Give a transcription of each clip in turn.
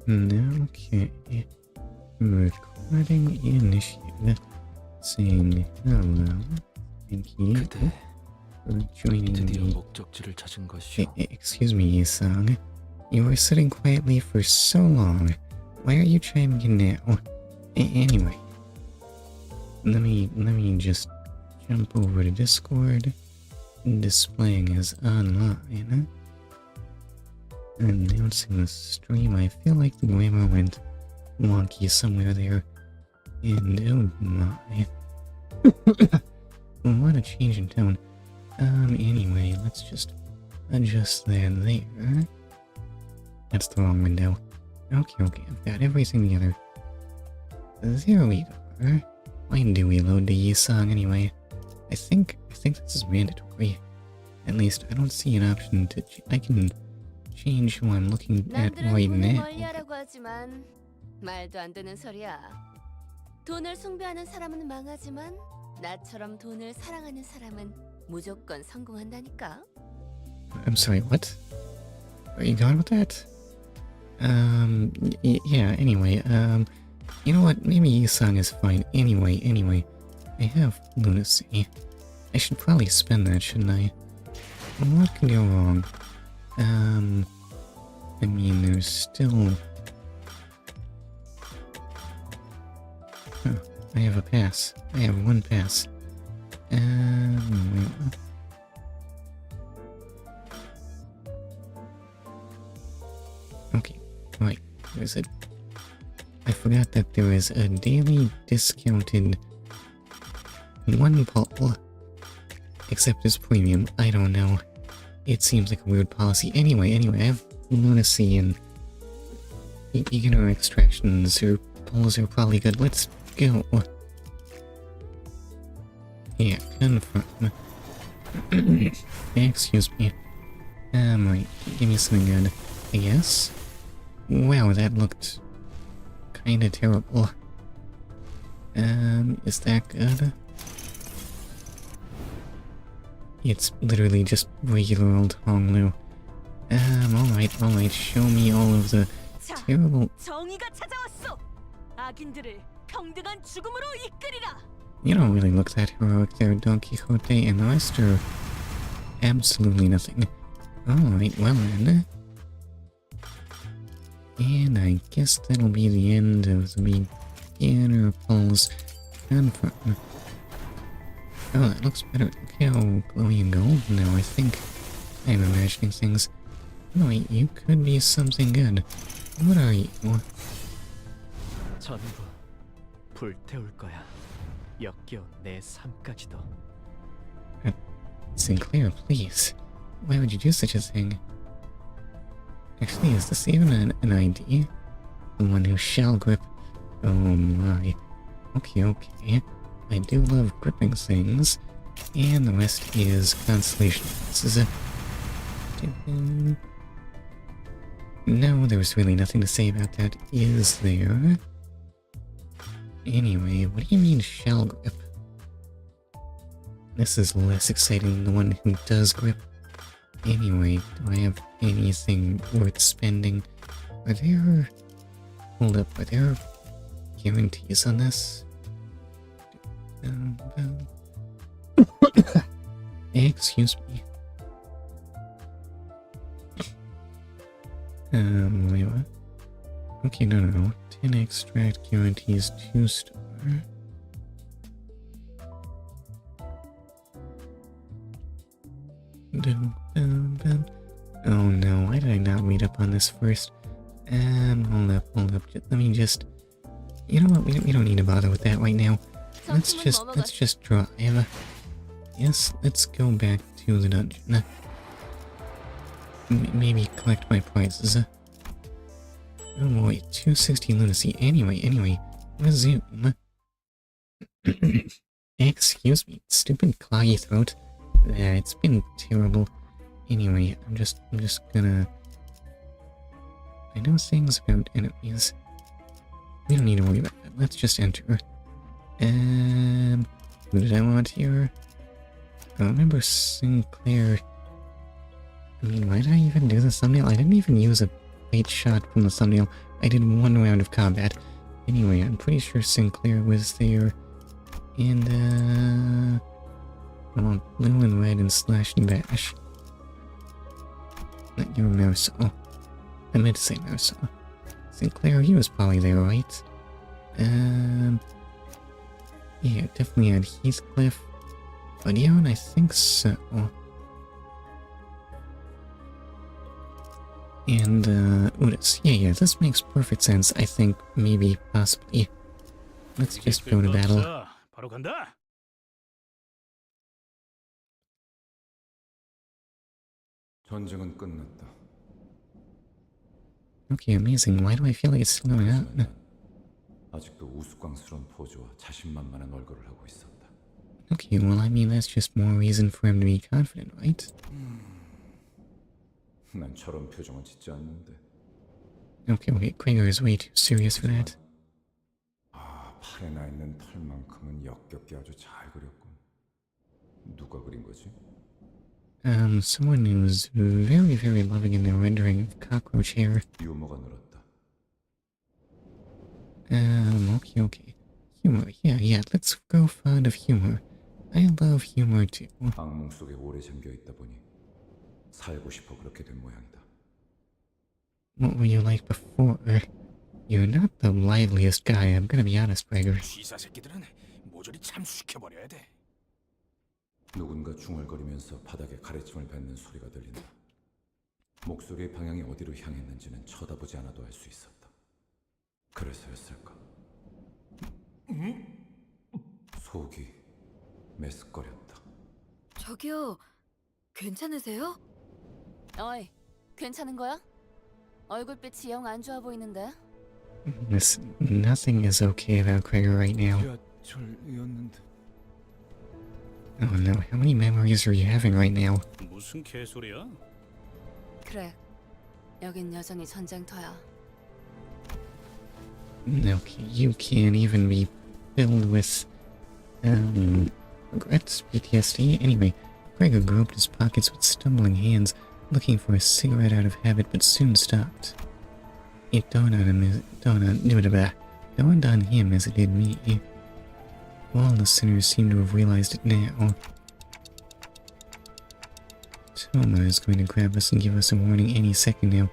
Okay. Recording initiated. Saying hello. Thank you for joining me. Excuse me, Yisang. You were sitting quietly for so long. Why are you chiming in now? Anyway, let me just jump over to Discord. Displaying as online. Announcing the stream. I feel like the grammar went wonky somewhere there. And oh my. What a change in tone. Anyway, let's just adjust that there. That's the wrong window. Okay, I've got everything together. There we are. Why do we load the Yisang anyway? I think this is mandatory. At least I don't see an option to I can change who I'm looking at right now. 말도 안 되는 소리야. 돈을 숭배하는 사람은 망하지만 나처럼 돈을 사랑하는 사람은 무조건 성공한다니까. I'm sorry, what? Are you going with that? Yeah, anyway, you know what, maybe Yisang is fine. Anyway, I have lunacy. I should probably spend that, shouldn't I? What can go wrong? I mean, there's still... Oh, I have a pass. I have one pass. Okay, right, there's a... I forgot that there is a daily discounted one pull. Except it's premium, I don't know. It seems like a weird policy. Anyway, I have lunacy and beginner extractions or pulls are probably good. Let's go. Yeah, confirm. Excuse me. Right, give me something good, I guess. Wow, that looked kinda terrible. Is that good? It's literally just regular old Honglu. Alright, show me all of the terrible... You don't really look that heroic there, Don Quixote, and the rest are absolutely nothing. Alright, well then. And I guess that'll be the end of the beginner pulls. Confirm. Oh, that looks better. Look how glowy and gold now. I think I'm imagining things. No, wait, you could be something good. What are you? 전부 불태울 거야. 역겨운 내 삶까지도. Sinclair, please. Why would you do such a thing? Actually, is this even an ID? The one who shall grip. Oh my. Okay. I do love gripping things. And the rest is constellation. This is a... No, there's really nothing to say about that, is there? Anyway, what do you mean shall grip? This is less exciting than the one who does grip. Anyway, do I have anything worth spending? Are there... Hold up, are there guarantees on this? Excuse me. Wait, what? Okay, no. 10 extract guarantees 2-star. Oh no, why did I not read up on this first? Hold up. Let me just... You know what, we don't need to bother with that right now. Let's just drive. Yes, let's go back to the dungeon. Maybe collect my prizes. Oh wait, 260 lunacy. Anyway, resume. Excuse me, stupid cloggy throat. It's been terrible. Anyway, I'm just gonna... I know things about enemies. We don't need to worry about that. Let's just enter. Who did I want here? I remember Sinclair. I mean, why did I even do the thumbnail? I didn't even use a bait shot from the thumbnail. I did one round of combat. Anyway, I'm pretty sure Sinclair was there. And, I want blue and red and slash and bash. Not your mouse. Oh, I meant to say mouse. Sinclair, he was probably there, right? Yeah, definitely had Heathcliff. Odeon, I think so. And, Udis. Yeah, this makes perfect sense. I think, maybe, possibly. Let's just go to battle. 바로 간다. 전쟁은 끝났다. Okay, amazing. Why do I feel like it's still going on? 아직도 우스꽝스러운 포즈와 자신만만한 얼굴을 하고 있었다. Okay, well, I mean, that's just more reason for him to be confident, right? 난 저런 표정은 짓지 않는데. Okay, Gregor is way too serious for that. 아, 팔에 나 있는 털만큼은 역겹게 아주 잘 그렸군. 누가 그린 거지? Someone who's very, very loving in their rendering of cockroach hair. 유머가 늘었다. Okay. Humor, yeah, let's go fond of humor. I love humor too. 악몽 속에 오래 잠겨 있다 보니 살고 싶어 그렇게 된 모양이다. What were you like before? You're not the liveliest guy, I'm gonna be honest, Gregor. 기사 새끼들은 모조리 참수시켜버려야 돼. 누군가 중얼거리면서 바닥에 가래침을 뱉는 소리가 들린다. 목소리의 방향이 어디로 향했는지는 쳐다보지 않아도 알 수 있었다. 그래서였을까? 속이 메스꺼렸다. 저기요, 괜찮으세요? 어이, 괜찮은 거야? 얼굴빛이 영 안 좋아 보이는데. Nothing is okay about Gregor right now. 지하철이었는데. Oh no, how many memories are you having right now? 무슨 개소리야? 그래, 여긴 여전히 전쟁터야. Okay, you can't even be filled with, regrets, PTSD. Anyway, Gregor groped his pockets with stumbling hands, looking for a cigarette out of habit, but soon stopped. It dawned on him as it did me. All listeners seem to have realized it now. Toma is going to grab us and give us a warning any second now.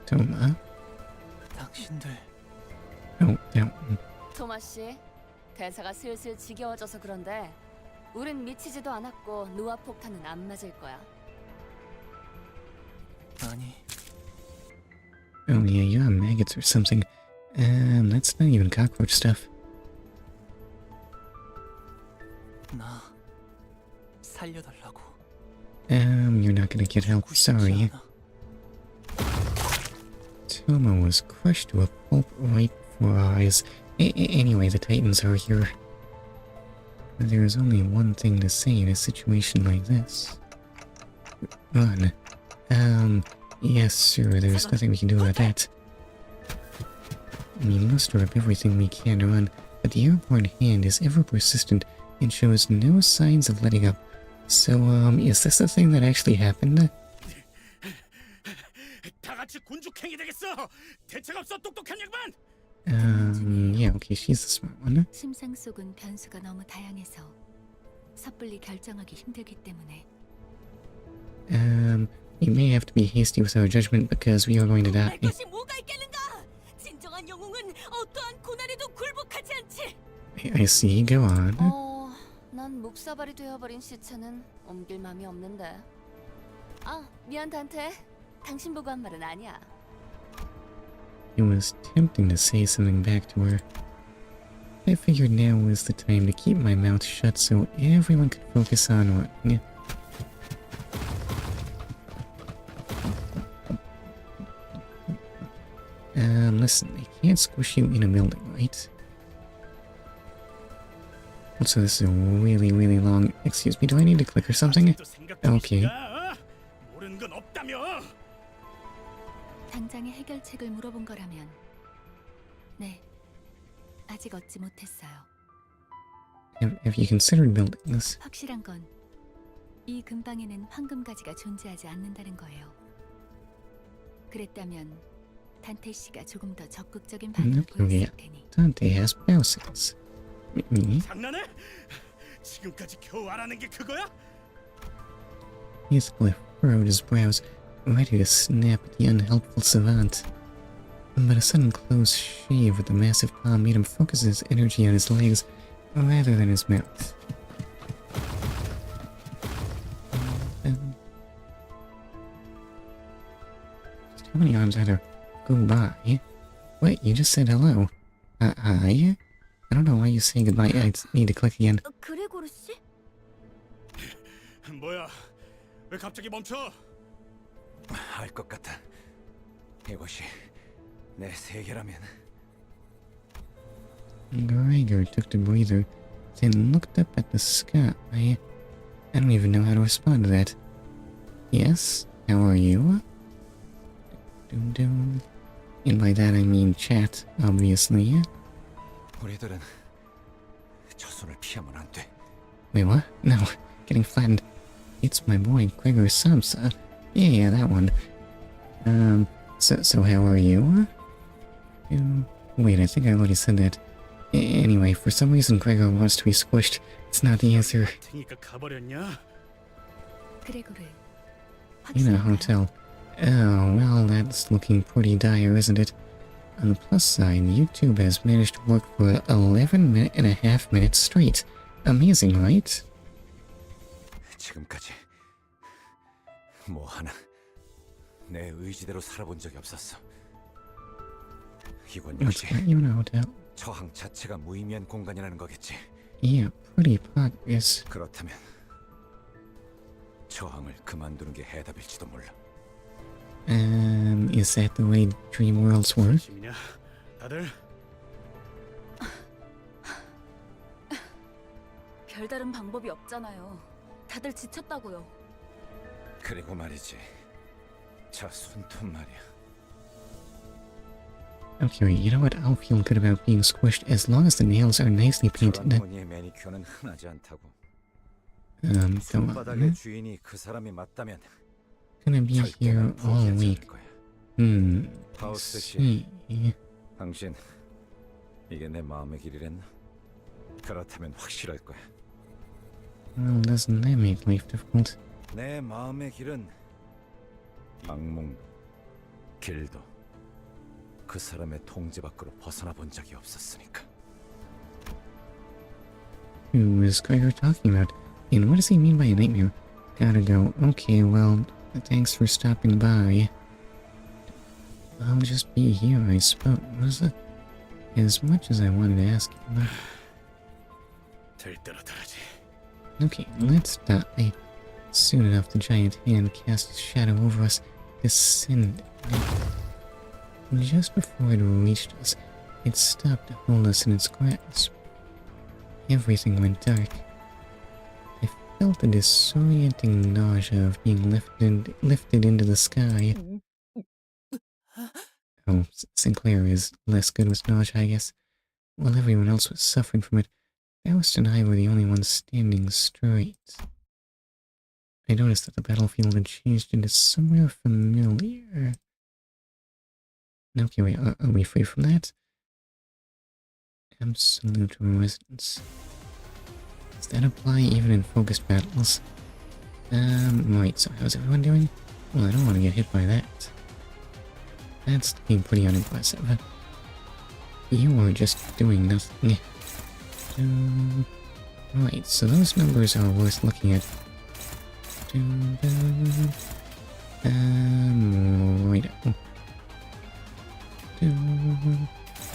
Toma? 당신들 Oh, no. 토마 씨, 대사가 슬슬 지겨워져서 그런데 우린 미치지도 않았고 누아 폭탄은 안 맞을 거야. 아니 Oh yeah, you have maggots or something. That's not even cockroach stuff. 나 살려달라고. You're not gonna get help, sorry. Toma was crushed to a pulp right before our eyes. Anyway, the Titans are here. There is only one thing to say in a situation like this. Run. Yes, sir, there's nothing we can do about that. We muster up everything we can to run, but the airborne hand is ever persistent and shows no signs of letting up. So, is this the thing that actually happened? 다 같이 군죽행이 되겠어. 대책 없어 똑똑한 양반. Yeah, okay, she's the smart one. 심상 속은 변수가 너무 다양해서 섣불리 결정하기 힘들기 때문에. We may have to be hasty with our judgment because we are going to die. 것이 뭐가 있겠는가? 진정한 영웅은 어떠한 고난에도 굴복하지 않지. I see, go on. 난 묵사발이 되어버린 시체는 옮길 맘이 없는데. 아, 미안 단테. 당신 보고 한 말은 아니야. It was tempting to say something back to her. I figured now was the time to keep my mouth shut so everyone could focus on running. Listen, they can't squish you in a building, right? So this is a really, really long... Excuse me, do I need to click or something? Okay. 모르는 건 없다며. 당장의 해결책을 물어본 거라면 네, 아직 얻지 못했어요. Have you considered building this? 확실한 건 이 근방에는 황금가지가 존재하지 않는다는 거예요. 그랬다면 단테 씨가 조금 더 적극적인 반응을 반응을 그러게요. 보였을 테니. Dante has browsers. 장난해? 지금까지 겨우 알아낸 게 그거야? Heathcliff furrowed his brows, ready to snap at the unhelpful savant. But a sudden close shave with the massive palm made him focus his energy on his legs rather than his mouth. Just how many arms are there? Goodbye. Wait, you just said hello. Hi? I don't know why you say goodbye. I need to click again. 그레고르 씨? 뭐야? 왜 갑자기 멈춰? 알 것 같아. 이것이 내 세계라면. Gregor took a breather, then looked up at the sky. I don't even know how to respond to that. Yes? How are you? Dum-dum. And by that I mean chat, obviously. 우리들은 저 손을 피하면 안 돼. Wait, what? No, getting flattened. It's my boy, Gregor Samsa. Yeah, that one. So how are you? Wait, I think I already said that. Anyway, for some reason Gregor wants to be squished. It's not the answer. 테니까 가버렸냐? 그레고르. In a 확실한가요? hotel. Oh, well, that's looking pretty dire, isn't it? On the plus side, YouTube has managed to work for 11.5 minutes straight. Amazing, right? 지금까지 뭐 하나 내 의지대로 살아본 적이 없었어. 이건 What's 역시 got you in a hotel? 저항 자체가 무의미한 공간이라는 거겠지. Yeah, pretty progress. 그렇다면 저항을 그만두는 게 해답일지도 몰라. Is that the way dream worlds work? 심이냐? 다들 별다른 방법이 없잖아요. 다들 지쳤다고요. 그리고 말이지, 저 손톱 말이야. Okay, you know what? I'll feel good about being squished as long as the nails are nicely painted. 저런 무늬의 매니큐어는 흔하지 않다고. Go 손바닥의 on. 주인이 그 사람이 맞다면 Gonna be 절대 here 날 all 포기하지 않을 week. 거야. Let's 하우스 씨, see. 당신 이게 내 마음의 길이랬나? 그렇다면 확실할 거야. Well, doesn't that make life difficult? 내 마음의 길은 악몽 길도 그 사람의 통제 밖으로 벗어나 본 적이 없었으니까. Who is Gregor talking about? And what does he mean by a nightmare? Gotta go. Okay, well, thanks for stopping by. I'll just be here, I suppose. As much as I wanted to ask you. 될 대로 되라지. Okay, let's die. Soon enough, the giant hand cast its shadow over us, descended. Just before it reached us, it stopped to hold us in its grasp. Everything went dark. I felt the disorienting nausea of being lifted into the sky. Oh, Sinclair is less good with nausea, I guess. While everyone else was suffering from it, Faust and I were the only ones standing straight. I noticed that the battlefield had changed into somewhere familiar. Okay, wait, are we free from that? Absolute resistance. Does that apply even in focused battles? Right, so how's everyone doing? Well, I don't want to get hit by that. That's looking pretty unimpressive. You were just doing nothing. Right, so those numbers are worth looking at. Right.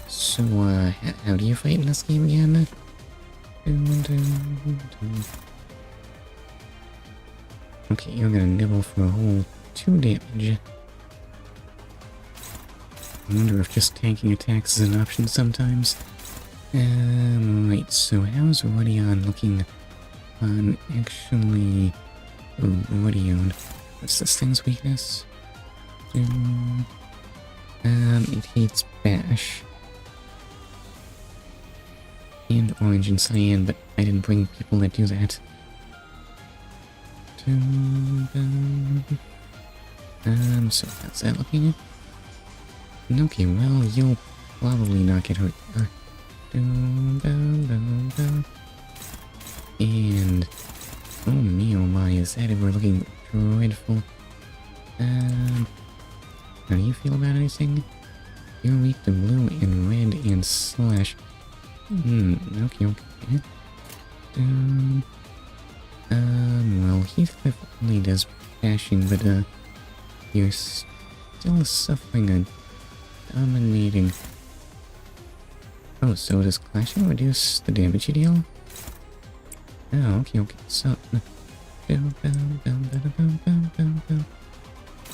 So, how do you fight in this game again? Okay, you're gonna nibble for a whole 2 damage. I wonder if just tanking attacks is an option sometimes. Right, so how's Ruina looking on actually... Ruina, what's this thing's weakness? It hates Bash. And Orange and Cyan, but I didn't bring people that do that. So how's that looking? Okay, well, you'll probably not get hurt. And oh me, oh my, is that ever looking dreadful? How do you feel about anything? You're weak to blue and red and slash. Okay. Well, Heathcliff only does bashing, but, you're still suffering a dominating... Oh, so does clashing reduce the damage you deal? Oh, okay, so...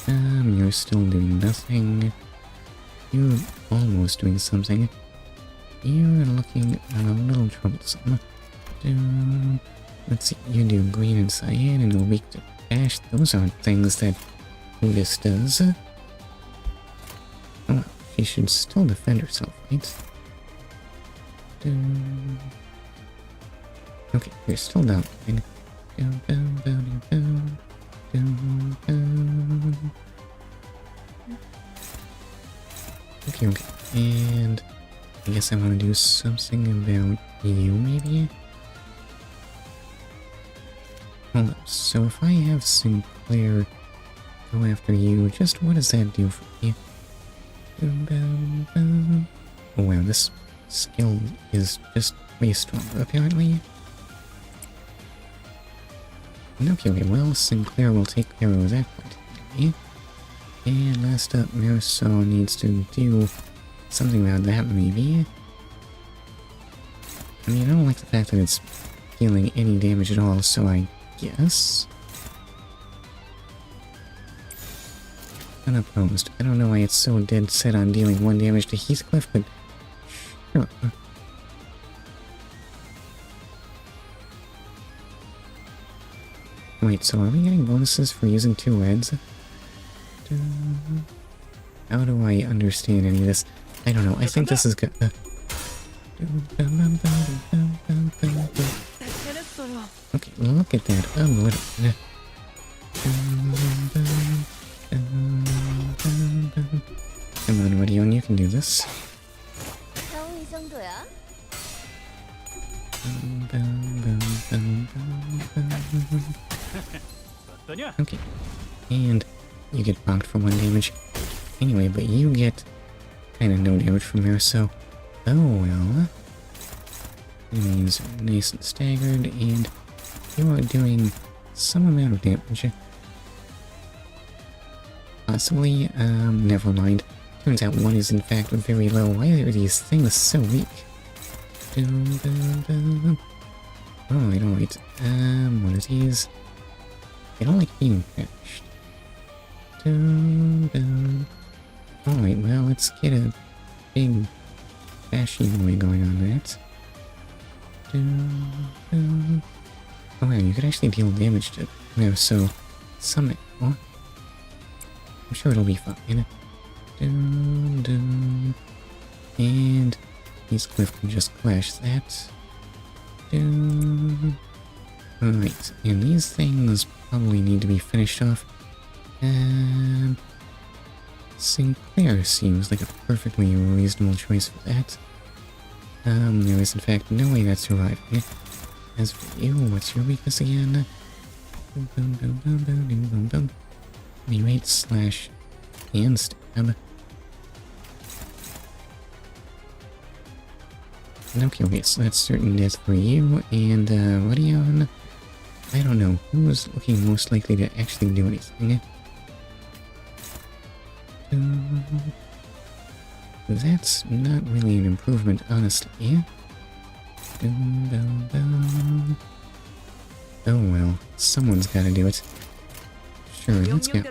You're still doing nothing. You're almost doing something. You're looking a little troublesome. Let's see, you do green and cyan and you're weak to bash. Those aren't things that Quietus does. Oh, she should still defend herself, right? Okay, you're still down. Okay, and I guess I want to do something about you, maybe? Hold up, so if I have Sinclair go after you, just what does that do for me? Oh wow, this skill is just way stronger, apparently. Okay, well, Sinclair will take care of that part. And last up, Marisol needs to do something about that, maybe. I mean, I don't like the fact that it's dealing any damage at all, so I guess. Unopposed. I don't know why it's so dead set on dealing 1 damage to Heathcliff, but sure. Wait, so are we getting bonuses for using 2 reds? How do I understand any of this? I don't know. I think this is good. Okay, look at that. Come on, Rodion, you can do this. 겨우 이 정도야? 어떠냐? Okay, and you get bonked for 1 damage. Anyway, but you get kind of no damage from there, so... Oh well. Enemies are nice and staggered, and you are doing some amount of damage. Possibly, never mind. Turns out 1 is in fact very low. Why are these things so weak? Alright. What are these? They don't like being bashed. Alright, well, let's get a big bashy boy going on that. Oh wow, you could actually deal damage to no, so summon. Oh, I'm sure it'll be fine. And Heathcliff can just clash that. Alright, and these things probably need to be finished off. Sinclair seems like a perfectly reasonable choice for that. There is in fact no way that's surviving. As for you, what's your weakness again? Rate slash and stab. Okay, so that's certain death for you, and Rodion, I don't know, who's looking most likely to actually do anything? That's not really an improvement, honestly. Oh well, someone's gotta do it. Sure, let's go.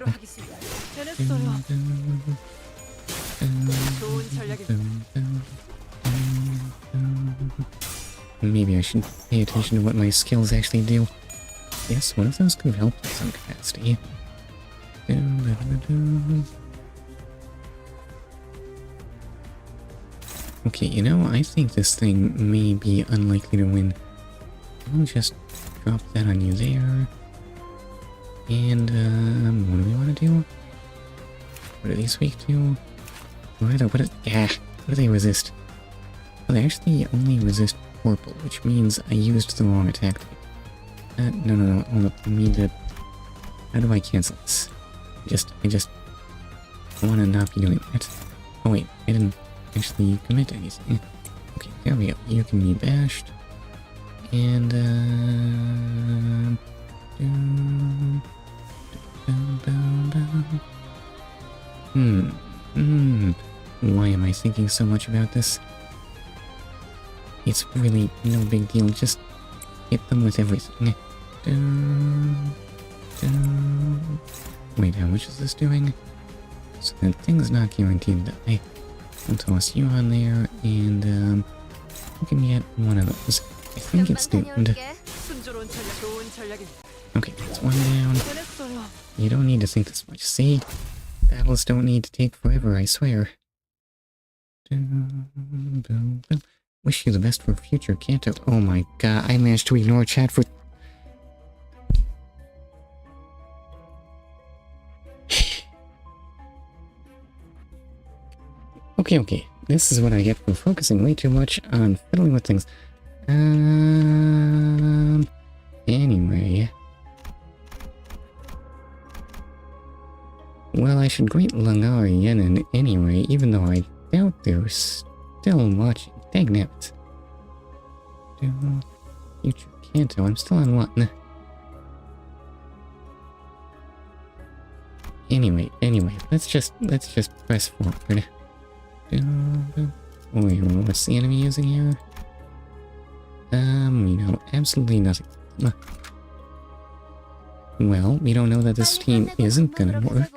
Maybe I should pay attention to what my skills actually do. Yes, one of those could help in some capacity. Okay, you know, I think this thing may be unlikely to win. I'll just drop that on you there. And, what do we want to do? What are these weak to? What do they resist? Oh, they actually only resist purple, which means I used the wrong attack type. No. Hold up. I need to... How do I cancel this? I just want to not be doing that. Oh wait, I didn't actually commit anything. Okay, there we go. You can be bashed. And, Why am I thinking so much about this? It's really no big deal, just hit them with everything. Wait, how much is this doing? So that thing's not guaranteed to die. I'll toss you on there, and, you can get one of those. I think it's doomed. Okay, that's one down. You don't need to think this much. See? Battles don't need to take forever, I swear. Wish you the best for future Kanto. Oh my god, I managed to ignore chat for... Okay. This is what I get for focusing way too much on fiddling with things. Anyway. Well, I should greet Langar Yenin anyway, even though I doubt they're still watching. Dagnabbit. Future Kanto, I'm still on one. Anyway, let's just press forward. Wait, what's the enemy using here? We know absolutely nothing. Well, we don't know that this team isn't gonna work.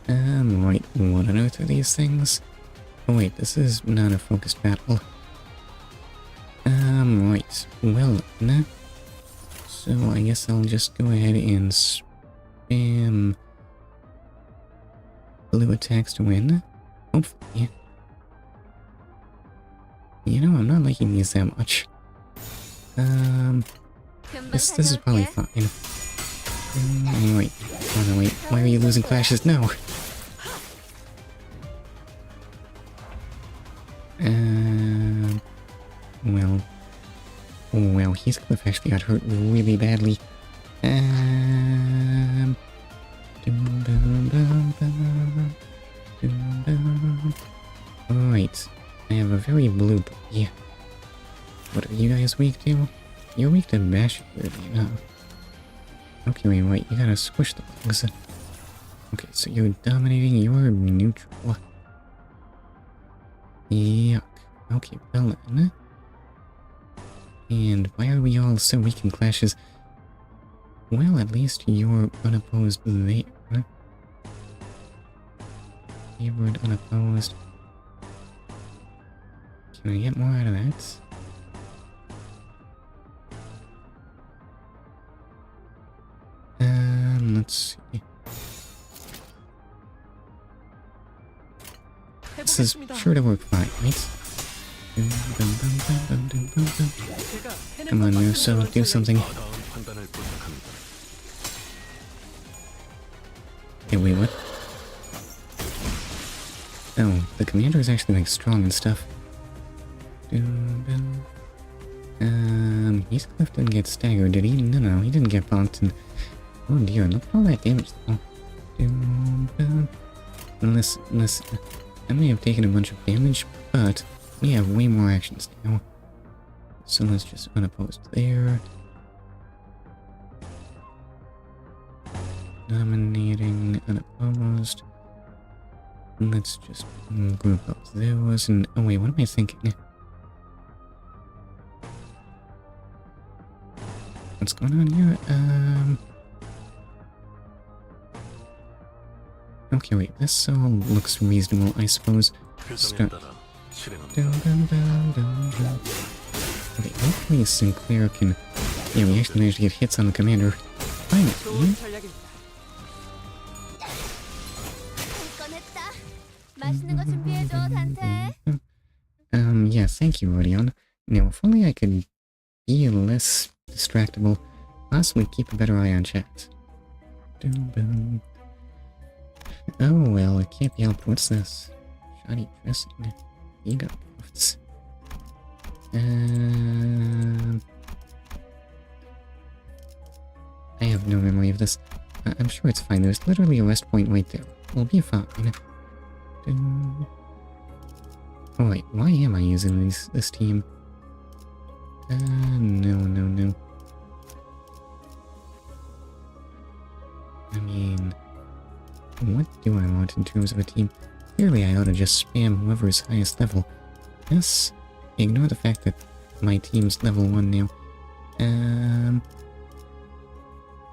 Right, what on earth are these things? Oh wait, this is not a focused battle. Right, well then. So I guess I'll just go ahead and spam blue attacks to win. Hopefully. You know, I'm not liking these that much. This is probably fine. Wait. Oh no, wait. Why are you losing clashes? No! Well, his cliff actually got hurt really badly. Alright. I have a very blue boy. What are you guys weak to? You're weak to bash, weirdly enough. Okay, wait, you gotta squish the bugs. Okay, so you're dominating, you're neutral. Yuck. Okay, well then. And why are we all so weak in clashes? Well, at least you're unopposed there. Favored, unopposed. Can I get more out of that? Let's see. This is sure to work fine, right? Come on, Muso, do something. Hey, wait, what? Oh, the commander is actually, like, strong and stuff. Heathcliff didn't get staggered, did he? No, he didn't get bonked, and... Oh dear, look at all that damage, though. Listen, I may have taken a bunch of damage, but we have way more actions now. So let's just unopposed there. Dominating, unopposed. Let's just group up those, and... Oh wait, what am I thinking? What's going on here? Okay, wait, this all looks reasonable, I suppose. Start. Okay, hopefully Sinclair can... Yeah, we actually managed to get hits on the commander. Finally. Yeah, thank you, Rodion. Now, if only I could be less distractible, possibly keep a better eye on chat. Oh well, it can't be helped. What's this? Shoddy dressing. Ego gifts. I have no memory of this. I'm sure it's fine. There's literally a rest point right there. We'll be fine. Oh wait, why am I using this team? No. I mean, what do I want in terms of a team? Clearly I ought to just spam whoever's highest level. Yes, ignore the fact that my team's level 1 now.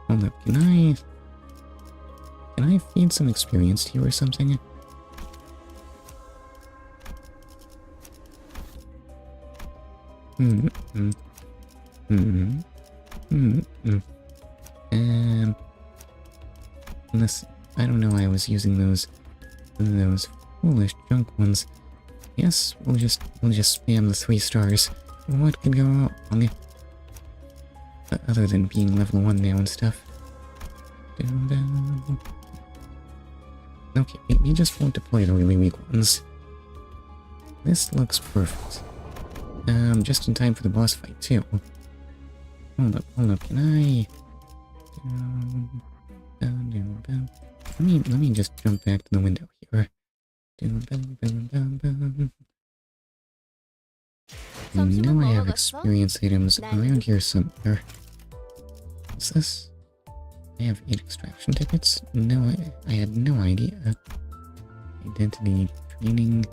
Hold up, can I feed some experience to you or something? Unless, I don't know, I was using those foolish junk ones. Yes, we'll just spam the 3 stars. What could go wrong? Other than being level 1 now and stuff. Okay, we just won't deploy the really weak ones. This looks perfect. Just in time for the boss fight too. Hold up, can I... Let me just jump back to the window here. I know I have experience items around here somewhere. What's this? I have 8 extraction tickets? No, I had no idea. Identity, training...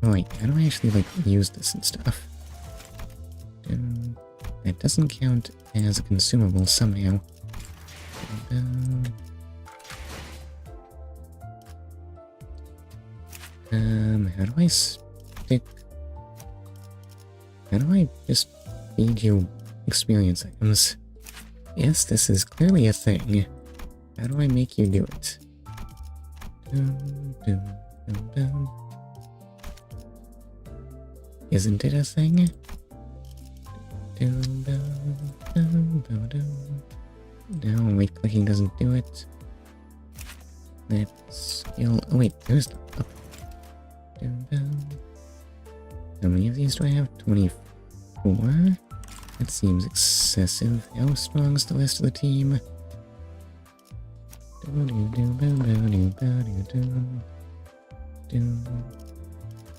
Oh wait, how do I actually, like, use this and stuff? That doesn't count as a consumable somehow. How do I stick... How do I just feed you experience items? Yes, this is clearly a thing. How do I make you do it? Isn't it a thing? No, wait, clicking doesn't do it. That skill... Oh wait, there's the... How many of these do I have? 24? That seems excessive. How strong is the rest of the team?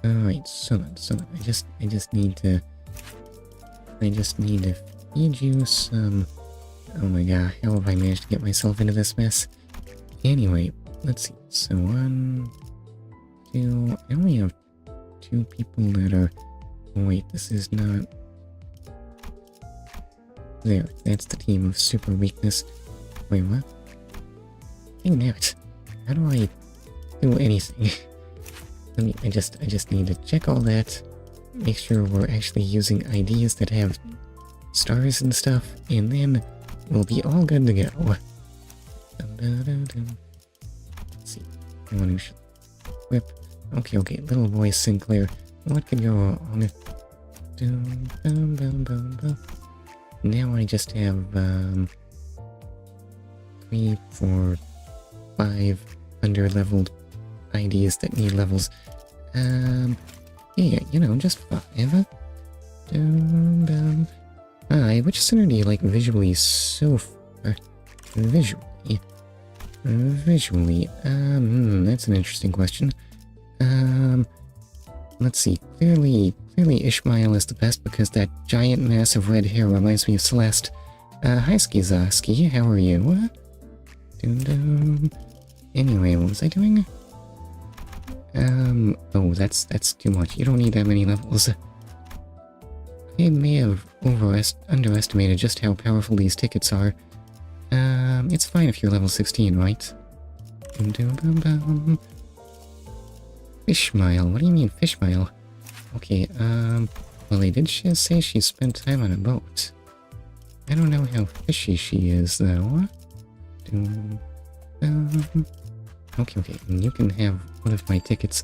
Alright, so I just need to feed you some... Oh my god, how have I managed to get myself into this mess? Anyway, let's see. So 1, 2... I only have 2 people that are... Wait, this is not... There, that's the team of super weakness. Wait, what? Dang it. How do I do anything? I just need to check all that, make sure we're actually using IDs that have stars and stuff, and then we'll be all good to go. Let's see, anyone who should whip. Okay, little boy Sinclair, what could go wrong? Now I just have 3, 4, 5 under-leveled IDs that need levels. Yeah, you know, just 5. Which center do you like visually so far? Visually, that's an interesting question. Let's see, clearly Ishmael is the best because that giant mass of red hair reminds me of Celeste. Hi Skizaski, how are you? Anyway, what was I doing? Oh, that's too much. You don't need that many levels. I may have underestimated just how powerful these tickets are. It's fine if you're level 16, right? Fishmile, what do you mean Fishmile? Okay, well they did say she spent time on a boat. I don't know how fishy she is, though. Okay, and you can have one of my tickets.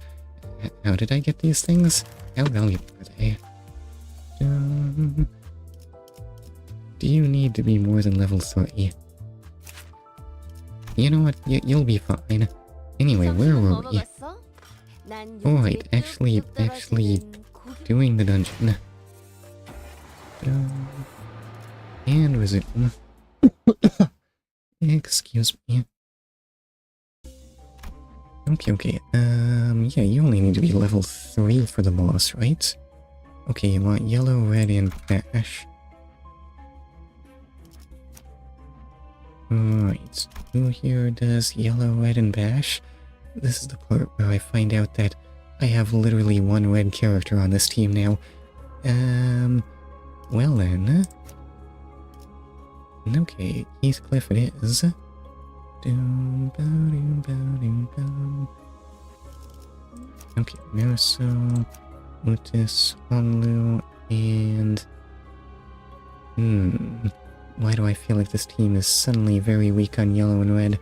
How did I get these things? How valuable are they? need to be more than level 3. You know what? You'll be fine. Anyway, where 점심은 were 뭐 we? 먹었어? 난 Alright, 육즙이 actually 뚝뚝 떨어지는 고기- doing the dungeon. And resume. Excuse me. Okay. Yeah, you only need to be level 3 for the boss, right? Okay, you want yellow, red, and bash. Alright, who here does yellow, red, and bash? This is the part where I find out that I have literally one red character on this team now. Well then. Okay, Heathcliff it is. Okay, Marisol, Mutis, Honlu, and... Why do I feel like this team is suddenly very weak on yellow and red?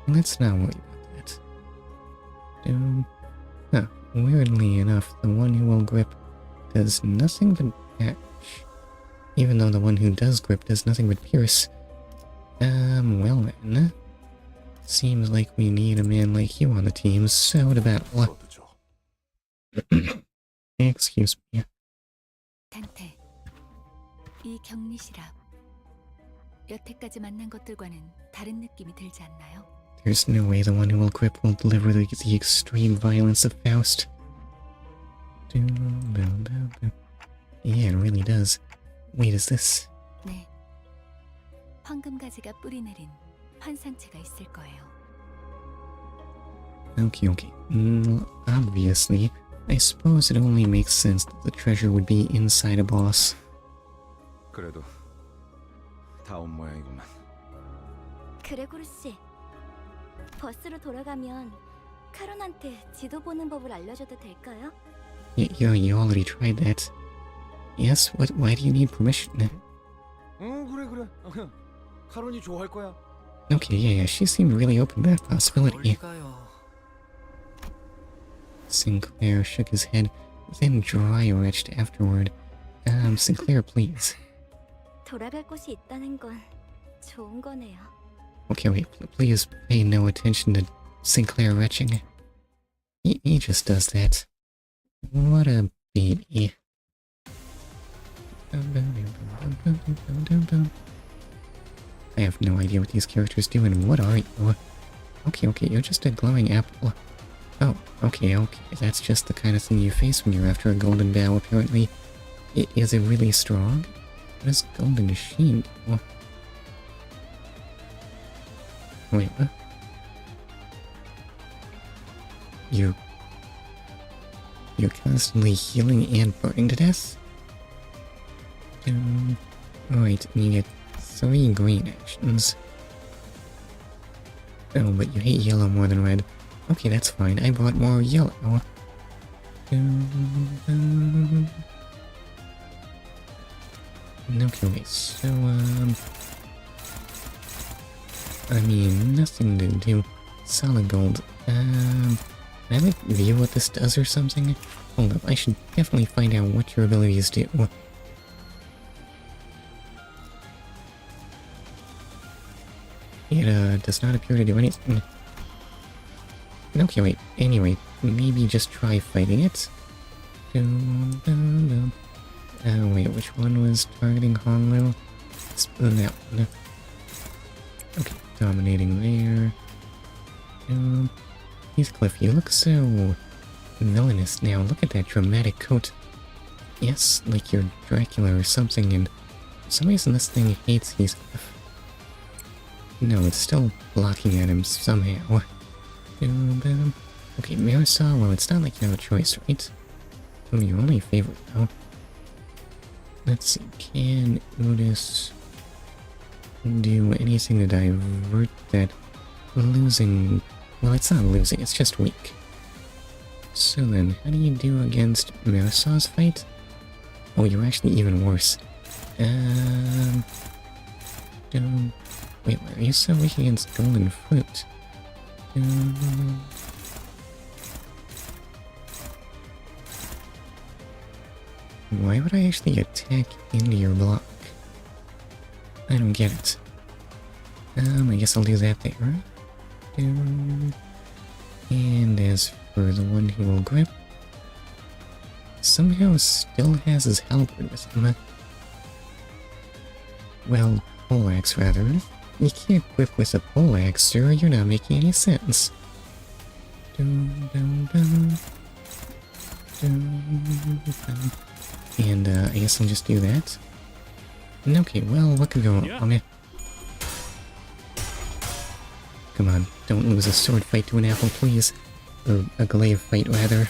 Let's not worry about that. Weirdly enough, the one who will grip does nothing but dash. Even though the one who does grip does nothing but pierce. Well then. Seems like we need a man like you on the team, so to battle. Excuse me. 단테, 이 격리실압. 여태까지 만난 것들과는 다른 느낌이 들지 않나요? There's no way the one who will grip will deliver the extreme violence of Faust. Yeah, it really does. Wait, is this? 네. 황금가지가 뿌리 내린 환상체가 있을 거예요. Okay. Obviously. I suppose it only makes sense that the treasure would be inside a boss. 그래도 다 온 모양이구만. 그레고르 씨, 버스로 돌아가면 카론한테 지도 보는 법을 알려줘도 될까요? You already tried that. Yes? Why do you need permission? 그래. 카론이 좋아할 거야. Okay, yeah, she seemed really open to that possibility. Sinclair shook his head, then dry-retched afterward. Sinclair, please. 돌아갈 곳이 있다는 건 좋은 거네요. Okay, wait, please pay no attention to Sinclair retching. He just does that. What a baby. I have no idea what these characters do, and what are you? Okay, you're just a glowing apple. Oh, okay, that's just the kind of thing you face when you're after a golden bow, apparently. Is it really strong? What does golden sheen do? Wait, what? You're constantly healing and burning to death? Alright, you get 3 green actions. Oh, but you hate yellow more than red. Okay, that's fine. I brought more yellow. Okay, so, I mean, nothing to do. Solid gold. Can I, like, view what this does or something? Hold up, I should definitely find out what your abilities do. It, does not appear to do anything. Okay, wait, anyway, maybe just try fighting it? Wait, which one was targeting Honlu? That one. Okay, dominating there. Heathcliff, you look so villainous now. Look at that dramatic coat. Yes, like you're Dracula or something, and for some reason this thing hates Heathcliff. No, it's still blocking at him somehow. Okay, Marisol, well, it's not like you have a choice, right? Oh, your only favorite, though. Let's see, can Udis do anything to divert that losing... Well, it's not losing, it's just weak. So then, how do you do against Marisol's fight? Oh, you're actually even worse. Wait, why are you so weak against golden fruit? Why would I actually attack into your block? I don't get it. I guess I'll do that there. And as for the one who will grip, somehow still has his halberd with him. Well, poleaxe rather. You can't whip with a poleaxe, sir. You're not making any sense. And I guess I'll just do that. Okay, well, what could go wrong? Come on, don't lose a sword fight to an apple, please. Or a glaive fight, rather.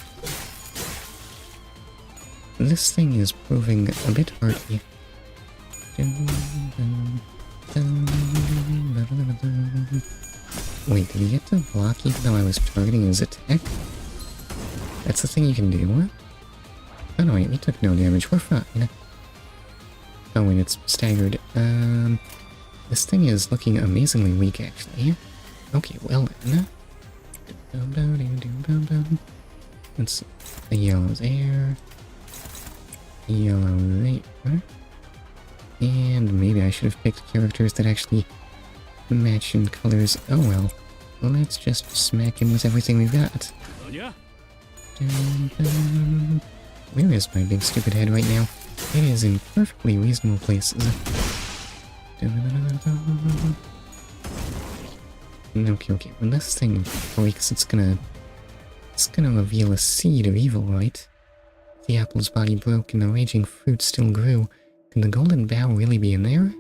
This thing is proving a bit hardy. Wait, did he get to block even though I was targeting his attack? That's the thing you can do? Oh no, wait, he took no damage, we're fine. Oh wait, it's staggered. This thing is looking amazingly weak, actually. Okay, well then. Let's see. The yellow there. Yellow there. And maybe I should have picked characters that actually match in colors. Oh well. Let's just smack him with everything we've got. Where is my big stupid head right now? It is in perfectly reasonable places. Okay. When this thing breaks, it's gonna reveal a seed of evil, right? The apple's body broke and the raging fruit still grew. Could the golden bough really be in there?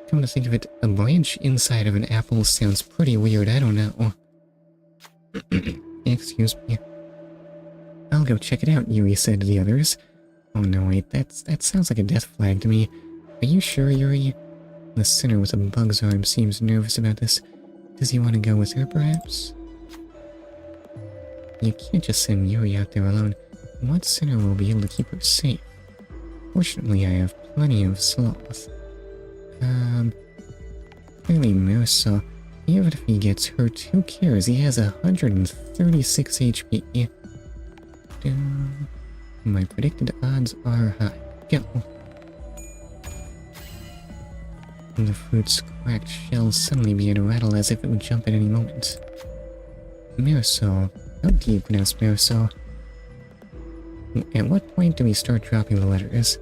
Come to think of it, a branch inside of an apple sounds pretty weird, I don't know. Excuse me. I'll go check it out, Yuri said to the others. Oh no, wait, that sounds like a death flag to me. Are you sure, Yuri? The sinner with a bug's arm seems nervous about this. Does he want to go with her, perhaps? You can't just send Yuri out there alone. What sinner will be able to keep her safe? Fortunately, I have plenty of sloth. Clearly Mirsa, even if he gets hurt, who cares? He has 136 HP. My predicted odds are high. Go. The fruit's cracked shell suddenly began to rattle as if it would jump at any moment. Mirsa. How do you pronounce Mirsa? At what point do we start dropping the letters?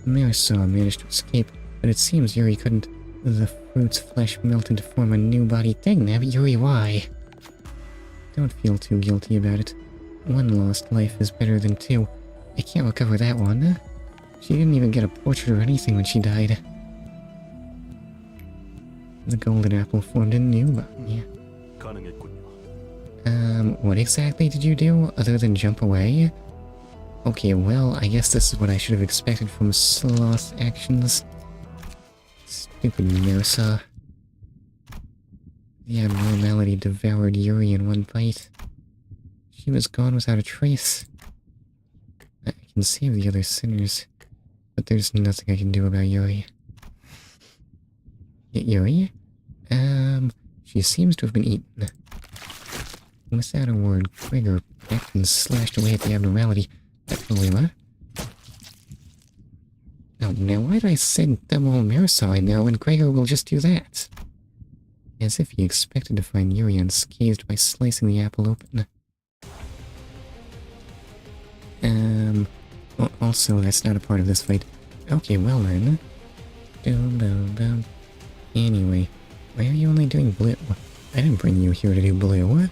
Mirsa managed to escape, but it seems Yuri couldn't. The fruit's flesh melted to form a new body. Dangnabbit, Yuri, why? Don't feel too guilty about it. One lost life is better than two. I can't recover that one. She didn't even get a portrait or anything when she died. The golden apple formed a new body. What exactly did you do, other than jump away? Okay, well, I guess this is what I should have expected from sloth actions. Stupid Mirsa. The abnormality devoured Yuri in one bite. She was gone without a trace. I can save the other sinners, but there's nothing I can do about Yuri. Yuri? She seems to have been eaten. Without a word, Gregor pecked and slashed away at the abnormality. What? Oh, now why did I send them all Mirsa I know, and Gregor will just do that? As if he expected to find Yuri unscathed by slicing the apple open. Well, also, that's not a part of this fight. Okay, well then. Anyway, why are you only doing blue? I didn't bring you here to do blue.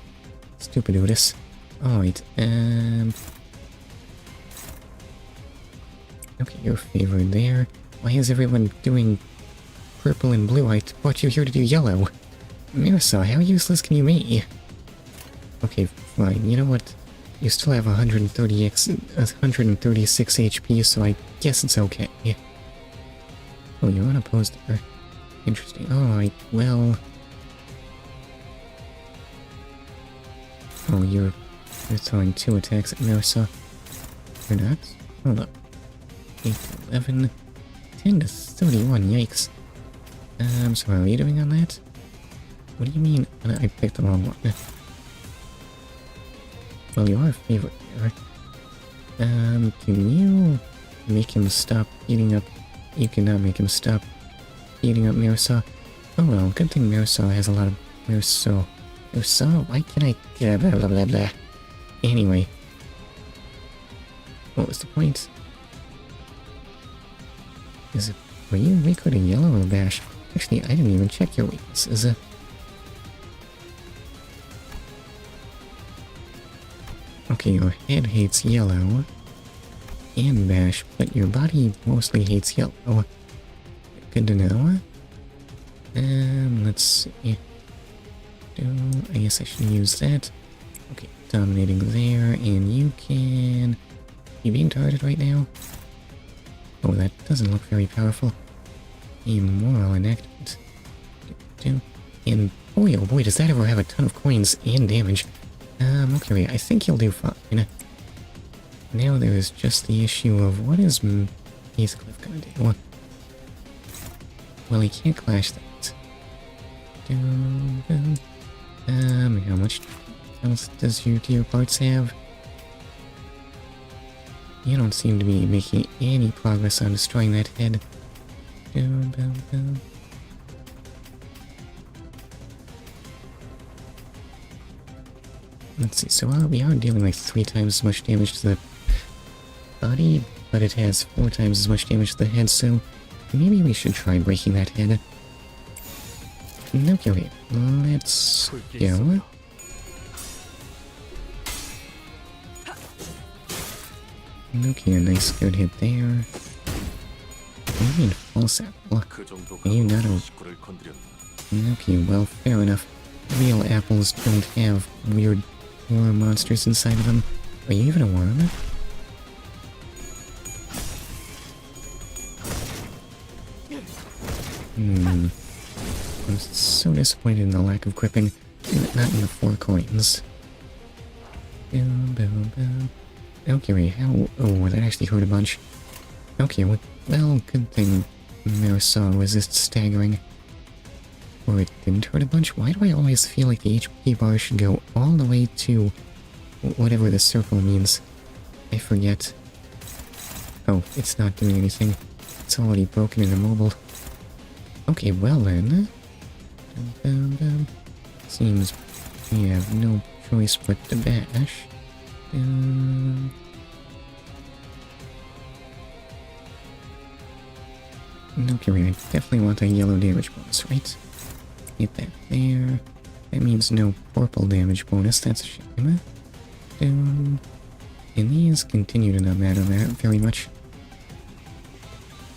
Stupid Otis. Alright, okay, your favor there. Why is everyone doing purple and blue? I brought you here to do yellow. Mirsa, how useless can you be? Okay, fine. You know what? You still have 136 HP, so I guess it's okay. Oh, you're unopposed there. Interesting. Alright, well... Oh, you're throwing 2 attacks at Mirsa. You're not? Hold up. 8 to 11. 10 to 31, yikes. So how are you doing on that? What do you mean? I picked the wrong one. Well, you are a favorite here. Can you make him stop eating up you cannot make him stop beating up Mirsa. Oh well, good thing Mirsa has a lot of... Mirsa... Why can I... Blah blah blah blah. Anyway. What was the point? Is it... Were you weak with a yellow or bash? Actually, I didn't even check your weakness. Is it... Okay, your head hates yellow and bash, but your body mostly hates yellow. Good to know. Let's see. I guess I should use that. Okay, dominating there, and you can... You being targeted right now? Oh, that doesn't look very powerful. Immoral enactment. And boy, oh boy, does that ever have a ton of coins and damage. Okay, I think he'll do fine. Now there's just the issue of what is Heathcliff gonna do? Well, he can't clash that. How much else does your dear parts have? You don't seem to be making any progress on destroying that head. Let's see, so we are dealing like 3 times as much damage to the body, but it has 4 times as much damage to the head, so maybe we should try breaking that head. Okay, wait, let's go. Okay, a nice good hit there. Maybe in false apple. Are you not a... Okay, well, fair enough. Real apples don't have weird worm monsters inside of them. Are you even a worm? I'm so disappointed in the lack of gripping. Not in the 4 coins. Okay, wait, how... Oh, that actually hurt a bunch. Okay, well, good thing Marisol resists staggering. Or it didn't hurt a bunch? Why do I always feel like the HP bar should go all the way to... whatever the circle means? I forget. Oh, it's not doing anything. It's already broken and immobile. Okay, well then... Seems we have no choice but to bash. Okay, I definitely want a yellow damage bonus, right? Get that there. That means no purple damage bonus, that's a shame. And these continue to not matter very much.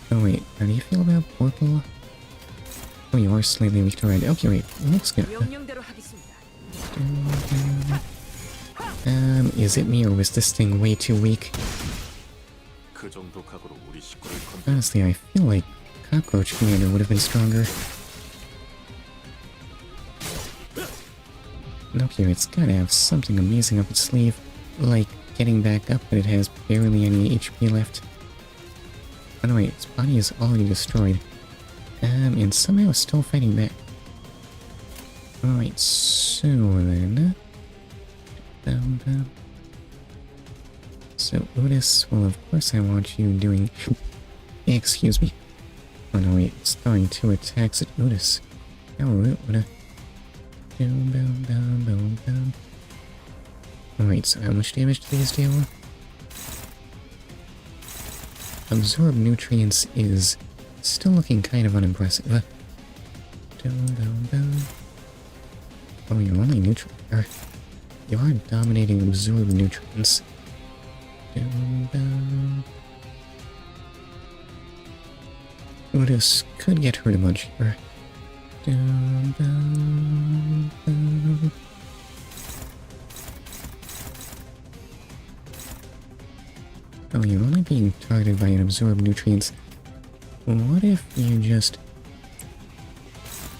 Oh wait, how do you feel about purple? Oh, you are slightly weak to red. Okay, wait, looks good. Is it me or was this thing way too weak? Honestly, I feel like Cockroach Commander would have been stronger. Okay, it's gotta have something amazing up its sleeve, like getting back up, but it has barely any HP left. Oh no, wait, its body is already destroyed. And somehow it's still fighting back. Alright, so then... So, Otis, well, of course I want you doing... Excuse me. Oh no, wait, it's throwing 2 attacks at Otis. How rude. Alright, so how much damage do these deal? Absorb nutrients is still looking kind of unimpressive. Oh, you're only neutral. You are dominating absorb nutrients. Otis could get hurt a bunch here. Oh, you're only being targeted by an absorb nutrients. What if you just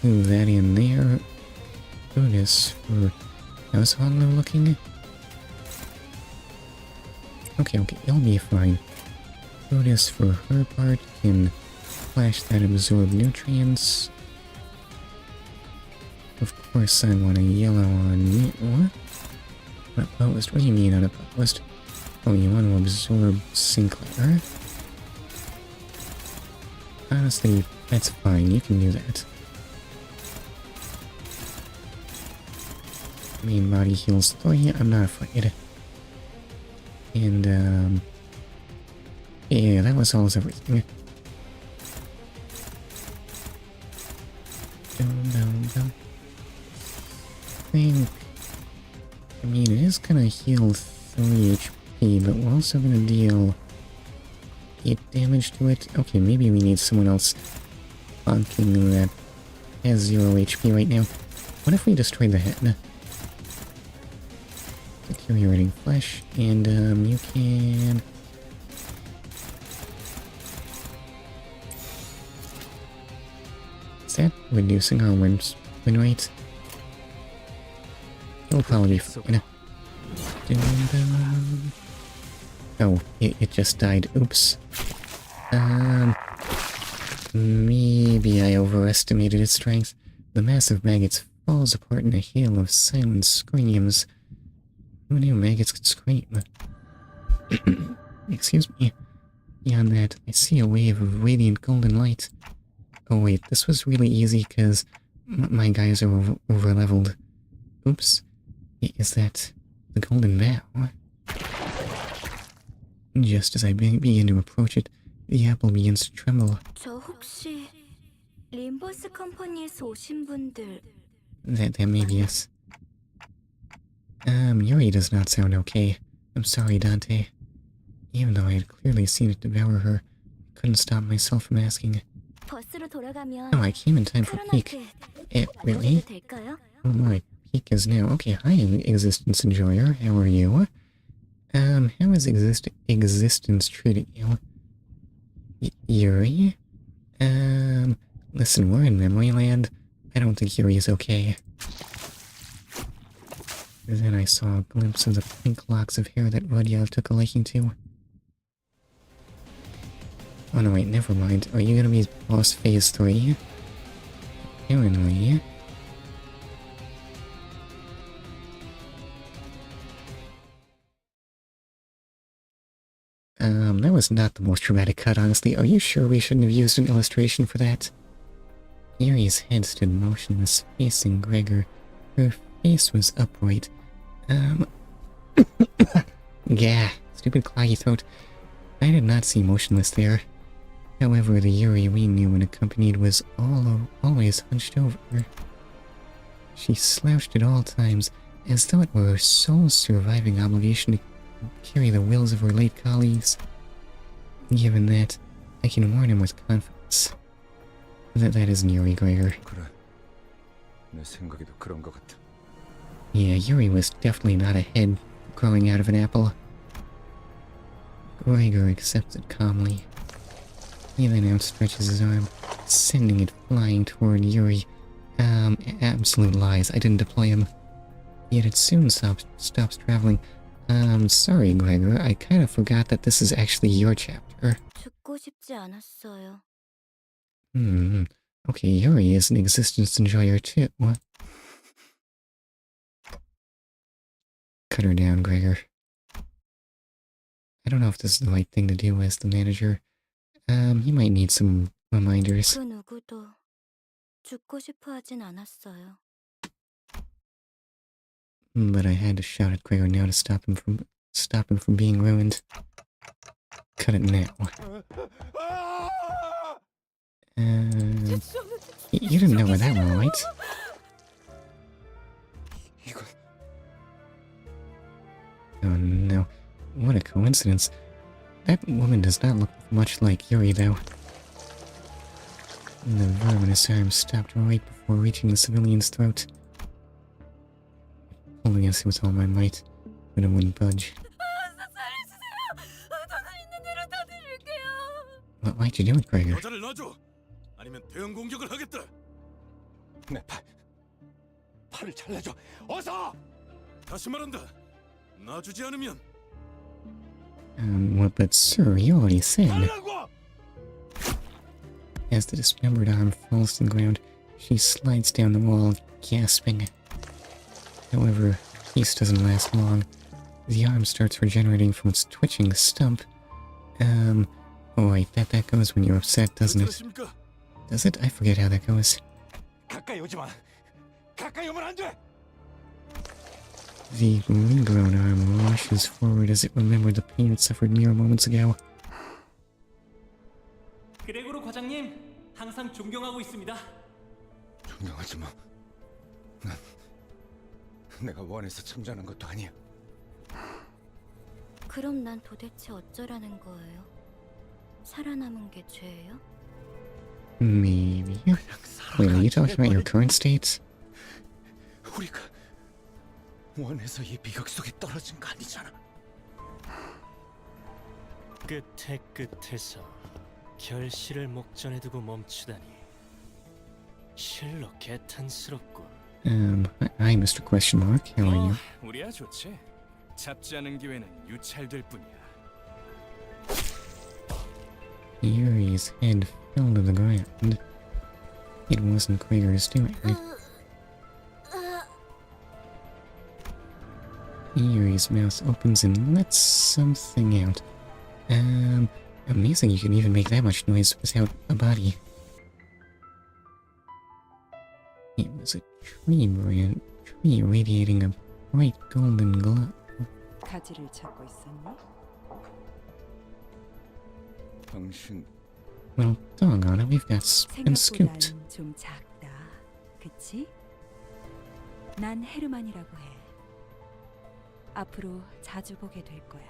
move that in there? Otis for how's Honlo looking? Okay, it'll be fine. Otis for her part can flash that absorb nutrients. Of course I want a yellow on me. What? Unopposed? What do you mean unopposed? Oh, you want to absorb Sinclair? Honestly, that's fine. You can do that. Main body heals 3. I'm not afraid. And, yeah, that was almost everything. I mean, it is gonna heal 3 HP, but we're also gonna deal 8 damage to it. Okay, maybe we need someone else bonking that has 0 HP right now. What if we destroyed the head? Deteriorating flesh, and you can... Is that reducing our win rate? It'll probably be fine. Oh, it just died. Oops. Maybe I overestimated its strength. The massive maggots falls apart in a hail of silent screams. Who knew maggots could scream? Excuse me. Beyond that, I see a wave of radiant golden light. Oh wait, this was really easy because my guys are over-leveled. Oops. Is that the golden vow? Just as I begin to approach it, the apple begins to tremble. 저 혹시 림버스 컴퍼니에서 오신 분들 That may be us. Yuri does not sound okay. I'm sorry, Dante. Even though I had clearly seen it devour her, I couldn't stop myself from asking. 버스로 돌아가면 Oh, I came in time for peak. Really? 될까요? Oh my, peak is now. Okay, hi, Existence Enjoyer. How are you? How is Existence treating you? Yuri? Listen, we're in Memory Land. I don't think Yuri is okay. Then I saw a glimpse of the pink locks of hair that Rudyard took a liking to. Oh no, wait, never mind. Are you gonna be boss phase 3? Apparently. That was not the most dramatic cut, honestly. Are you sure we shouldn't have used an illustration for that? Yuri's head stood motionless, facing Gregor. Her face was upright. Gah, stupid cloggy throat. I did not see motionless there. However, the Yuri we knew and accompanied was always hunched over. She slouched at all times, as though it were her sole surviving obligation to carry the wills of her late colleagues. Given that, I can warn him with confidence. That isn't Yuri, Gregor. 그래. 내 생각에도 그런 것 같아. Yeah, Yuri was definitely not a head growing out of an apple. Gregor accepts it calmly. He then outstretches his arm, sending it flying toward Yuri. Absolute lies. I didn't deploy him. Yet it soon stops traveling. Sorry, Gregor. I kind of forgot that this is actually your chapter. 죽고 싶지 않았어요. Okay, Yuri is an existence enjoyer too. What? Cut her down, Gregor. I don't know if this is the right thing to do as the manager. You might need some reminders. 그 누구도 죽고 싶어 하진 않았어요. But I had to shout at Gregor now to stop him from being ruined. Cut it now. You didn't know where that went, right? Oh no. What a coincidence. That woman does not look much like Yuri, though. The verminous arm stopped right before reaching the civilian's throat. Pulling us with all my might, but it wouldn't budge. Why'd you do it, Gregor? 여자를 놔줘. 아니면 대응 공격을 하겠다. 내 팔을 잘라줘. 어서! 다시 말한다. 놔주지 않으면 Well, but sir, you already said. 달라고! As the dismembered arm falls to the ground, she slides down the wall, gasping. However, peace doesn't last long. The arm starts regenerating from its twitching stump. Oh wait, that goes when you're upset, doesn't it? 그렇습니까? Does it? I forget how that goes. 가까이 오지 마. 가까이 오면 안 돼. The regrown arm rushes forward as it remembered the pain it suffered mere moments ago. 그레고로 과장님, 항상 존경하고 있습니다. 존경하지 마. 난 내가 원해서 참전한 것도 아니야. 그럼 난 도대체 어쩌라는 거예요? 살아남은 게 죄예요? Maybe. Wait, are you talking about your current state? 우리가 원해서 이 비극 속에 떨어진 거 아니잖아. 끝에 끝에서 결실을 목전에 두고 멈추다니 실로 개탄스럽군. Hi, Mr. Question Mark. How are you? 우리야 좋지. 잡지 않은 기회는 유찰될 뿐이야. Yuri's head fell to the ground. It wasn't Gregor's doing. Yuri's mouth opens and lets something out. Amazing you can even make that much noise without a body. It was a tree radiating a bright golden glow. 가지를 찾고 있었니? 당신 Well, doggone it, we've got been scooped. 생각보단 좀 작다. 그치? 난 헤르만이라고 해. 앞으로 자주 보게 될 거야.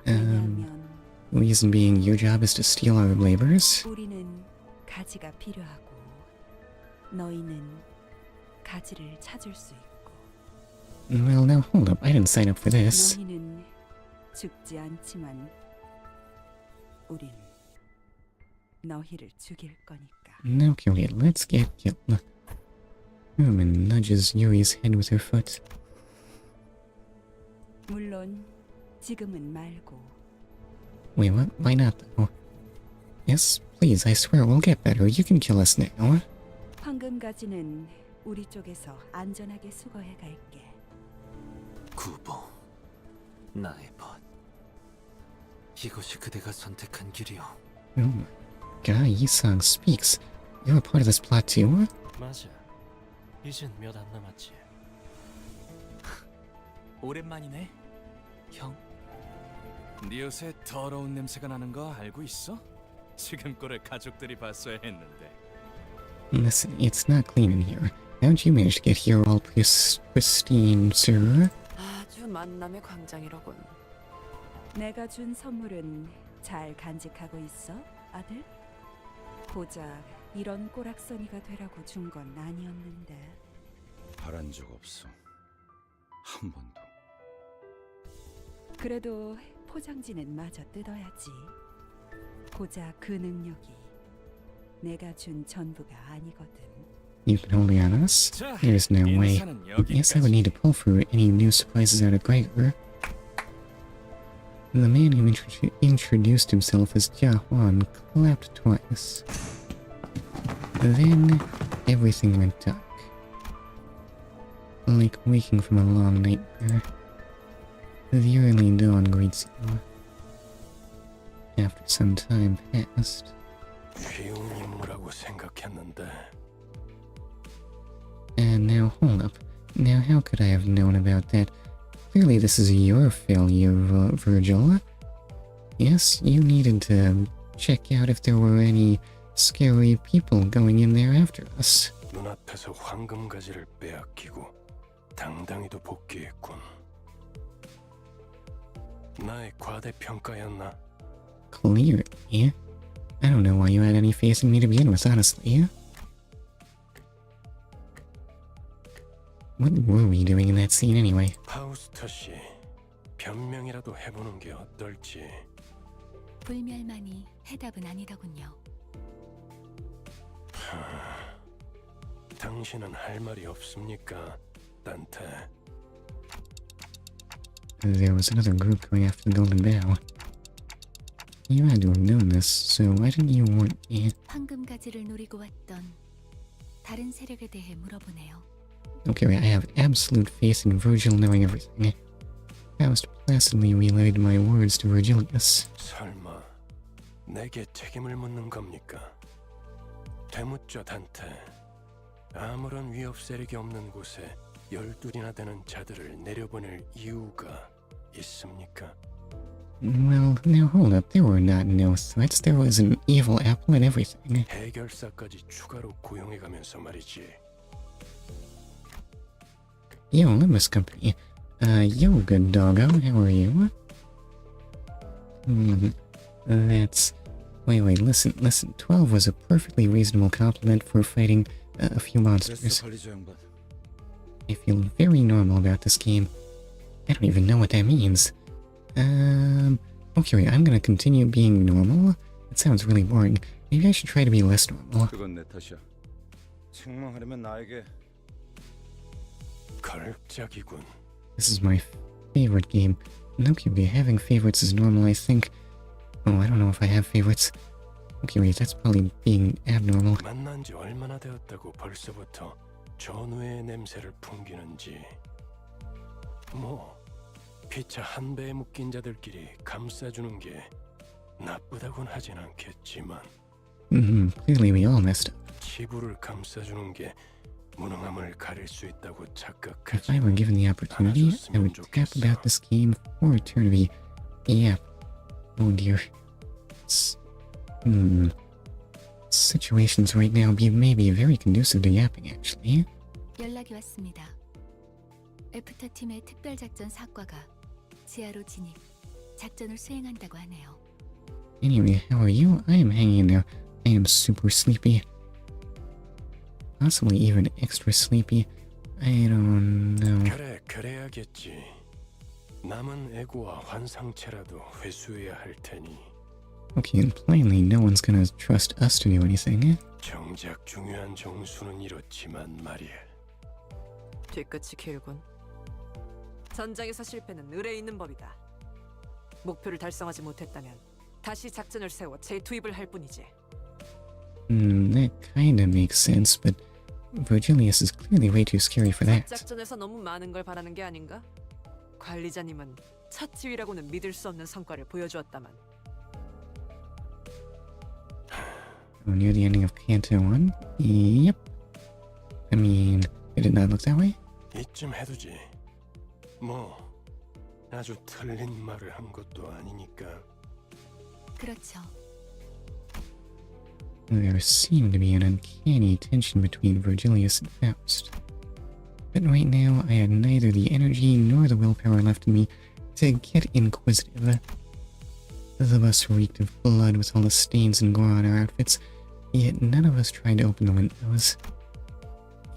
왜냐하면 Reason being your job is to steal our labors? 우리는 가지가 필요하고 너희는 가지를 찾을 수 있고 Well, now hold up, I didn't sign up for this. 너희는 죽지 않지만 우린 너희를 죽일 거니까. Okay, let's get killed. Herman nudges Yuri's head with her foot. 물론 지금은 말고 Wait, what? Why not, though? Yes, please, I swear we'll get better. You can kill us now. 황금 가지는 우리 쪽에서 안전하게 수거해 갈게. 구보, 나의 벗. 이것이 그대가 선택한 길이오. Oh my god, Yisang speaks. You're a part of this plot too? 맞아. 이젠 몇 안 남았지. 오랜만이네, 형. 네 옷에 더러운 냄새가 나는 거 알고 있어? 지금 꼴을 가족들이 봤어야 했는데. Listen, it's not clean in here. How'd you manage to get here all pristine, sir? 아주 만남의 광장이로군. 내가 준 선물은 잘 간직하고 있어, 아들? 고작 이런 꼬락서니가 되라고 준 건 아니었는데. 바란 적 없어. 한 번도. 그래도 포장지는 마저 뜯어야지. 고작 그 능력이 내가 준 전부가 아니거든. You can hold on us? 자, There's no way. 인사는 Yes, I would 여기까지. need to pull through any new supplies out of Gregor. The man who introduced himself as Jiahuan clapped twice. Then, everything went dark. Like waking from a long nightmare. The early dawn greets you. After some time passed. 쉬운 임무라고 생각했는데. And now, hold up. Now, how could I have known about that? Clearly, this is your failure, Virgil. Yes, you needed to check out if there were any scary people going in there after us. 눈앞에서 황금 가지를 빼앗기고 당당히도 복귀했군. 나의 과대평가였나? Clearly. I don't know why you had any faith in me to begin with, honestly. What were we doing in that scene anyway? 파우스터 씨, 변명이라도 해보는 게 어떨지. 불멸만이 해답은 아니더군요. 당신은 할 말이 없습니까, 단테? There was another group going after the Golden Bough. You had to have known this, so why didn't you warn me? 황금 가지를 노리고 왔던 다른 세력에 대해 물어보네요. Okay, I have absolute faith in Virgil knowing everything. Faust placidly relayed my words to Virgilius. 설마 내게 책임을 묻는 겁니까? 되묻죠, 단테. 아무런 위협 세력이 없는 곳에 12이나 되는 자들을 내려보낼 이유가 있습니까? Well, now hold up. There were not no threats. There was an evil apple and everything. 해결사까지 추가로 고용해가면서 말이지. Yo, Limbus Company. Yo, good doggo. How are you? That's... Wait, listen. 12 was a perfectly reasonable compliment for fighting a few monsters. 관리자 양반. I feel very normal about this game. I don't even know what that means. Okay, I'm gonna continue being normal. It sounds really boring. Maybe I should try to be less normal. 그건 내 탓이야. 책망하려면 나에게. 걸작이군. This is my favorite game. Okay, having favorites is normal, I think. Oh, I don't know if I have favorites. Okay, wait, that's probably being abnormal. 만난 지 얼마나 되었다고 벌써부터 전우의 냄새를 풍기는지. 뭐 피차 한 배에 묶인 자들끼리 감싸주는 게 나쁘다곤 하진 않겠지만. Clearly we all messed up. 치부를 감싸주는 게 무능함을 가릴 수 있다고 If 착각하지. I were given the opportunity, I would tap about this game for eternity. Yep. Oh dear. Situations right now may be very conducive to yapping, actually. 연락이 왔습니다. 애프터 팀의 특별작전 사과가 지하로 진입, 작전을 수행한다고 하네요. Anyway, how are you? I am hanging in there. I am super sleepy. Possibly even extra sleepy. I don't know. 그래, 그래야겠지. 남은 애고와 환상체라도 회수해야 할 테니. Okay, and plainly no one's gonna trust us to do anything. 정작 중요한 정수는 이렇지만 말이야. 뒤끝이 길군. 전장에서 실패는 의뢰 있는 법이다. 목표를 달성하지 못했다면 다시 작전을 세워 재투입을 할 뿐이지. That kinda makes sense, but Virgilius is clearly way too scary for that. 작전에서 너무 많은 걸 바라는 게 아닌가? 관리자님은 첫 지휘라고는 믿을 수 없는 성과를 보여주었다만. Near the ending of Canto 1? Yep. I mean, it did not look that way? 이쯤 해두지. 뭐 아주 틀린 말을 한 것도 아니니까. 그렇죠. There seemed to be an uncanny tension between Virgilius and Faust. But right now, I had neither the energy nor the willpower left in me to get inquisitive. The bus reeked of blood with all the stains and gore on our outfits, yet none of us tried to open the windows.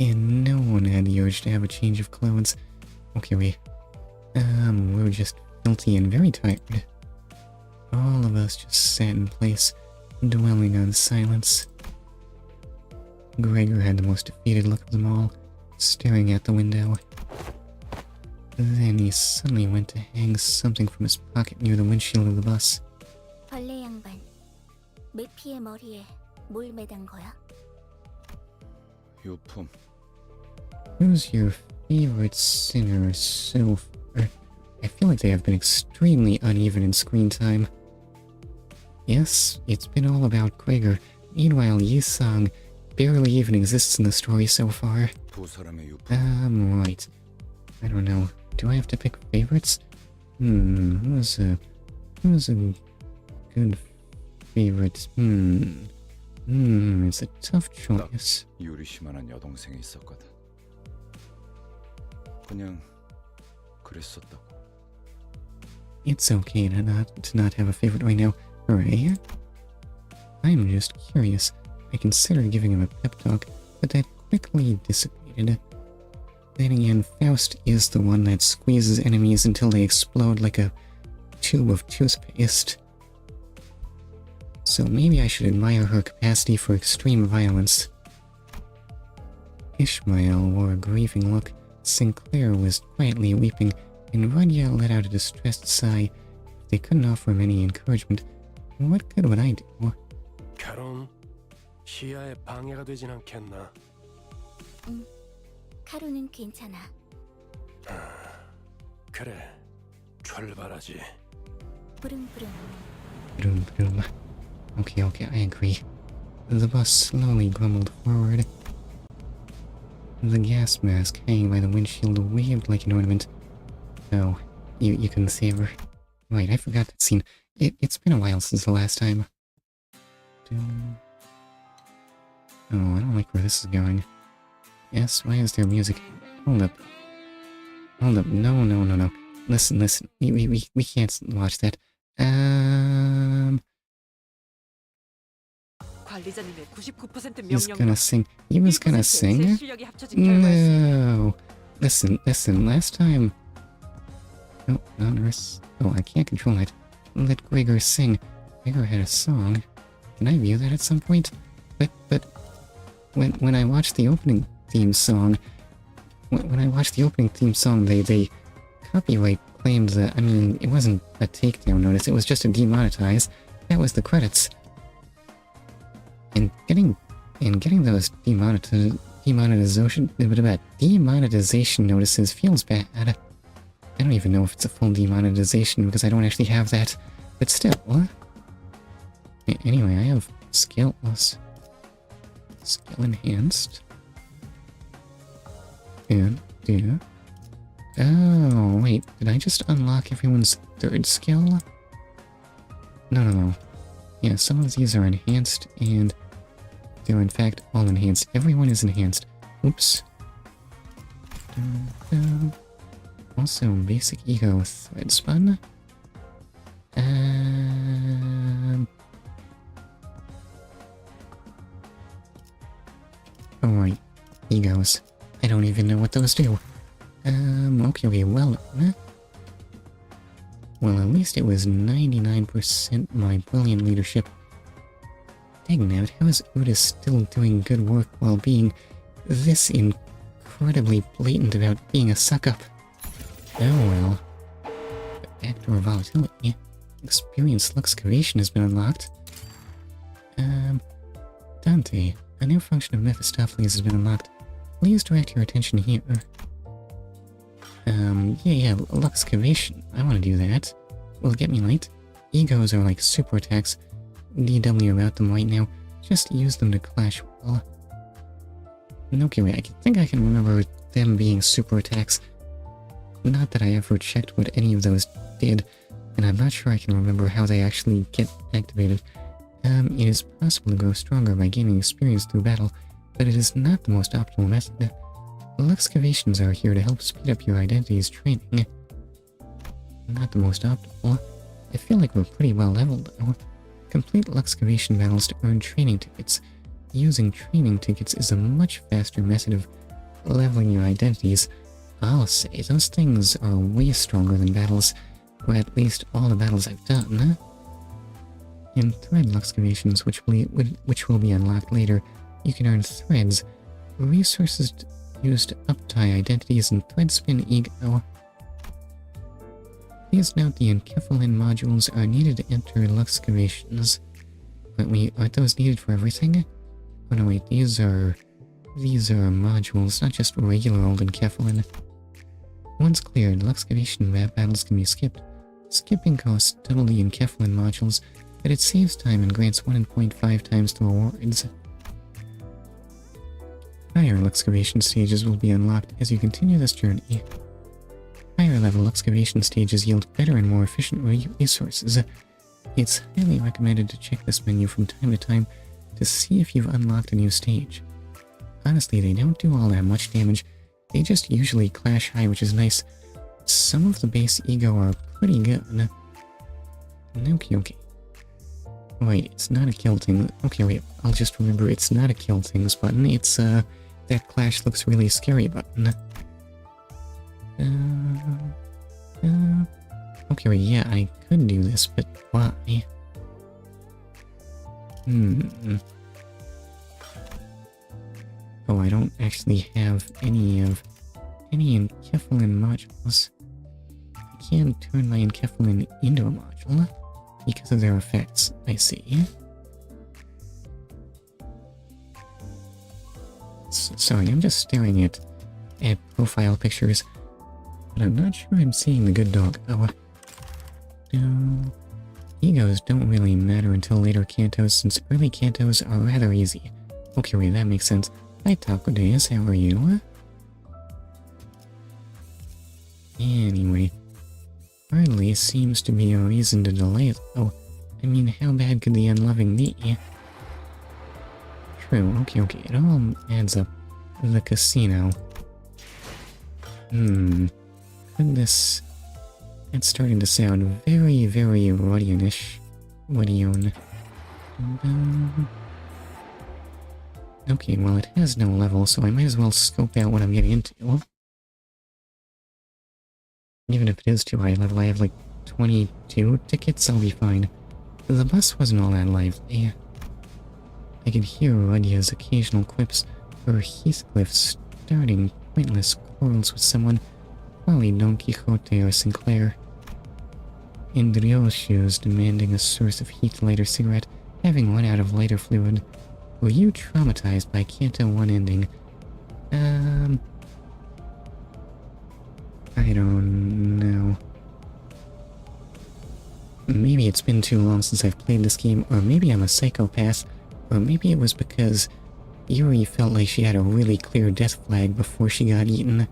And no one had the urge to have a change of clothes. Okay, we were just filthy and very tired. All of us just sat in place, dwelling on silence. Gregor had the most defeated look of them all, staring at the window. Then he suddenly went to hang something from his pocket near the windshield of the bus. 벌레 양반, 메피의 머리에 뭘 매단 거야? 유품. Who's your favorite singer so far? I feel like they have been extremely uneven in screen time. Yes, it's been all about Gregor. Meanwhile, Yi-sang barely even exists in the story so far. 두 사람의 유품. Right. I don't know. Do I have to pick favorites? Who's a good favorite? It's a tough choice. 유리시만한 여동생이 있었거든. 그냥 그랬었다고. It's okay to not have a favorite right now. Hooray. I'm just curious. I considered giving him a pep talk, but that quickly dissipated. Then again, Faust is the one that squeezes enemies until they explode like a tube of toothpaste. So maybe I should admire her capacity for extreme violence. Ishmael wore a grieving look, Sinclair was quietly weeping, and Ruina let out a distressed sigh. If they couldn't offer him any encouragement, what good would I do? 결혼 시야에 방해가 되진 않겠나? 카루는 괜찮아. 그래, 출발하지. 부릉부릉. Broom. Okay, I agree. The bus slowly grumbled forward. The gas mask hanging by the windshield waved like an ornament. Oh, you can see her. Right, I forgot that scene. It's been a while since the last time. Oh, I don't like where this is going. Yes, why is there music? Hold up. Hold up, no. Listen. We can't watch that. 관리자님의 99% He's 명령. gonna sing. He was gonna sing? 실력이 합쳐진 결과였습니다. No. Listen, last time. Oh, not nurse. Oh, I can't control it. Let Gregor sing. Gregor had a song. Can I view that at some point? But when I watched the opening theme song, they copyright claimed that, I mean, it wasn't a takedown notice, it was just a demonetize. That was the credits. And getting those demonetization notices feels bad. I don't even know if it's a full demonetization because I don't actually have that. But still, anyway, I have skills. Skill enhanced. And do. Oh, wait, did I just unlock everyone's third skill? No. Yeah, some of these are enhanced, and they're in fact all enhanced. Everyone is enhanced. Oops. Also, basic ego thread spun. Alright, egos. I don't even know what those do. Okay, well, well, at least it was 99% my brilliant leadership. Dang it, how is Otis still doing good work while being this incredibly blatant about being a suck-up? Oh well. But back to our volatility. Experienced Luxcavation has been unlocked. Dante, a new function of Mephistopheles has been unlocked. Please direct your attention here. Yeah, Luxcavation. I want to do that. Will it get me late? Egos are like super attacks. DW about them right now. Just use them to clash well. Okay, wait, I think I can remember them being super attacks. Not that I ever checked what any of those did, and I'm not sure I can remember how they actually get activated. It is possible to grow stronger by gaining experience through battle, but it is not the most optimal method. Luxcavations are here to help speed up your identity's training. Not the most optimal. I feel like we're pretty well leveled though. Complete Luxcavation battles to earn training tickets. Using training tickets is a much faster method of leveling your identities. I'll say those things are way stronger than battles, or at least all the battles I've done. In thread Luxcavations, which will be unlocked later, you can earn threads, resources used to uptie identities and thread spin ego. Please note the enkephalin modules are needed to enter Luxcavations. But wait, aren't those needed for everything? Oh no wait, these are modules, not just regular old enkephalin. Once cleared, Luxcavation battles can be skipped. Skipping costs double the enkephalin modules, but it saves time and grants 1.5 times the rewards. Higher Luxcavation stages will be unlocked as you continue this journey. Higher level Luxcavation stages yield better and more efficient resources. It's highly recommended to check this menu from time to time to see if you've unlocked a new stage. Honestly, they don't do all that much damage, they just usually clash high, which is nice. Some of the base ego are pretty good. Okay. Wait, it's not a kill thing. Okay, wait, I'll just remember it's not a kill things button, it's that clash looks really scary button. Okay, wait, yeah, I could do this, but why? Oh, I don't actually have any enkephalin modules. I can't turn my enkephalin into a module because of their effects, I see. Sorry, I'm just staring at profile pictures, but I'm not sure I'm seeing the good dog. Oh, Egos don't really matter until later cantos, since early cantos are rather easy. Okay, wait, that makes sense. Hi, Taco Days, how are you? Anyway, hardly seems to be a reason to delay it, though. I mean, how bad could the unloving be? True, okay, it all adds up. The casino. Could this... It's starting to sound very, very Rudian-ish. Rudion. Okay, well, it has no level, so I might as well scope out what I'm getting into. Even if it is too high level, I have like 22 tickets, I'll be fine. The bus wasn't all that lively. I could hear Rudia's occasional quips, or Heathcliff starting pointless quarrels with someone, probably Don Quixote or Sinclair. And Rioshu's demanding a source of heat to light her cigarette, having run out of lighter fluid. Were you traumatized by Canto 1 ending? I don't know. Maybe it's been too long since I've played this game, or maybe I'm a psychopath, or maybe it was because Yuri felt like she had a really clear death flag before she got eaten.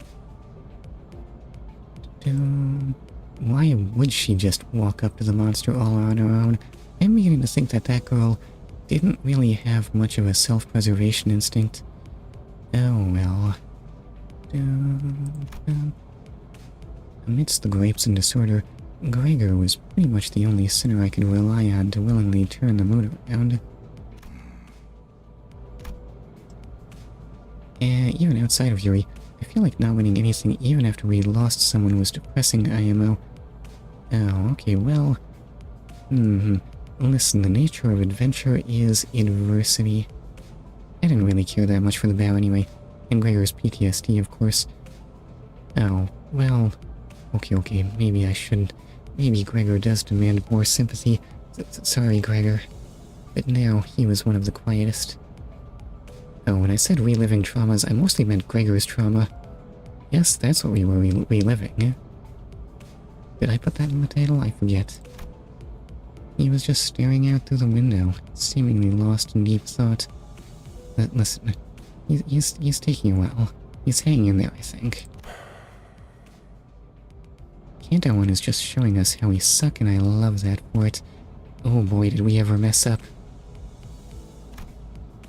Why would she just walk up to the monster all on her own? I'm beginning to think that that girl didn't really have much of a self-preservation instinct. Oh well. Amidst the grapes and disorder, Gregor was pretty much the only sinner I could rely on to willingly turn the mood around. Even outside of Yuri, I feel like not winning anything even after we lost someone was depressing IMO. Oh, okay, well... Listen, the nature of adventure is adversity. I didn't really care that much for the bow anyway, and Gregor's PTSD, of course. Oh, well... Okay, maybe I shouldn't. Maybe Gregor does demand more sympathy. Sorry, Gregor. But now, he was one of the quietest. Oh, when I said reliving traumas, I mostly meant Gregor's trauma. Yes, that's what we were reliving. Did I put that in the title? I forget. He was just staring out through the window, seemingly lost in deep thought. Listen, he's taking a while. He's hanging in there, I think. Canto 1 is just showing us how we suck, and I love that for it. Oh boy, did we ever mess up.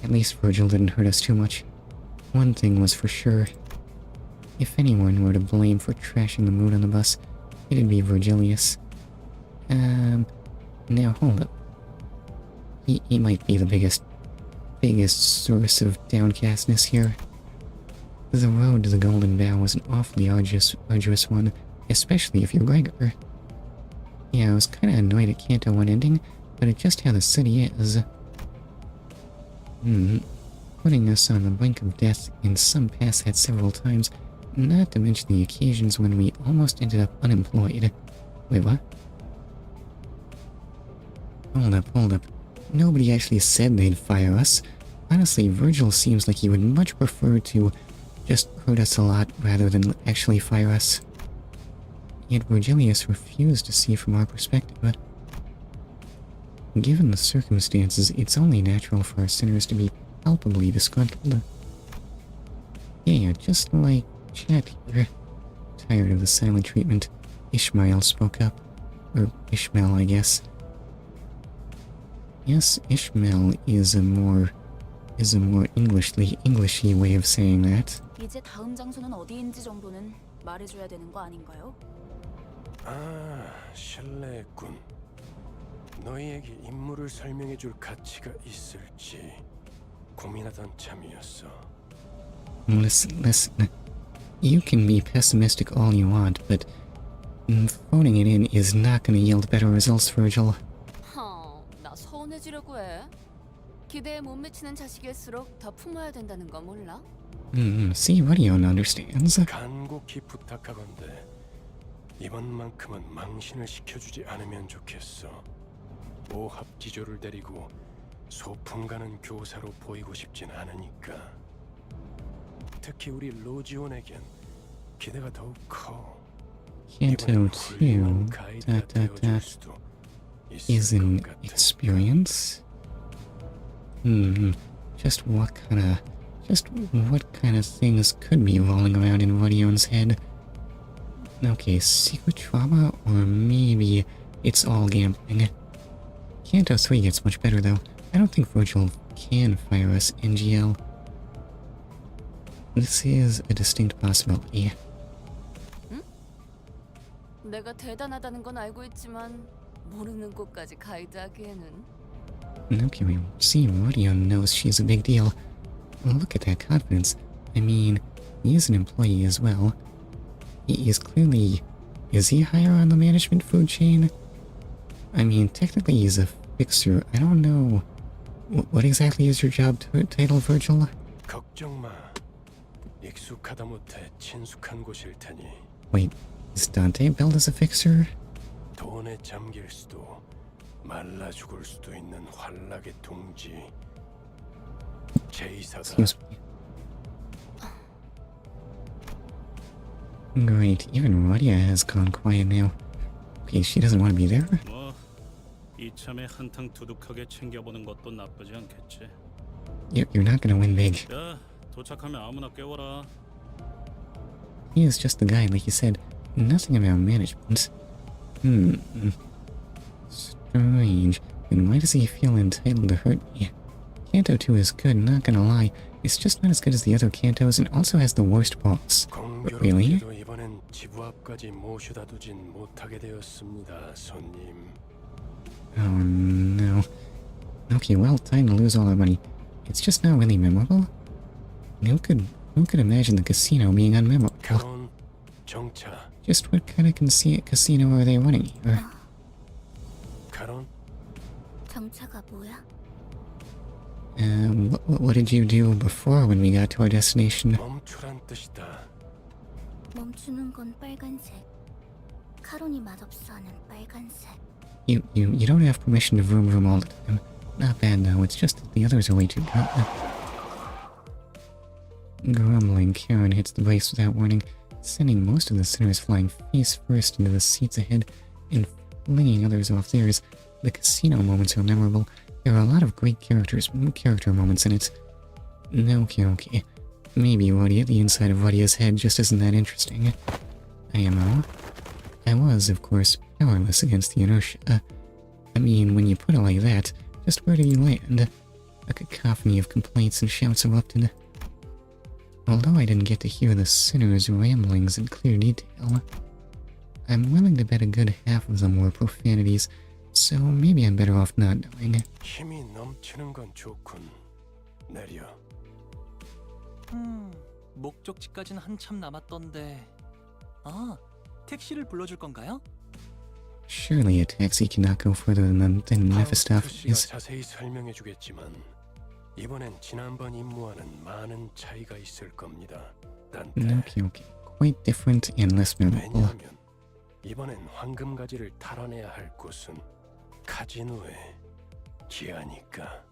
At least Virgil didn't hurt us too much. One thing was for sure. If anyone were to blame for trashing the mood on the bus, it'd be Virgilius. Now hold up. He might be the biggest source of downcastness here. The road to the Golden Bough was an awfully arduous one, especially if you're Gregor. Yeah, I was kinda annoyed at Canto 1 ending, but it's just how the city is. Putting us on the brink of death in some paths had several times, not to mention the occasions when we almost ended up unemployed. Wait, what? Hold up. Nobody actually said they'd fire us. Honestly, Virgil seems like he would much prefer to just hurt us a lot rather than actually fire us. Yet Virgilius refused to see from our perspective. Given the circumstances, it's only natural for our sinners to be palpably disgruntled. Yeah, just like Chat here. Tired of the silent treatment, Ishmael spoke up. Or Ishmael, I guess. Yes, Ishmael is a more Englishy way of saying that. 이제 다음 장소는 어디인지 정도는 말해줘야 되는 거 아닌가요? 실례했군. 너희에게 인물을 설명해줄 가치가 있을지 고민하던 참이었어. Listen. You can be pessimistic all you want, but phoning it in is not going to yield better results, Virgil. 나 서운해지려고 해. 기대에 못 미치는 자식일수록 더 품어야 된다는 거 몰라? See, Rudion understands. 간곡히 부탁하건대 이번만큼은 망신을 시켜주지 않으면 좋겠어. 오합지졸을 데리고 소풍 가는 교사로 보이고 싶진 않으니까. 특히 우리 로지온에겐 기대가 더욱 커. Canto 2. is an experience? Just what kind of things could be rolling around in Rodion's head? Okay, secret trauma, or maybe it's all gambling. Canto 3 gets much better though. I don't think Virgil can fire us NGL. This is a distinct possibility. 내가 대단하다는 건 알고 있지만 모르는 곳까지 가이드하기에는. Okay, we see Rodion knows she's a big deal. Look at that confidence. I mean, he is an employee as well. He is clearly... Is he higher on the management food chain? I mean, technically he's a fixer. I don't know... What exactly is your job title, Virgil? 걱정 마. 익숙하다 못해 친숙한 곳일 테니. Wait, is Dante billed as a fixer? 돈에 잠길 수도 말라 죽을 수도 있는 환락의 둥지. 제이사다. Excuse me. Great, even Rodia has gone quiet now. Okay, she doesn't want to be there? 뭐 이참에 한탕 두둑하게 챙겨보는 것도 나쁘지 않겠지. You're not gonna win big. 야, 도착하면 아무나 깨워라. He is just the guy, like you said. Nothing about management. Strange. Then why does he feel entitled to hurt me? Canto 2 is good, not gonna lie. It's just not as good as the other Cantos and also has the worst boss. Really? 공교롭게도 이번엔 지부 앞까지 모셔다 두진 못하게 되었습니다, 손님. Oh no. Okay, well, time to lose all our money. It's just not really memorable. Who could imagine the casino being unmemorable? 가론, 정차. Just what kind of casino are they running here? 가론? 정차가 뭐야? What did you do before when we got to our destination? 멈추란 뜻이다. 멈추는 건 빨간색. 카론이 맛없어 하는 빨간색. You don't have permission to vroom all the time. Not bad though, it's just that the others are way too Grumbling, Karen hits the brakes without warning, sending most of the sinners flying face first into the seats ahead and flinging others off theirs. The casino moments are memorable. There are a lot of great character moments in it. Okay. Maybe Rodia, the inside of Rodia's head just isn't that interesting. IMO. I was, of course, powerless against the inertia. I mean, when you put it like that, just where do you land? A cacophony of complaints and shouts erupted. Although I didn't get to hear the sinners' ramblings in clear detail, I'm willing to bet a good half of them were profanities, so maybe I'm better off not knowing. 힘이 넘치는 건 좋군. 내려. 목적지까지는 한참 남았던데. 아, 택시를 불러줄 건가요? Surely a taxi cannot go further than Mephistopheles. 자세히 설명해 주겠지만 이번엔 지난번 임무와는 많은 차이가 있을 겁니다. Okay. Quite different and less memorable. 왜냐하면 이번엔 황금 가지를 탈환해야 할 곳은 카지노의 기아니까.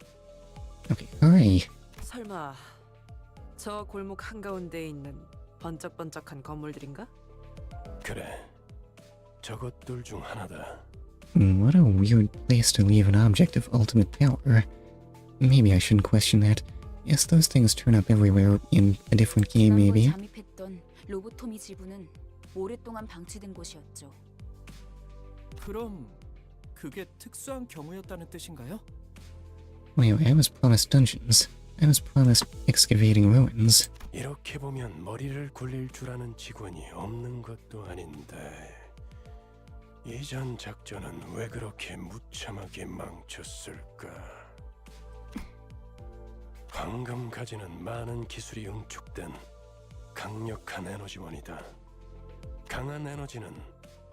Okay, hooray. 설마 저 골목 한가운데에 있는 번쩍번쩍한 건물들인가? 그래, 저것들 중 하나다. What a weird place to leave an object of ultimate power. Maybe I shouldn't question that. Yes, those things turn up everywhere in a different game, maybe. 잠입했던 로보토미 지부는 오랫동안 방치된 곳이었죠. 그럼 그게 특수한 경우였다는 뜻인가요? Wait, I was promised dungeons. I was promised excavating ruins. 이렇게 보면 머리를 굴릴 줄 아는 직원이 없는 것도 아닌데 이전 작전은 왜 그렇게 무참하게 망쳤을까? 황금 가지는 많은 기술이 응축된 강력한 에너지원이다. 강한 에너지는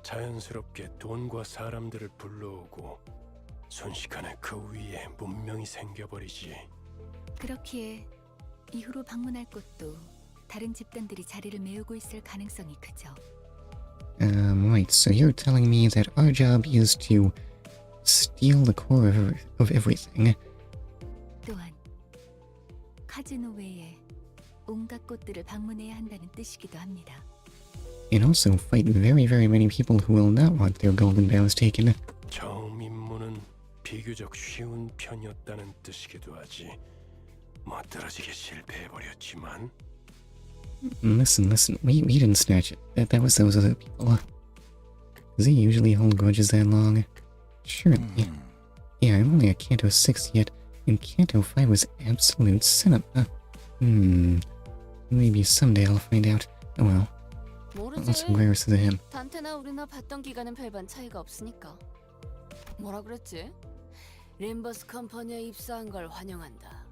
자연스럽게 돈과 사람들을 불러오고 순식간에 그 위에 문명이 생겨버리지. 그렇기에 이후로 방문할 곳도 다른 집단들이 자리를 메우고 있을 가능성이 크죠. Right, so you're telling me that our job is to steal the core of everything. 또한 카지노 외에 온갖 곳들을 방문해야 한다는 뜻이기도 합니다. and also fight very, very many people who will not want their golden boughs taken. 처음 임무는 비교적 쉬운 편이었다는 뜻이기도 하지. 멋들어지게 실패해버렸지만. Listen, we didn't snatch it. That was those other people. Does he usually hold grudges that long? Sure. Yeah, I'm only at Canto 6 yet, and Canto 5 was absolute cinema. Maybe someday I'll find out. Oh well. Let's inquire to him. 단테나 우리나 봤던 기간은 별반 차이가 없으니까. 뭐라 그랬지? 림버스 컴퍼니에 입사한 걸 환영한다.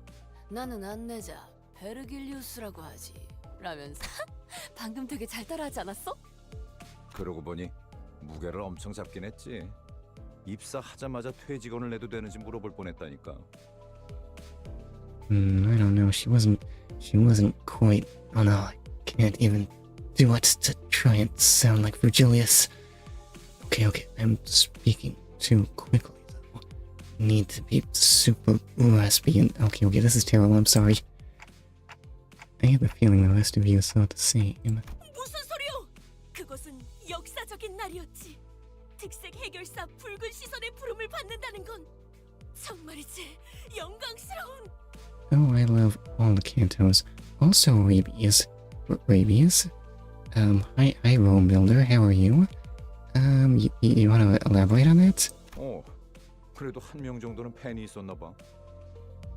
나는 안내자 베르길리우스라고 하지. 라면서 방금 되게 잘 따라하지 않았어? 그러고 보니 무게를 엄청 잡긴 했지. 입사하자마자 퇴직원을 내도 되는지 물어볼 뻔했다니까. I don't know. She wasn't quite. Oh no, I can't even do it to try and sound like Virgilius. Okay, I'm speaking too quickly though. Need to be super raspy and okay, this is terrible, I'm sorry. I have a feeling the rest of you thought the same. 무슨 소리요? 그것은 역사적인 날이었지. 특색 해결사 붉은 시선의 부름을 받는다는 건 정말이지 영광스러운. Oh, I love all the cantos. Also Rabies. Rabies? Hi Rome Builder, how are you? You wanna elaborate on that? 그래도 한 명 정도는 팬이 있었나 봐.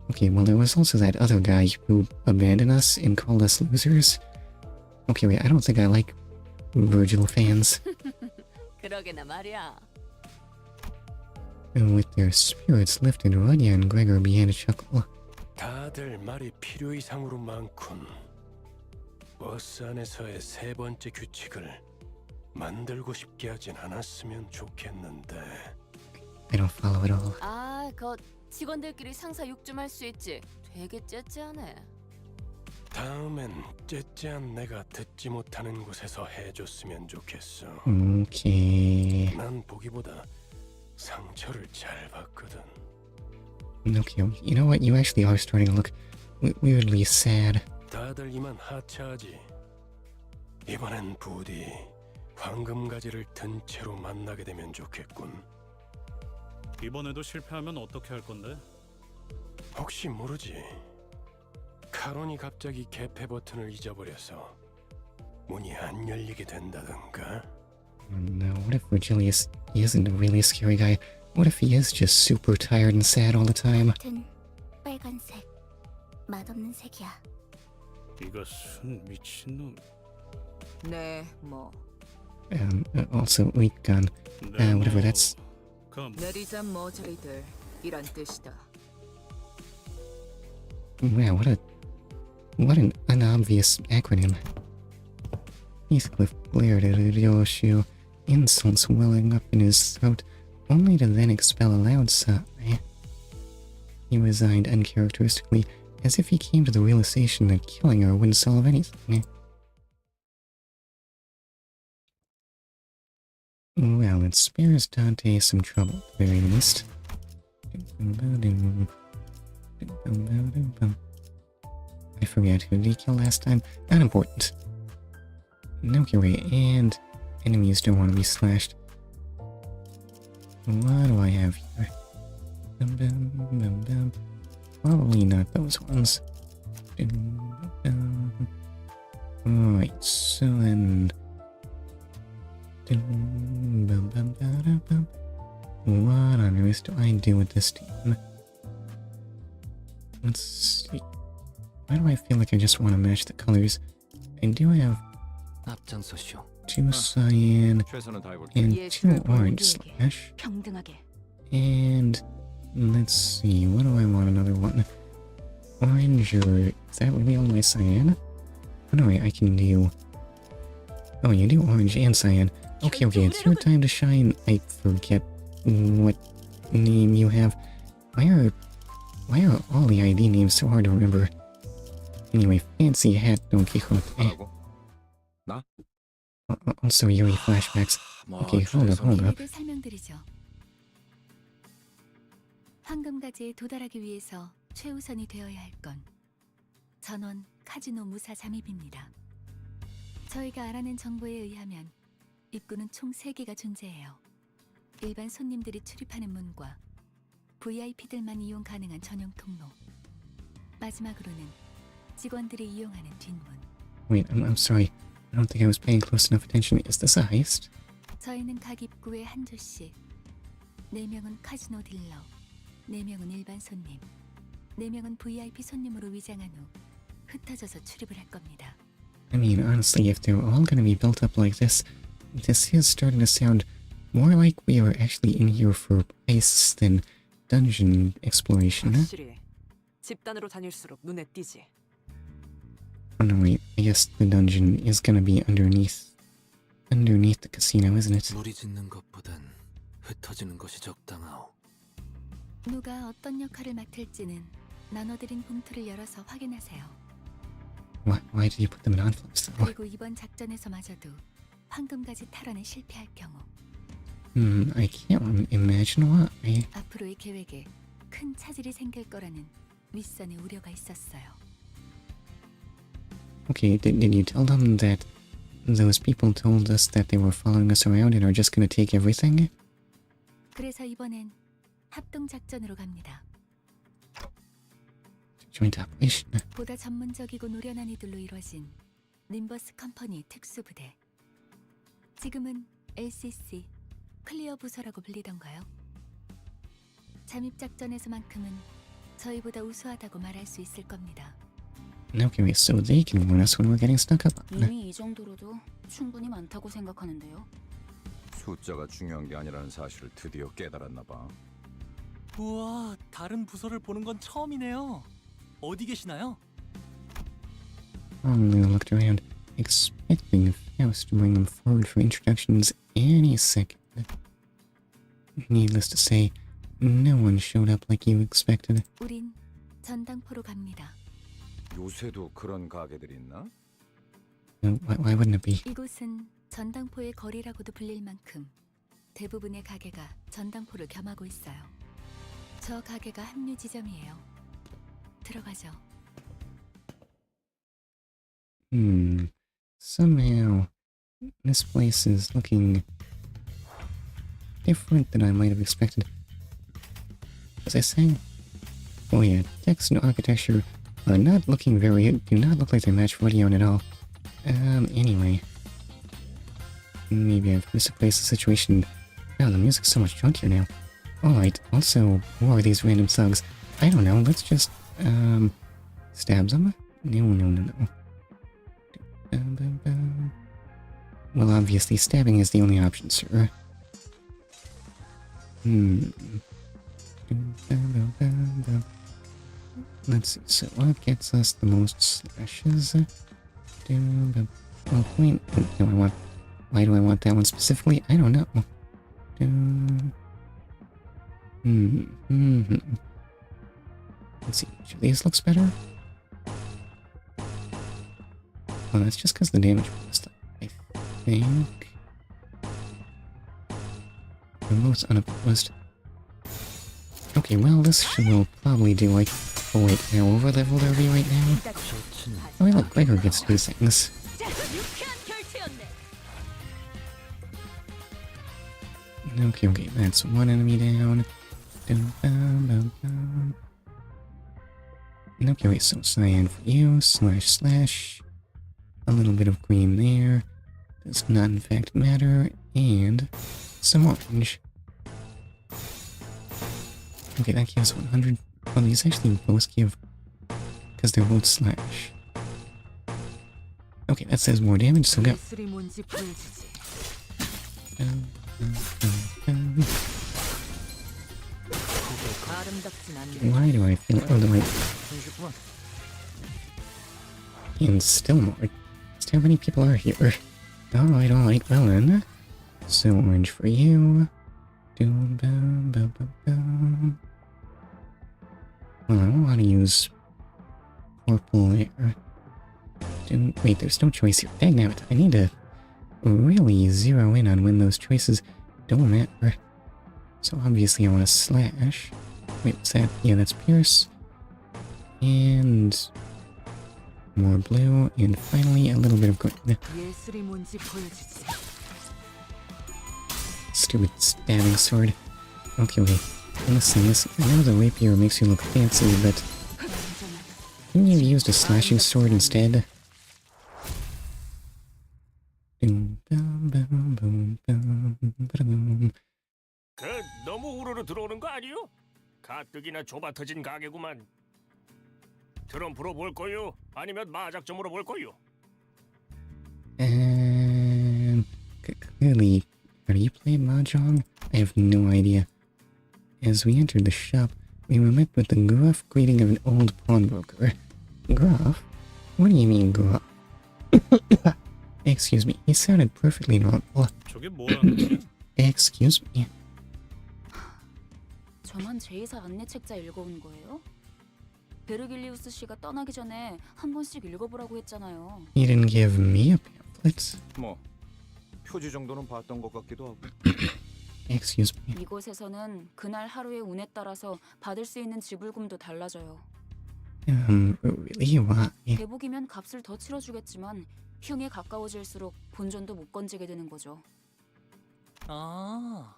Okay, well there was also that other guy who abandoned us and called us losers. Okay, wait, I don't think I like Virgil fans. 그러게나 말이야. With their spirits lifted, Ruina and Gregor began to chuckle. 다들 말이 필요 이상으로 많군. 버스 안에서의 세 번째 규칙을 만들고 싶게 하진 않았으면 좋겠는데. I don't follow at all. 그 직원들끼리 상사 욕 좀 할 수 있지. 되게 째째하네. 다음엔 째째한 내가 듣지 못하는 곳에서 해줬으면 좋겠어. Okay. 난 보기보다 상처를 잘 봤거든. Okay, you know what? You actually are starting to look weirdly sad. 다들 이만 하차하지. 이번엔 부디 황금가지를 든 채로 만나게 되면 좋겠군. 이번에도 실패하면 어떻게 할 건데? 혹시 모르지. 카론이 갑자기 개폐 버튼을 잊어버려서 문이 안 열리게 된다던가. No, what if Virgilius isn't a really scary guy? What if he is just super tired and sad all the time? 같은 빨간색, 맛없는 색이야. 이것은 미친놈. 네, 뭐. Also, weak gun. Whatever that's. 내리자 머저리들 이란 뜻이다. Wow, what an unobvious acronym. Heathcliff glared at Ryoshu, insults welling up in his throat, only to then expel a loud sigh. He resigned uncharacteristically, as if he came to the realization that killing her wouldn't solve anything. Well, it spares Dante some trouble, at the very least. I forget who did he kill last time. Not important. Okay, wait, and enemies don't want to be slashed. What do I have here? Probably not those ones. Alright, so then... What on earth do I do with this team? Let's see. Why do I feel like I just want to match the colors? I do have two cyan and two orange slash. And let's see, what do I want another one? Orange or is that really all my cyan? Oh no, wait, I can do... Oh, you do orange and cyan. Okay, it's your time to shine. I forget what name you have. Why are all the ID names so hard to remember? Anyway, fancy hat Don Quixote. Also Yuri flashbacks. Okay, hold up. 설명드리죠. 황금가지에 도달하기 위해서 최우선이 되어야 할 건 전원 카지노 무사 잠입입니다. 저희가 알아낸 정보에 의하면 입구는 총 3개가 존재해요. 일반 손님들이 출입하는 문과 VIP들만 이용 가능한 전용 통로. 마지막으로는 직원들이 이용하는 뒷문. Wait, I'm sorry. I don't think I was paying close enough attention. Is this a heist? 저희는 각 입구에 한 조씩 4명은 카지노 딜러, 4명은 일반 손님, 4명은 VIP 손님으로 위장한 후 흩어져서 출입을 할 겁니다. I mean, honestly, if they're all gonna be built up like this is starting to sound more like we are actually in here for heists than dungeon exploration. 확실히 집단으로 다닐수록 눈에 띄지. Oh no, wait. I guess the dungeon is gonna be underneath the casino, isn't it? 무리 짓는 것보단 흩어지는 것이 적당하오. 누가 어떤 역할을 맡을지는 나눠드린 봉투를 열어서 확인하세요. Why did you put them in envelopes though? 그리고 이번 작전에서마저도 황금가지 탈환에 실패할 경우 I can't imagine why. 앞으로의 계획에 큰 차질이 생길 거라는 윗선의 우려가 있었어요. Okay, did you tell them that those people told us that they were following us around and are just gonna take everything? 그래서 이번엔 합동 작전으로 갑니다. Joint operation. 보다 전문적이고 노련한 이들로 이루어진 림버스 컴퍼니 특수부대. 지금은 LCC 클리어 부서라고 불리던가요? 잠입 작전에서만큼은 저희보다 우수하다고 말할 수 있을 겁니다. Okay, wait, so they can warn us when we're getting stuck up. 이미 이 정도로도 충분히 많다고 생각하는데요. 숫자가 중요한 게 아니라는 사실을 드디어 깨달았나 봐. 우와, 다른 부서를 보는 건 처음이네요. 어디 계시나요? Only looked around, expecting Faust to bring them forward for introductions any second. Needless to say, no one showed up like you expected. 우린 전당포로 갑니다. 요새도 그런 가게들이 있나? Why wouldn't it be? 이곳은 전당포의 거리라고도 불릴 만큼 대부분의 가게가 전당포를 겸하고 있어요. 저 가게가 합류 지점이에요. 들어가죠. Somehow, this place is looking different than I might have expected. Was I saying? Oh yeah, text and architecture are not looking do not look like they match Rodion at all. Anyway. Maybe I've misplaced the situation. Wow, the music's so much junkier now. Alright, also, who are these random thugs? I don't know, let's just, stab them? No. Well, obviously, stabbing is the only option, sir. Let's see, so what gets us the most slashes? Well, point. Why do I want that one specifically? I don't know. Let's see, which of these looks better? Well, that's just because the damage bonus, I think. The most unopposed. Okay, well, this will probably do, like... Oh wait, how over-leveled are we right now? Oh wait, look, Gregor gets to do things. Okay, that's one enemy down. Okay, wait, so cyan for you, // a little bit of green there, does not in fact matter, and some orange. Okay, that gives 100. Well, these actually both give, because they're both /. Okay, that says more damage, so go. Why do I feel... Oh, wait. And still more. Just how many people are here? Alright, well then. So, orange for you. Well, I don't want to use purple there. Wait, there's no choice here. Dang it, I need to really zero in on when those choices don't matter. So obviously I want to /. Wait, what's that? Yeah, that's Pierce. And... more blue, and finally a little bit of green. 예술이 뭔지 보여주지. Stupid stabbing sword. Okay, listen, I know the rapier makes you look fancy, but couldn't you have used a slashing sword instead? 너무 우르르 들어오는 거 아니요? 가뜩이나 좁아터진 가게구만. 트럼프로 볼 거요? 아니면 마작점으로 볼 거요? Clearly, are you playing mahjong? I have no idea. As we entered the shop, we were met with the gruff greeting of an old pawnbroker. Gruff? What do you mean, gruff? Excuse me, he sounded perfectly normal. 저게 뭐라는 거야? Excuse me. 저만 제2사 안내 책자 읽어온 거예요? 베르길리우스 씨가 떠나기 전에 한 번씩 읽어보라고 했잖아요. You didn't give me a pamphlet? 뭐 표지 정도는 봤던 것 같기도 하고. Excuse me. 이곳에서는 그날 하루의 운에 따라서 받을 수 있는 지불금도 달라져요. Really? Why? 대복이면 값을 더 치러주겠지만 흉에 가까워질수록 본전도 못 건지게 되는 거죠. 아,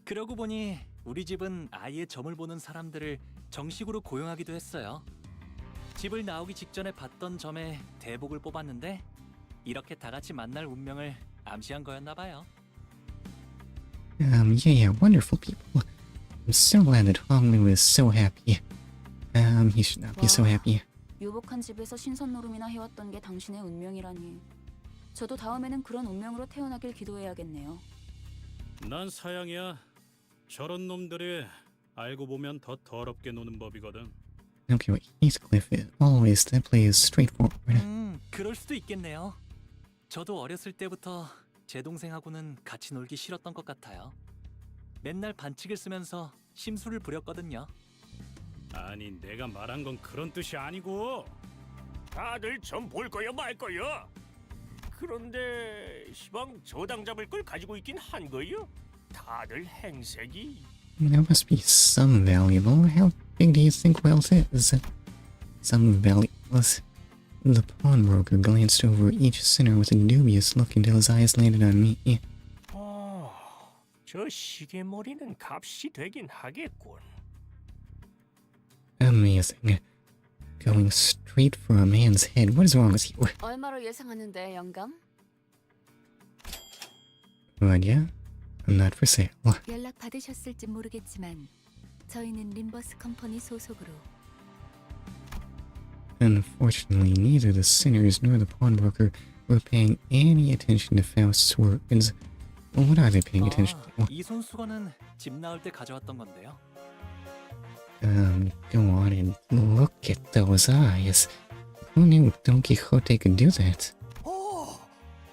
그러고 보니 우리 집은 아예 점을 보는 사람들을 정식으로 고용하기도 했어요. 집을 나오기 직전에 봤던 점에 대복을 뽑았는데 이렇게 다 같이 만날 운명을 암시한 거였나 봐요. Yeah, wonderful people. I'm so glad that Honglu is so happy. He should not be so happy. 유복한 집에서 신선 노름이나 해왔던 게 당신의 운명이라니. 저도 다음에는 그런 운명으로 태어나길 기도해야겠네요. 난 사양이야. 저런 놈들이 알고 보면 더 더럽게 노는 법이거든. Okay, wait, Heathcliff is always that play is straightforward. 그럴 수도 있겠네요. 저도 어렸을 때부터 제 동생하고는 같이 놀기 싫었던 것 같아요. 맨날 반칙을 쓰면서 심술을 부렸거든요. 아니 내가 말한 건 그런 뜻이 아니고. 다들 점 볼 거요 말 거요? 그런데 시방 저당 잡을 걸 가지고 있긴 한 거요? 다들 행색이. There must be some valuable. How big do you think wealth is? Some valuables. The pawnbroker glanced over each sinner with a dubious look until his eyes landed on me. 저 시계머리는 값이 되긴 하겠군. Amazing. Going straight for a man's head. What is wrong with you? 얼마로 예상하는데 영감? What, yeah? I'm not for sale. 연락 받으셨을지 모르겠지만 저희는 림버스 컴퍼니 소속으로. Unfortunately, neither the sinners nor the pawnbroker were paying any attention to Faust's words. What are they paying attention to? 이 손수건은 집 나올 때 가져왔던 건데요. Go on and look at those eyes. Who knew Don Quixote could do that?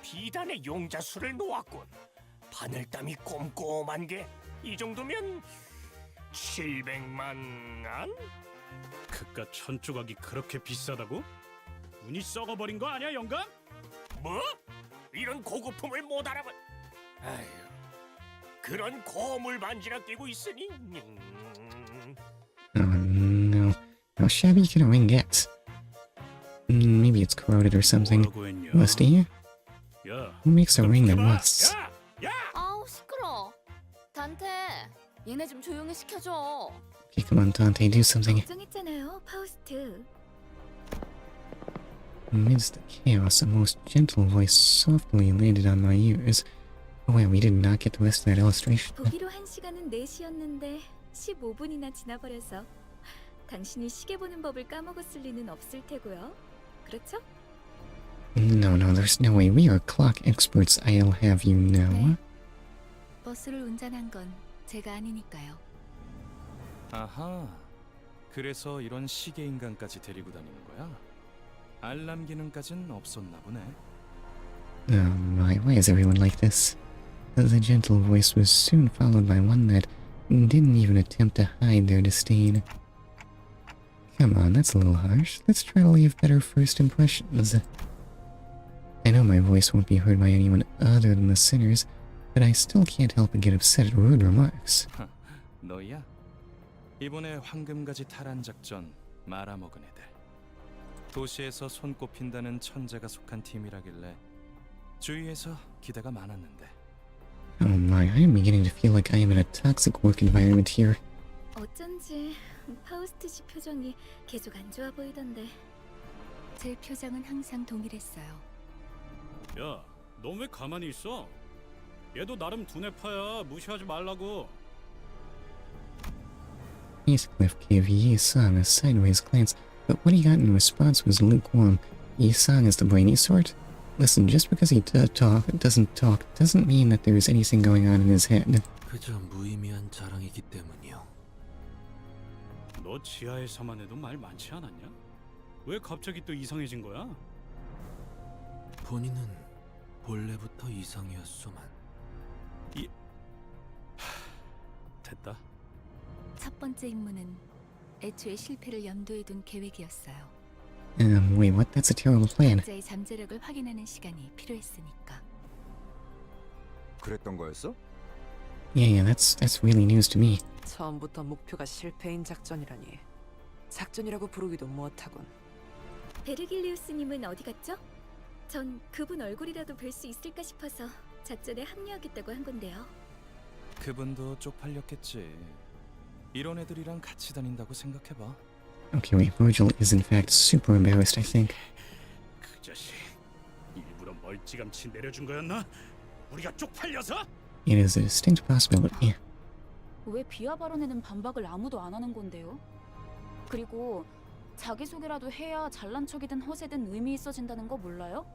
비단의 용자수를 놓았군. 바늘땀이 꼼꼼한 게 이 정도면 700만 안? 그깟 천조각이 그렇게 비싸다고? 운이 썩어버린 거 아니야 영감? 뭐? 이런 고급품을 못 알아봐. 아휴, 그런 고물 반지나 끼고 있으니. Oh no. How shabby can a ring get? Maybe it's corroded or something. Rusty? 야, Who makes a ring that rusts? 아우 시끄러. 단테, 얘네 좀 조용히 시켜줘. Okay, come on, Dante, do something. 걱정했잖아요, 파우스트. Amidst the chaos, a most gentle voice softly landed on my ears. Oh wait, we did not get the rest of that illustration. 보기로 한 시간은 4시였는데 15분이나 지나버려서 당신이 시계 보는 법을 까먹었을 리는 없을 테고요. 그렇죠? No, there's no way. We are clock experts, I'll have you know. 네. 버스를 운전한 건 제가 아니니까요. 아하, 그래서 이런 시계 인간까지 데리고 다니는 거야? 알람 기능까진 없었나 보네. Oh my, why is everyone like this? The gentle voice was soon followed by one that didn't even attempt to hide their disdain. Come on, that's a little harsh. Let's try to leave better first impressions. I know my voice won't be heard by anyone other than the sinners, but I still can't help but get upset at rude remarks. 너야? 이번에 황금가지 탈환 작전 말아먹은 애들. 도시에서 손꼽힌다는 천재가 속한 팀이라길래 주위에서 기대가 많았는데. Oh my, I am beginning to feel like I am in a toxic work environment here. 어쩐지 파우스트 씨 표정이 계속 안 좋아 보이던데. 제 표정은 항상 동일했어요. 야, 넌 왜 가만히 있어? 얘도 나름 두뇌파야. 무시하지 말라고. Heathcliff gave Yi-sang a sideways glance, but what he got in response was lukewarm. Yi-sang is the brainy sort? Listen, just because he doesn't talk doesn't mean that there is anything going on in his head. 그저 무의미한 자랑이기 때문이요. 너 지하에서만 해도 말 많지 않았냐? 왜 갑자기 또 이상해진 거야? 본인은 본래부터 이상이었소만. 됐다. 첫 번째 임무는 애초에 실패를 염두에 둔 계획이었어요. Wait, what? That's a terrible plan. 각자의 잠재력을 확인하는 시간이 필요했으니까. 그랬던 거였어? Yeah, that's really news to me. 처음부터 목표가 실패인 작전이라니. 작전이라고 부르기도 못하군. 베르길리우스님은 어디 갔죠? 전 그분 얼굴이라도 뵐 수 있을까 싶어서 작전에 합류하겠다고 한 건데요. 그분도 쪽팔렸겠지. 이런 애들이랑 같이 다닌다고 생각해봐. Okay, wait, Virgil is in fact super embarrassed, I think. 그 자식 일부러 멀찌감치 내려준 거였나? 우리가 쪽팔려서? It is a distinct possibility. 왜 비하 발언에는 반박을 아무도 안 하는 건데요? 그리고 자기소개라도 해야 잘난 척이든 허세든 의미 있어진다는 거 몰라요?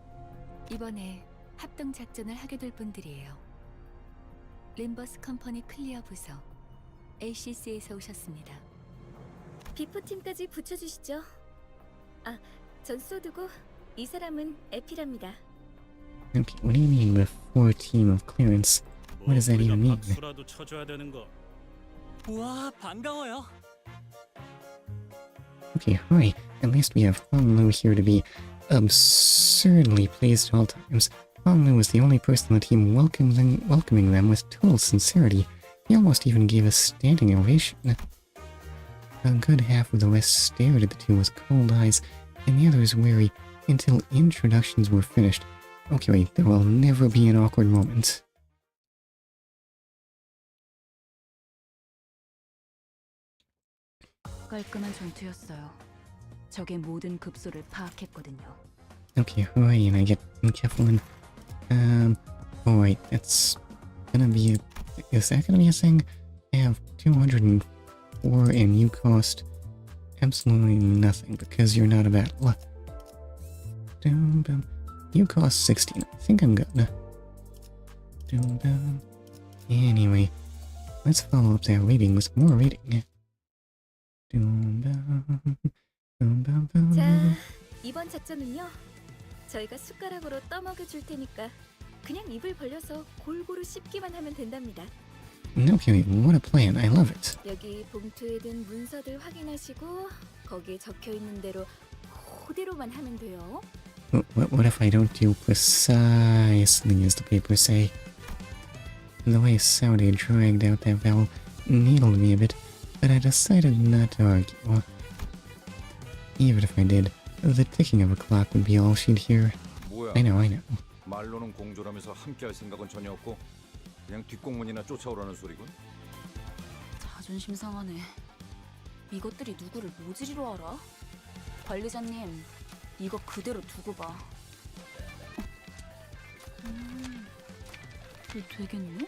이번에 합동 작전을 하게 될 분들이에요. 림버스 컴퍼니 클리어 부서 ACC에서 오셨습니다. 비포팀까지 붙여주시죠. 아, 전 소드고 이 사람은 에피랍니다. Okay, what do you mean before team of clearance? What does that even mean? 박수라도 쳐줘야 되는 거. 우와, 반가워요. Okay, hi. At least we have Hong Lu here to be absurdly pleased at all times. Hong Lu was the only person on the team welcoming them with total sincerity. He almost even gave a standing ovation. A good half of the rest stared at the two with cold eyes, and the others wary, until introductions were finished. Okay, wait, there will never be an awkward moment. 깔끔한 전투였어요. 적의 모든 급소를 파악했거든요. Okay, hooray, and I get Keflin. Alright, that's gonna be is that gonna be a thing? I have 204 and you cost absolutely nothing because you're not a battle. You cost 16. I think I'm gonna. Anyway, let's follow up that rating with more rating. 자, 이번 작전은요. 저희가 숟가락으로 떠먹여 줄 테니까 그냥 입을 벌려서 골고루 씹기만 하면 된답니다. Okay, what a plan. I love it. 여기 봉투에 든 문서들 확인하시고 거기에 적혀 있는 대로 그대로만 하면 돼요. What if I don't do precisely as the papers say? The way Saudi dragged out that vowel needled me a bit, but I decided not to argue. Even if I did, the ticking of a clock would be all she'd hear. 뭐야? I know. 말로는 공조라면서 함께할 생각은 전혀 없고 그냥 뒷공문이나 쫓아오라는 소리군. 자존심 상하네. 이것들이 누구를 모지리로 알아? 관리자님, 이거 그대로 두고 봐. 이거 되겠네?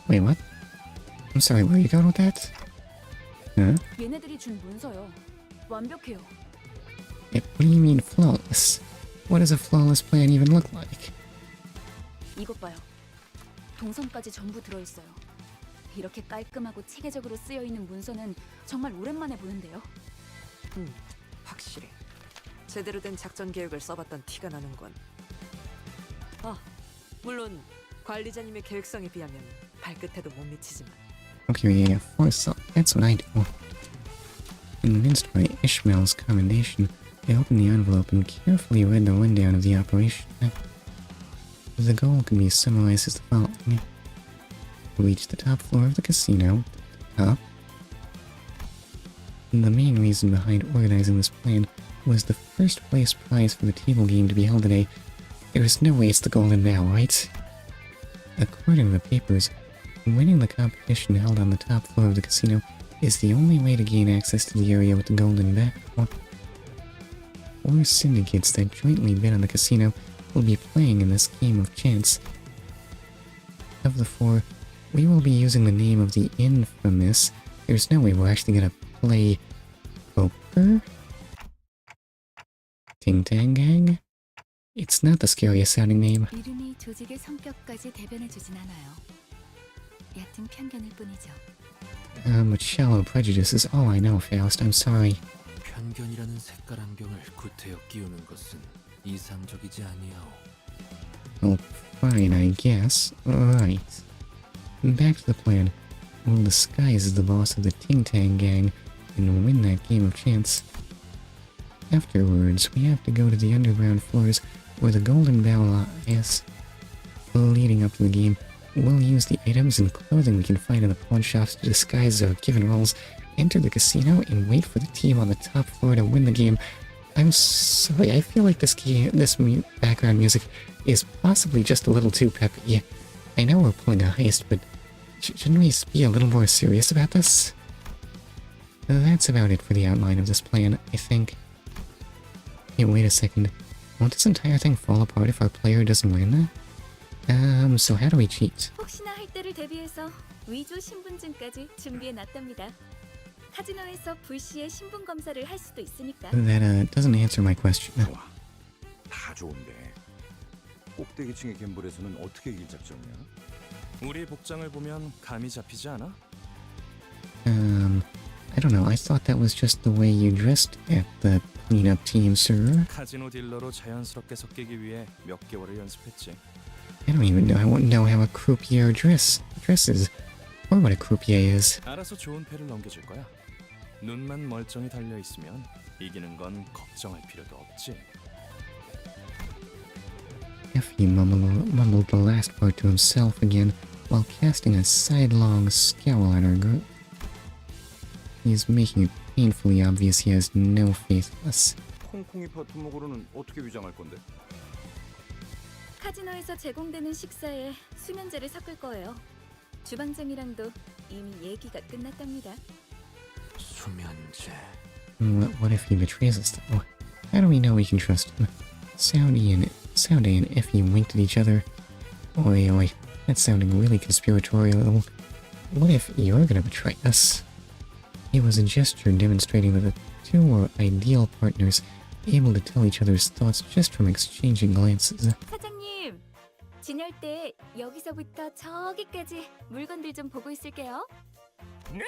Wait, what? I'm sorry, where are you going with that? Huh? 얘네들이 준 문서요. 완벽해요. What do you mean flawless? What does a flawless plan even look like? 이것 봐요. 동선까지 전부 들어있어요. 이렇게 깔끔하고 체계적으로 쓰여있는 문서는 정말 오랜만에 보는데요. 확실히 제대로 된 작전 계획을 써봤던 티가 나는군. 아, 물론 관리자님의 계획성에 비하면 발끝에도 못 미치지만. Okay, yeah, forethought. That's what I do. Convinced by Ishmael's commendation, I opened the envelope and carefully read the rundown of the operation. The goal can be summarized as the following. Reach the top floor of the casino, top. The main reason behind organizing this plan was the first place prize for the table game to be held today, there is no way it's the Golden Bell, right? According to the papers, winning the competition held on the top floor of the casino is the only way to gain access to the area with the Golden Bell. 4 syndicates that jointly bid on the casino will be playing in this game of chance. Of the 4, we will be using the name of the infamous. There's no way we're actually gonna play poker? Ting Tang Gang? It's not the scariest sounding name. 이름이 조직의 성격까지 대변해주진 않아요. 얕은 편견일 뿐이죠. But shallow prejudice is all I know, Faust. I'm sorry. 편견이라는 색깔 안경을 구태여 끼우는 것은 이상적이지 아니하오. Oh, fine, I guess. Alright. Back to the plan. We'll disguise as the boss of the Ting Tang Gang and win that game of chance. Afterwards, we have to go to the underground floors where the Golden Bell is. Leading up to the game, we'll use the items and clothing we can find in the pawn shops to disguise our given roles, enter the casino, and wait for the team on the top floor to win the game. I'm sorry, I feel like this background music is possibly just a little too peppy. I know we're pulling a heist, but shouldn't we be a little more serious about this? That's about it for the outline of this plan, I think. Hey, wait a second. Won't this entire thing fall apart if our player doesn't win? So how do we cheat? 혹시나 할 때를 대비해서 위조 신분증까지 준비해놨답니다. 카지노에서 불시에 신분 검사를 할 수도 있으니까. That doesn't answer my question. 좋아. 다 좋은데 꼭대기층의 갬블에서는 어떻게 이길 작전이야? 우리 복장을 보면 감이 잡히지 않아? I don't know. I thought that was just the way you dressed at the cleanup team, sir. 카지노 딜러로 자연스럽게 섞이기 위해 몇 개월을 연습했지. I don't even know. I won't know how a croupier dresses, or what a croupier is. 알아서 좋은 패를 넘겨줄 거야. 눈만 멀쩡히 달려 있으면 이기는 건 걱정할 필요도 없지. Effie mumbled the last part to himself again, while casting a sidelong scowl at our group. He's making it painfully obvious he has no faith in us. 콩콩이 파트목으로는 어떻게 위장할 건데? 카지노에서 제공되는 식사에 수면제를 섞을 거예요. 주방장이랑도 이미 얘기가 끝났답니다. 수면제. What if he betrays us, though? How do we know we can trust him? Soundy and Effie winked at each other. Oi, that's sounding really conspiratorial. What if you're gonna betray us? It was a gesture demonstrating that the two were ideal partners, able to tell each other's thoughts just from exchanging glances. 사장님, 지낼 때 여기서부터 저기까지 물건들 좀 보고 있을게요. 네?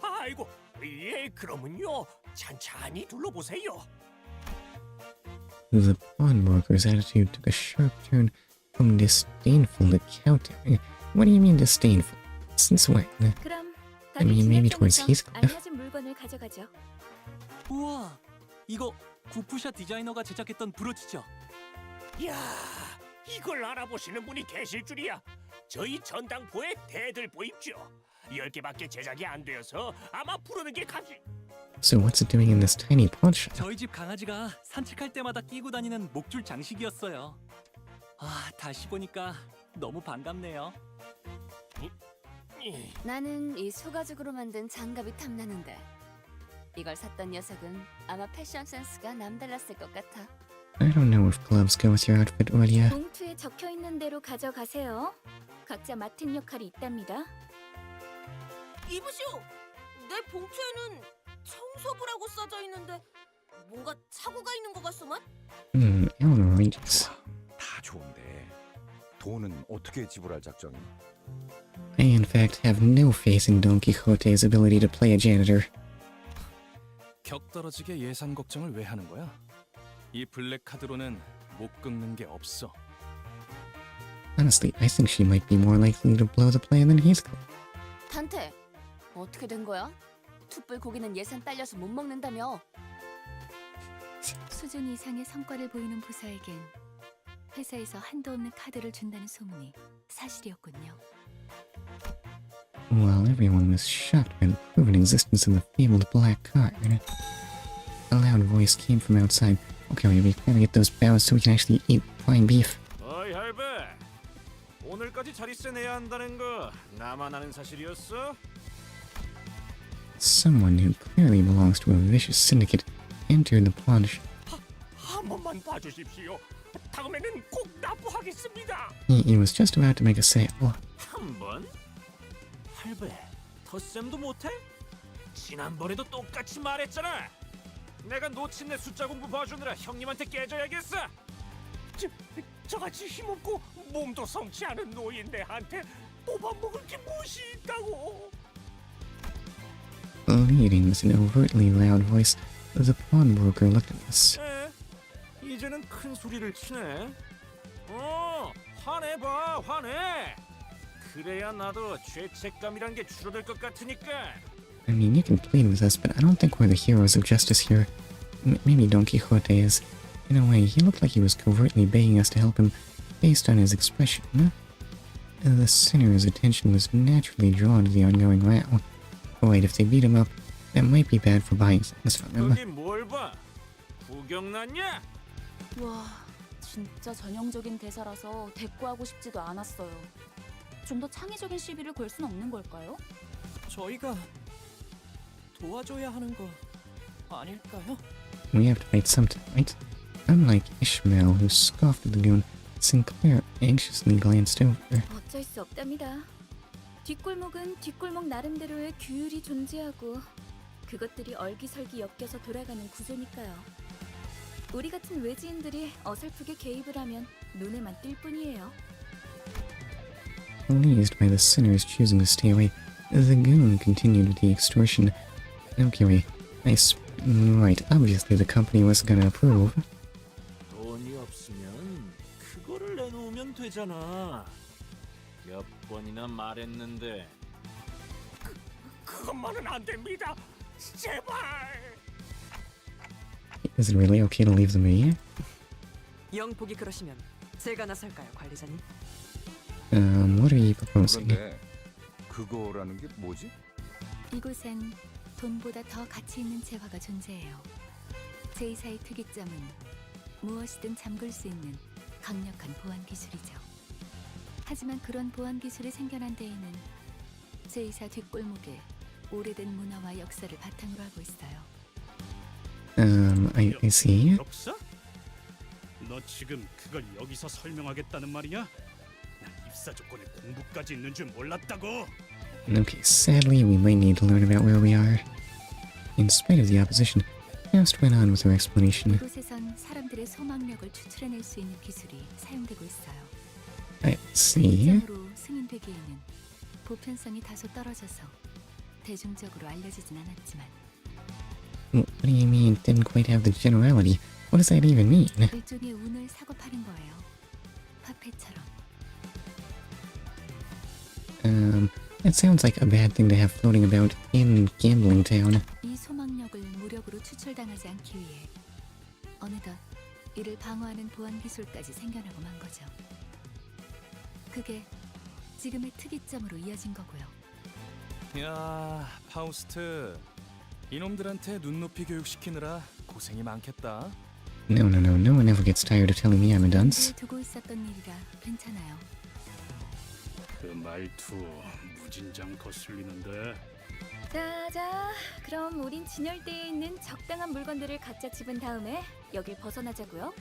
아이고, 예, 그러면요. 찬찬히 둘러보세요. The pawnbroker's attitude took a sharp turn from disdainful to counter. What do you mean disdainful? Since when? 그럼 I mean, maybe towards Heathcliff. 알려진 물건을 가져가죠. 우와, 이거 구프샤 디자이너가 제작했던 브로치죠? 야, 이걸 알아보시는 분이 계실 줄이야. 저희 전당포에 대들 보입죠. 10개밖에 제작이 안 되어서 아마 부르는 게 값이. So what's it doing in this tiny pawn shop? 저희 집 강아지가 산책할 때마다 끼고 다니는 목줄 장식이었어요. 아, 다시 보니까 너무 반갑네요. 나는 이 소가죽으로 만든 장갑이 탐나는데 이걸 샀던 녀석은 아마 패션 센스가 남달랐을 것 같아. I don't know if gloves go with your outfit, Aurelia. 봉투에 적혀 있는 대로 가져가세요. 각자 맡은 역할이 있답니다. 이보시오, 내 봉투에는 청소부라고 써져 있는데 뭔가 착오가 있는 것 같소만? Outrageous. 다 좋은데 돈은 어떻게 지불할 작전이야? I in fact have no faith in Don Quixote's ability to play a janitor. 격 떨어지게 예산 걱정을 왜 하는 거야? 이 블랙 카드로는 못 긁는 게 없어. Honestly, I think she might be more likely to blow the plan than Heathcliff. 단테, 어떻게 된 거야? 툭불 고기는 예산 딸려서 못 먹는다며. 수준 이상의 성과를 보이는 부사에겐 회사에서 한도 없는 카드를 준다는 소문이 사실이었군요. While everyone was shocked by the proven existence of the fabled black card. A loud voice came from outside. Okay, we gotta get those barrels so we can actually eat fine beef. 어이 할배, 오늘까지 자리세 내야 한다는 거 나만 아는 사실이었어? Someone who clearly belongs to a vicious syndicate entered the pawn shop. 한 번만 봐주십시오. 다음에는 꼭 납부하겠습니다. He was just about to make a sale. 한 번? 할배, 덧셈도 못해? 지난번에도 똑같이 말했잖아. 내가 놓친 내 숫자 공부 봐주느라 형님한테 깨져야겠어. 저같이 힘없고 몸도 성치 않은 노인 내한테 뽑아먹을 게 무엇이 있다고. Leading with an overtly loud voice, the pawnbroker looked at us. 이제는 큰 소리를 치네. 화내봐, 화내. 그래야 나도 죄책감이란 게 줄어들 것 같으니까. I mean, you can plead with us, but I don't think we're the heroes of justice here. Maybe Don Quixote is. In a way, he looked like he was covertly begging us to help him, based on his expression. The sinner's attention was naturally drawn to the ongoing row. Wait, if they beat him up, that might be bad for buying things from him. 거기 뭘 봐? 구경났냐? 와, 진짜 전형적인 대사라서 대꾸하고 싶지도 않았어요. 좀 더 창의적인 시비를 걸 순 없는 걸까요? 저희가 도와줘야 하는 거 아닐까요? We have to fight sometime, right? Unlike Ishmael, who scoffed at the goon, Sinclair anxiously glanced over. 어쩔 수 없답니다. 뒷골목은 뒷골목 나름대로의 규율이 존재하고 그것들이 얼기설기 엮여서 돌아가는 구조니까요. 우리 같은 외지인들이 어설프게 개입을 하면 눈에만 띌 뿐이에요. Pleased by the sinners choosing to stay away, the goon continued with the extortion. Okay, right, obviously the company was gonna approve. 돈이 없으면 그거를 내놓으면 되잖아. 몇 번이나 말했는데. 그것만은 안 됩니다. 제발. Is it really okay to leave them here? 영 보기 그러시면 제가 나설까요, 관리자님? What are you proposing? 그런데 그거라는 게 뭐지? 이곳엔 돈보다 더 가치 있는 재화가 존재해요. 제2사의 특이점은 무엇이든 잠글 수 있는 강력한 보안 기술이죠. 하지만 그런 보안 기술이 생겨난 데에는 제2사 뒷골목에 오래된 문화와 역사를 바탕으로 하고 있어요. I see. 역사? 너 지금 그걸 여기서 설명하겠다는 말이냐? 난 입사 조건에 공부까지 있는 줄 몰랐다고. Okay, sadly, we might need to learn about where we are. In spite of the opposition, Faust went on with her explanation. 이곳에선 사람들의 소망력을 추출해낼 수 있는 기술이 사용되고 있어요. I see. 특정으로 승인되기에는 보편성이 다소 떨어져서 대중적으로 알려지진 않았지만 What do you mean it didn't quite have the generality? What does that even mean? 일종의 운을 사고 파는 거예요. 파페처럼. That sounds like a bad thing to have floating about in Gambling Town. 이 소망력을 무력으로 추출당하지 않기 위해 어느덧 이를 방어하는 보안 기술까지 생겨나고 만 거죠. 그게 지금의 특이점으로 이어진 거고요. 야, 파우스트. 이놈들한테 눈높이 교육시키느라 고생이 많겠다. No one ever gets tired of telling me I'm a dunce. 두고 있었던 일이라 괜찮아요. 그 말투 무진장 거슬리는데. 자, 그럼 우린 진열대에 있는 적당한 물건들을 각자 집은 다음에 여길 벗어나자고요.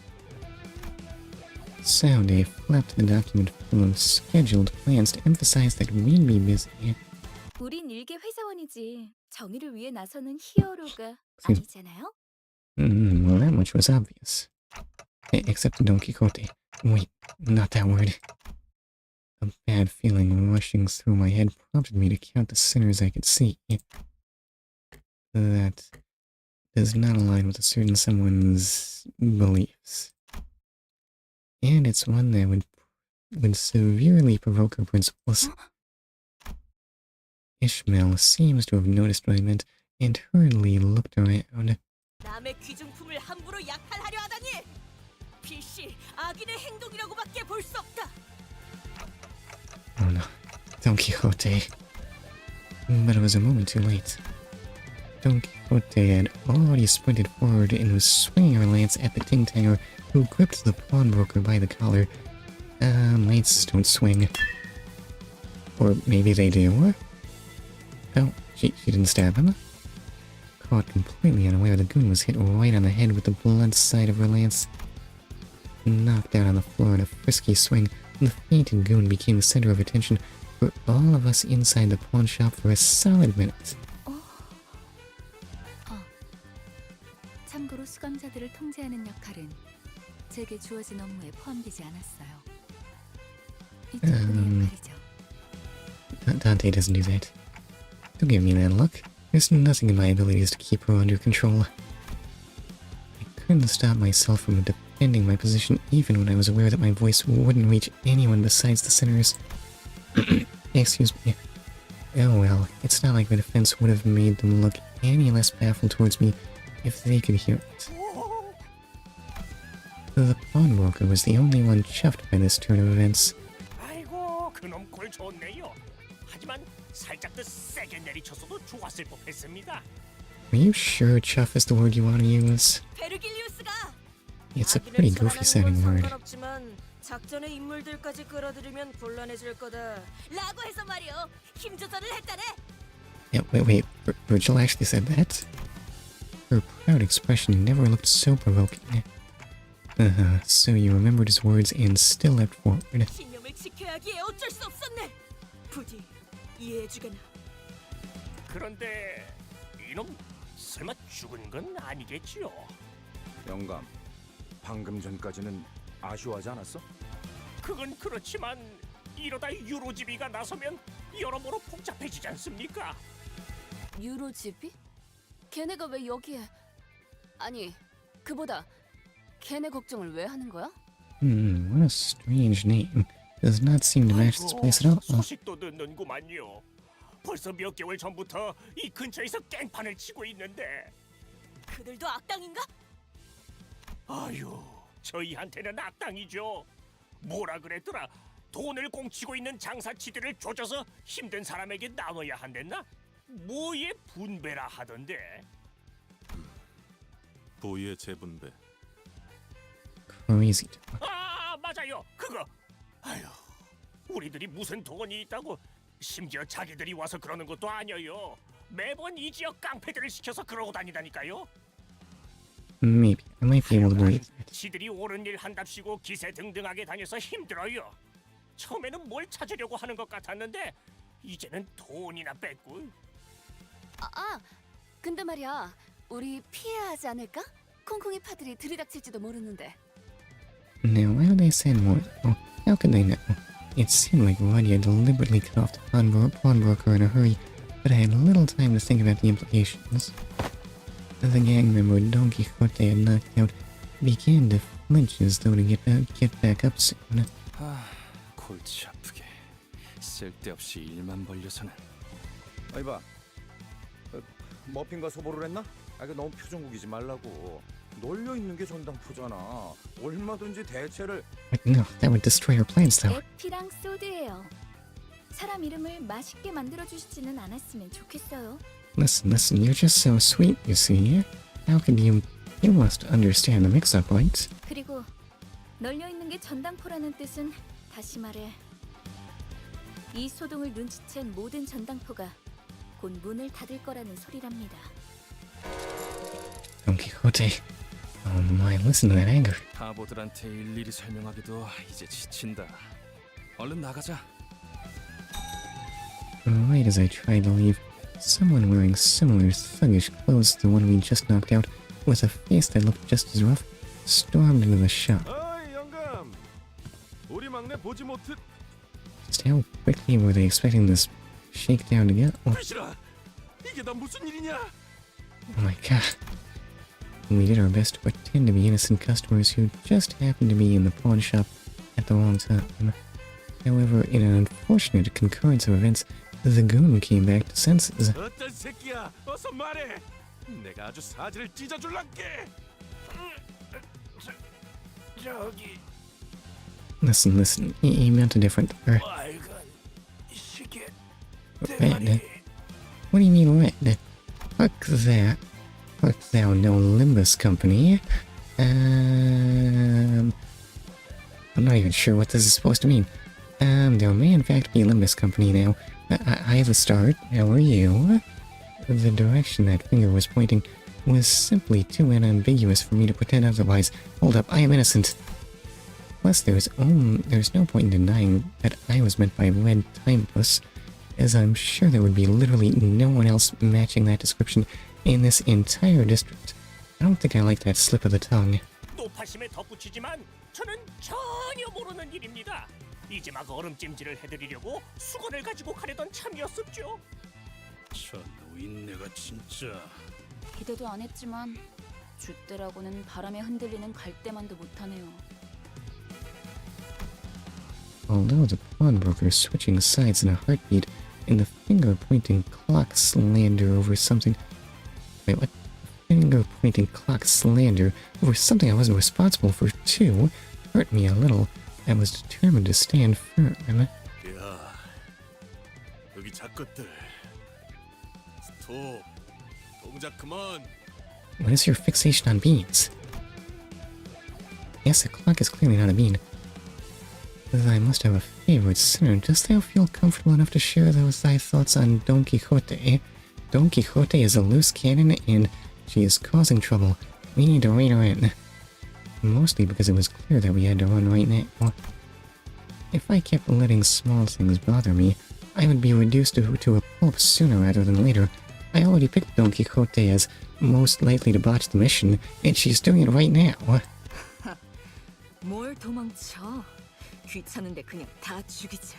So they flapped the document full of scheduled plans to emphasize that we'd be busy. 우린 일개 회사원이지 정의를 위해 나서는 히어로가 아니잖아요. Well, that much was obvious. Except Don Quixote. Wait, not that word. A bad feeling rushing through my head prompted me to count the sinners I could see. That does not align with a certain someone's beliefs. And it's one that would severely provoke her principles. Ishmael seems to have noticed what I meant and hurriedly looked around. 남의 귀중품을 함부로 약탈하려 하다니! 필시 악인의 행동이라고밖에 볼 수 없다. Oh no, Don Quixote. But it was a moment too late. Don Quixote had already sprinted forward and was swinging her lance at the ting-tanger, who gripped the pawnbroker by the collar. Lances don't swing. Or maybe they do. Oh, she didn't stab him. Caught completely unaware, the goon was hit right on the head with the blunt side of her lance. Knocked out on the floor in a frisky swing, the fainted goon became the center of attention for all of us inside the pawn shop for a solid minute. 참고로 수감자들을 통제하는 역할은 제게 주어진 업무에 포함되지 않았어요. 이쪽분의 역할이죠. Dante doesn't do that. Don't give me that look. There's nothing in my abilities to keep her under control. I couldn't stop myself from defending my position even when I was aware that my voice wouldn't reach anyone besides the sinners. Excuse me. Oh well, it's not like my defense would have made them look any less baffled towards me if they could hear it. The pawnbroker was the only one chuffed by this turn of events. 아이고 그놈 꼴 좋네요. 하지만 살짝 더 세게 내리쳤어도 좋았을 법했습니다. Are you sure chuff is the word you want to use? 베르길리우스가 It's a pretty goofy sounding word. 상관없지만 작전의 인물들까지 끌어들이면 곤란해질 거다. 라고 해서 말이요. 힘 조절을 했다네. Yeah, wait, Virgil actually said that? Her proud expression never looked so provoking. So you remembered his words and still leapt forward. 신념을 지켜야 하기에 어쩔 수 없었네. 부디 이해해주겠나. 그런데 이놈 설마 죽은 건 아니겠지요? 영감, 방금 전까지는 아쉬워하지 않았어? 그건 그렇지만 이러다 유로지비가 나서면 여러모로 복잡해지지 않습니까? 유로지비? 걔네가 왜 여기에? 아니, 그보다 걔네 걱정을 왜 하는 거야? What a strange name. Does not seem to match this place at all. 소식도 듣는구만요. 벌써 몇 개월 전부터 이 근처에서 깽판을 치고 있는데. 그들도 악당인가? 아유, 저희한테는 악당이죠. 뭐라 그랬더라? 돈을 공치고 있는 장사치들을 조져서 힘든 사람에게 나눠야 한댔나? 뭐의 분배라 하던데. 부의 재분배. Crazy. 아, 맞아요. 그거. 아유, 우리들이 무슨 돈이 있다고. 심지어 자기들이 와서 그러는 것도 아니에요. 매번 이 지역 깡패들을 시켜서 그러고 다니다니까요. Maybe. I might be able to believe that. 지들이 옳은 일 한답시고 기세등등하게 다녀서 힘들어요. 처음에는 뭘 찾으려고 하는 것 같았는데 이제는 돈이나 뺏고. 근데 말이야, 우리 피해야 하지 않을까? 콩콩이 파들이 들이닥칠지도 모르는데. Now, why would they send more? Oh, how could they know? It seemed like Ruina deliberately cut off the pawnbroker in a hurry, but I had little time to think about the implications. The gang member Don Quixote had knocked out began to flinch as though to get back up soon. 골치 아프게 쓸데없이 일만 벌려서는. 아니 봐, 머핀과 소보를 했나? 그 너무 표정국이지 말라고. 놀려 있는 게 전당포잖아. 얼마든지 대체를. No, that would destroy our plans, though. 에피랑 소드예요. 사람 이름을 맛있게 만들어 주시지는 않았으면 좋겠어요. Listen, you're just so sweet, you see. How could you... You must understand the mix-up, right? 그리고 널려 있는 게 전당포라는 뜻은 다시 말해 이 소동을 눈치챈 모든 전당포가 곧 문을 닫을 거라는 소리랍니다. Don Quixote. Oh my, listen to that anger. 바보들한테 일일이 설명하기도 이제 지친다. 얼른 나가자. Right as I tried to leave, someone wearing similar thuggish clothes to the one we just knocked out, with a face that looked just as rough, stormed into the shop. 어이 영감, 우리 막내 보지 못해. Just how quickly were they expecting this shakedown to go? 부시라, 이게 다 무슨 일이냐? Oh my god. We did our best to pretend to be innocent customers who just happened to be in the pawn shop at the wrong time. However, in an unfortunate concurrence of events, the goon came back to senses. 어떤 새끼야, 어서 말해. 내가 아주 사지를 찢어줄란게. 저기. Listen, he meant a different... 빨간 시계 red. What do you mean red? Fuck that. Fuck thou no Limbus Company. I'm not even sure what this is supposed to mean. There may in fact be a Limbus Company now. I the start. How are you? The direction that finger was pointing was simply too unambiguous for me to pretend otherwise. Hold up, I am innocent. Plus, there's no point in denying that I was meant by Red Timeless, as I'm sure there would be literally no one else matching that description in this entire district. I don't think I like that slip of the tongue. 노파심에 덧붙이지만 저는 전혀 모르는 일입니다. 이제 막 얼음찜질을 해드리려고 수건을 가지고 가려던 참이었었죠. 저 노인네가 진짜. 기대도 안 했지만 줏대라고는 바람에 흔들리는 갈대만도 못하네요. Although the pawnbroker switching sides in a heartbeat and the finger-pointing clock slander over something... Wait, what? Finger-pointing clock slander over something I wasn't responsible for too hurt me a little. I was determined to stand firm. 야, 여기 작것들. 스톱. 동작 그만. What is your fixation on beans? Yes, the clock is clearly not a bean. I must have a favorite sinner. Dost thou feel comfortable enough to share thy thoughts on Don Quixote? Don Quixote is a loose cannon and she is causing trouble. We need to rein her in. Mostly because it was clear that we had to run right now. If I kept letting small things bother me, I would be reduced to a pulp sooner rather than later. I already picked Don Quixote as most likely to botch the mission, and she's doing it right now. 뭘 도망쳐? 귀찮은데 그냥 다 죽이자.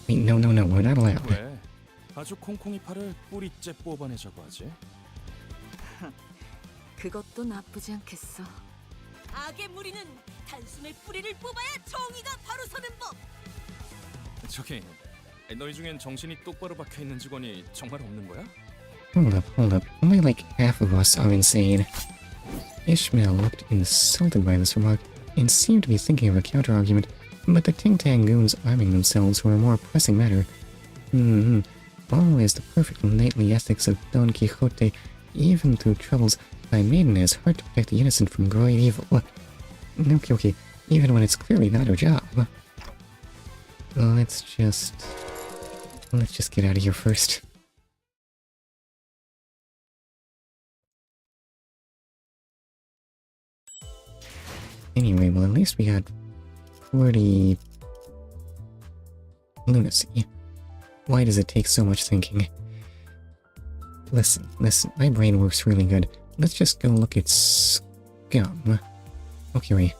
Wait, no, we're not allowed. 왜? 아주 콩콩이 팔을 뿌리째 뽑아내자고 하지? 그것도 나쁘지 않겠어. 악의 무리는 단숨에 뿌리를 뽑아야 정의가 바로 서는 법. 저기, 너희 중엔 정신이 똑바로 박혀 있는 직원이 정말 없는 거야? Hold up. Only like half of us are insane. Ishmael looked insulted by this remark and seemed to be thinking of a counter-argument, but the Ting Tang goons arming themselves were a more pressing matter. Always the perfect knightly ethics of Don Quixote, even through troubles thy maiden has heart to protect the innocent from great evil. Okay, even when it's clearly not her job. Let's just get out of here first. Anyway, well, at least we got pretty lunacy. Why does it take so much thinking? Listen, my brain works really good. Let's just go look at scum. Okay, wait.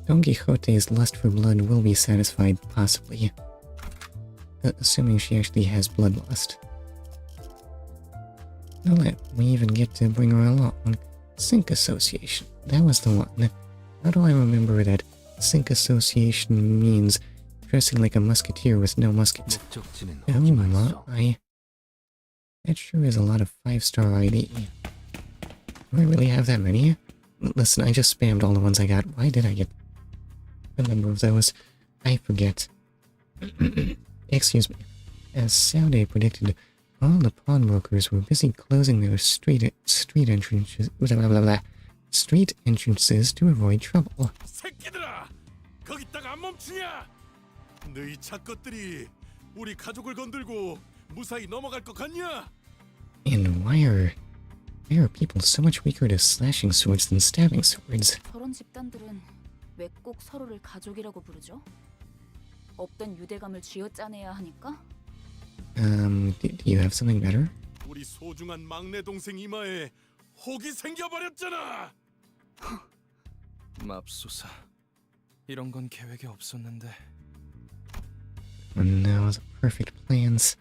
Don Quixote's lust for blood will be satisfied, possibly. Assuming she actually has bloodlust. Now let me even get to bring her along. Sync Association. That was the one. How do I remember that Sync Association means dressing like a musketeer with no muskets? Oh my. That sure is a lot of 5-star ID. Do I really have that many? Listen, I just spammed all the ones I got. Why did I get a number of those? I forget. Excuse me. As Saude predicted, all the pawnbrokers were busy closing their street entrances. Street entrances to avoid trouble. 새끼들아, 거기다가 안 멈추냐? 너희 작것들이 우리 가족을 건들고 무사히 넘어갈 것 같냐? And why are people so much weaker to slashing swords than stabbing swords? 저런 집단들은 왜 꼭 서로를 가족이라고 부르죠? 없던 유대감을 쥐어짜내야 하니까? Do you have something better? 우리 소중한 막내 동생 이마에 혹이 생겨버렸잖아. 맙소사. 이런 건 계획에 없었는데. No, the perfect plans.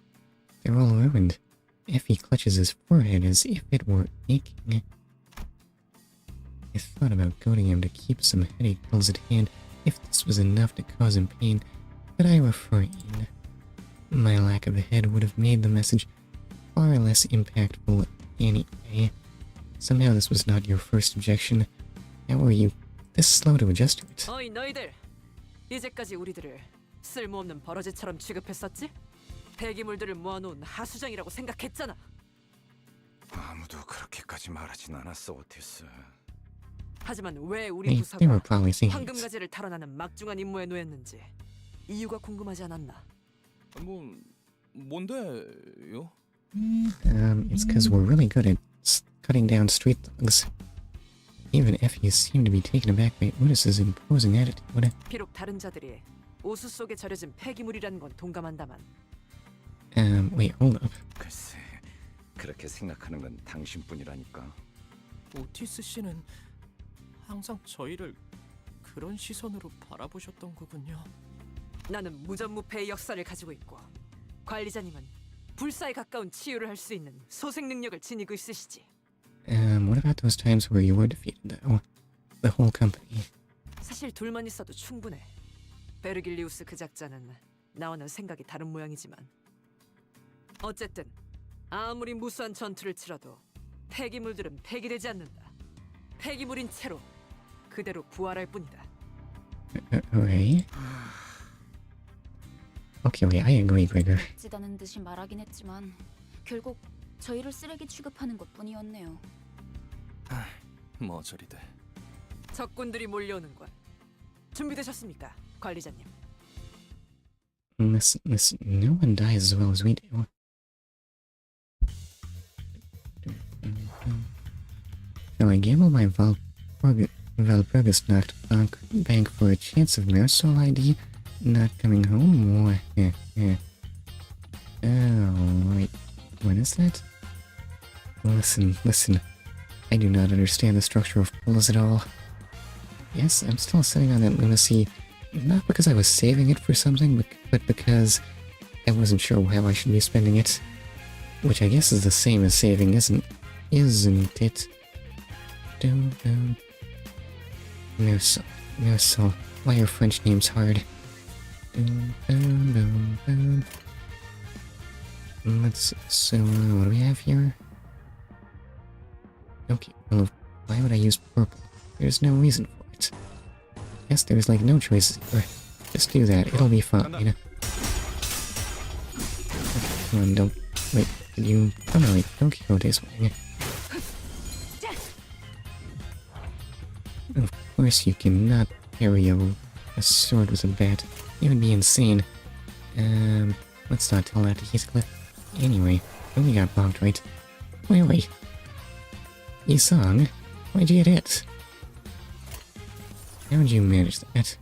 They're all ruined. Effie clutches his forehead as if it were aching. I thought about goading him to keep some headache pills at hand if this was enough to cause him pain, but I refrained. My lack of a head would have made the message far less impactful anyway. Somehow this was not your first objection. How were you this slow to adjust to it? 어이 너희들! 이제까지 우리들을 쓸모없는 버러지처럼 취급했었지? 폐기물들을 모아놓은 하수장이라고 생각했잖아. 아무도 그렇게까지 말하진 않았어, 오티스. 하지만 왜 우리 They 부서가 were probably thinking it. 황금가지를 탈환하는 막중한 임무에 놓였는지 이유가 궁금하지 않았나? 뭔데요? It's because we're really good at cutting down street thugs. Even Effie seemed to be taken aback by Otis's imposing attitude. 비록 다른 자들이 오수 속에 절여진 폐기물이라는 건 동감한다만 Wait, hold up. 글쎄, 그렇게 생각하는 건 당신뿐이라니까. 오티스 씨는 항상 저희를 그런 시선으로 바라보셨던 거군요. 나는 무전무패의 역사를 가지고 있고 관리자님은 불사에 가까운 치유를 할 수 있는 소생 능력을 지니고 있으시지. What about those times where you were defeated, though? The whole company. 사실 둘만 있어도 충분해. 베르길리우스 그 작자는 나와는 생각이 다른 모양이지만 어쨌든 아무리 무수한 전투를 치러도 폐기물들은 폐기되지 않는다. 폐기물인 채로 그대로 부활할 뿐이다. Right? Okay, wait, I agree, Gregor. 지다는 듯이 말하긴 했지만 결국 저희를 쓰레기 취급하는 것뿐이었네요. 뭐 저리 돼. 적군들이 몰려오는군. 준비되셨습니까, 관리자님? Listen, no one dies as well as we do. So I gamble my Valpurgis knocked bank for a chance of Marisol ID not coming home? Oh, wait, when is that? Listen, I do not understand the structure of pools at all. Yes, I'm still sitting on that lunacy, not because I was saving it for something, but because I wasn't sure how I should be spending it. Which I guess is the same as saving, isn't it? Marisol, why are French names hard? Let's see, so what do we have here? Okay, well, why would I use purple? There's no reason for it. Guess there's like no choices here. Just do that, it'll be fine. Okay, come on, don't... Wait, did you... Oh no, wait, don't kill this one. Of course you cannot carry a sword with a bat. It would be insane. Let's not tell that to Heathcliff. Anyway, we got bonked, right? Wait. Yisong, why'd you get hit? How'd you manage that?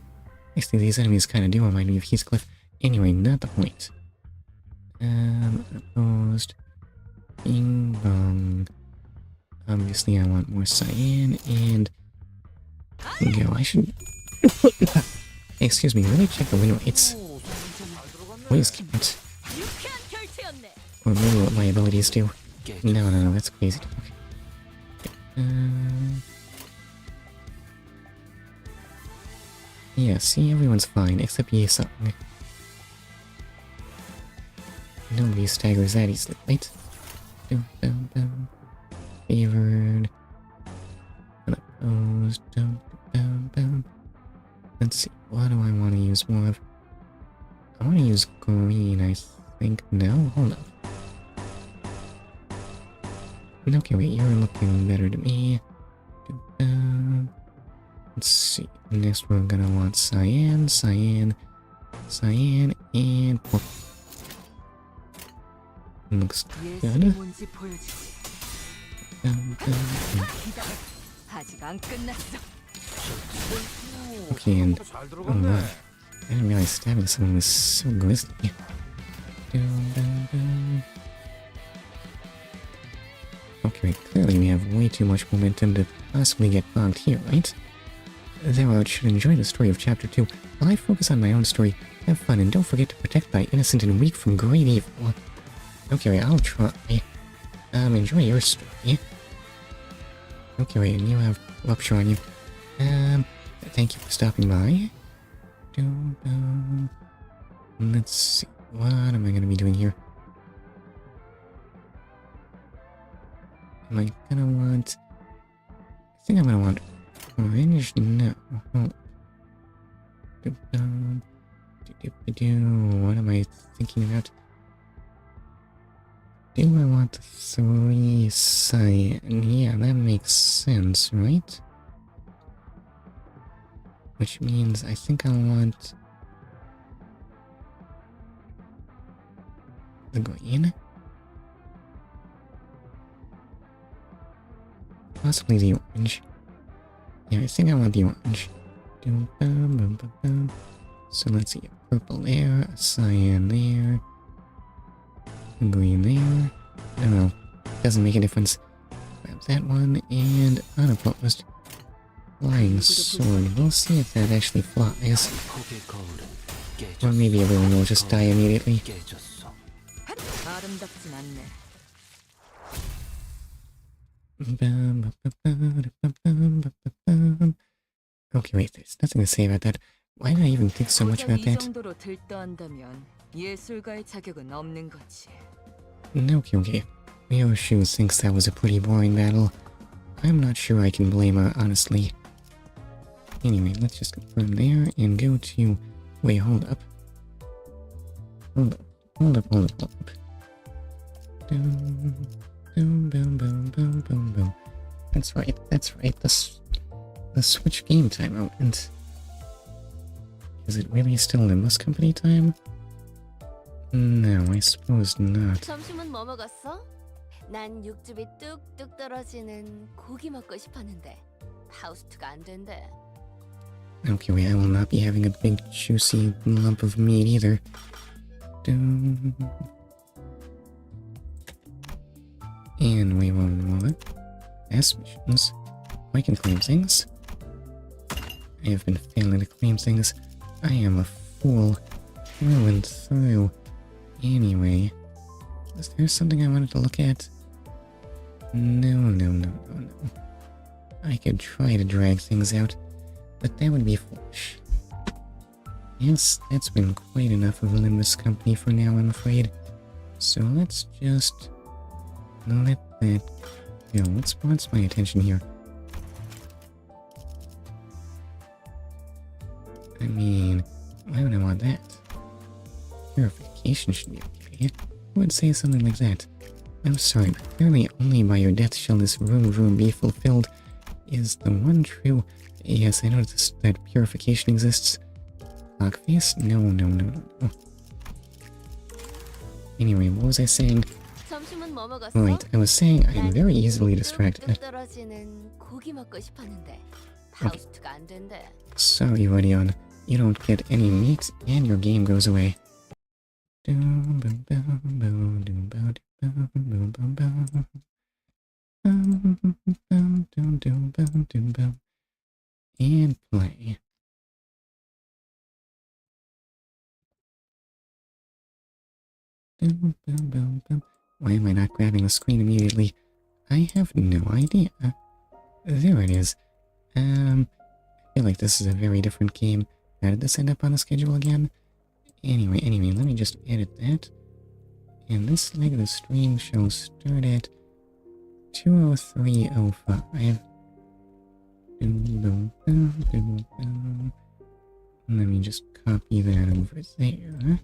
Actually, these enemies kinda do remind me of Heathcliff. Anyway, not the point. Opposed. Bing bong. Obviously, I want more cyan, and... Go, I should... Hey, excuse me, really check the win rates. Please can't. Or maybe what my abilities do. No, that's crazy talk. Yeah, see, everyone's fine, except Yisong. Nobody staggers that easily, right? Favored. Unopposed. Let's see, what do I want to use more of? I want to use green, I think. No? Hold up. Okay, wait, you're looking better to me. Let's see. Next we're gonna want cyan, and purple. Looks good. Okay, and oh my, I didn't realize stabbing someone was so grisly. Okay, clearly we have way too much momentum to possibly get bogged here, right? Therefore, should enjoy the story of Chapter 2 while I focus on my own story. Have fun and don't forget to protect thy innocent and weak from great evil. Okay, I'll try. Enjoy your story. Okay, wait, and you have rupture on you. Thank you for stopping by. Let's see, what am I gonna be doing here? Am I gonna want... I think I'm gonna want orange? No. What am I thinking about? Do I want 3 cyan? Yeah, that makes sense, right? Which means I think I want the green. Possibly the orange. Yeah, I think I want the orange. So let's see, a purple there, a cyan there, a green there. I don't know, doesn't make a difference. Grab that one, and unopposed. Flying sword, we'll see if that actually flies. Or maybe everyone will just die immediately. 아름답진 않네. Okay, wait, there's nothing to say about that. Why did I even think so much about 이 that? 정도로 들떠한다면 예술가의 자격은 없는 거지. Okay. Rio Shoes thinks that was a pretty boring battle. I'm not sure I can blame her, honestly. Anyway, let's just confirm there and go to... Wait, hold up. Hold up. Boom. That's right. The Switch game time moment. Is it really still Limbus Company time? No, I suppose not. 점심은 뭐 먹었어? 난 육즙이 뚝뚝 떨어지는 고기 먹고 싶었는데 파우스트가 안 된대. Okay, wait, I will not be having a big juicy lump of meat either. And we will ask missions. I can claim things. I have been failing to claim things. I am a fool through and through. Anyway, is there something I wanted to look at? No. I could try to drag things out, but that would be foolish. Yes, that's been quite enough of Limbus Company for now, I'm afraid. So let's just let that go. What wants my attention here? I mean, why would I want that? Purification should be okay. Who would say something like that? I'm sorry, but clearly only by your death shall this room be fulfilled. Is the one true... Yes, I noticed that purification exists. Clockface? No. Anyway, what was I saying? 점심은 뭐 먹었어? Right, I was saying I am very easily distracted. 떨어지는 고기 먹고 싶었는데 파우스트가 안 된대. Sorry, Rodion. You don't get any meat, and your game goes away. And play. Why am I not grabbing the screen immediately? I have no idea. There it is. I feel like this is a very different game. How did this end up on the schedule again? Anyway, let me just edit that. And this leg of the stream shall start at 2:03:05. Let me just copy that over there.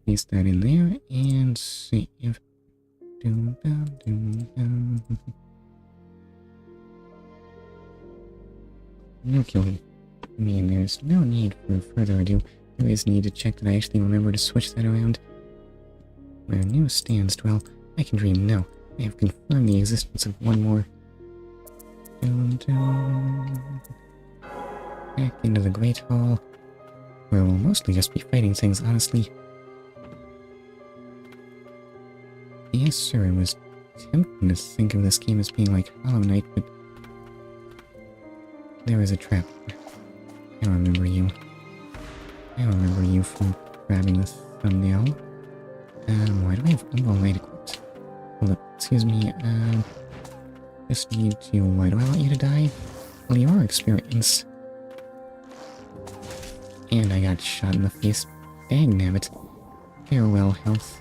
Paste that in there and save. Okay. I mean, there's no need for further ado. There is need to check that I actually remember to switch that around. Where newsstands dwell, I can dream now. I have confirmed the existence of one more. Back into the Great Hall, where we'll mostly just be fighting things, honestly. Yes, sir, I was tempting to think of this game as being like Hollow Knight, but there is a trap. I remember you. I remember you from grabbing the thumbnail. Why do I have Unbound Light equipped? Hold up, excuse me, just need to... Why do I want you to die? Well, your experience. And I got shot in the face. Dangnabbit. Farewell, health.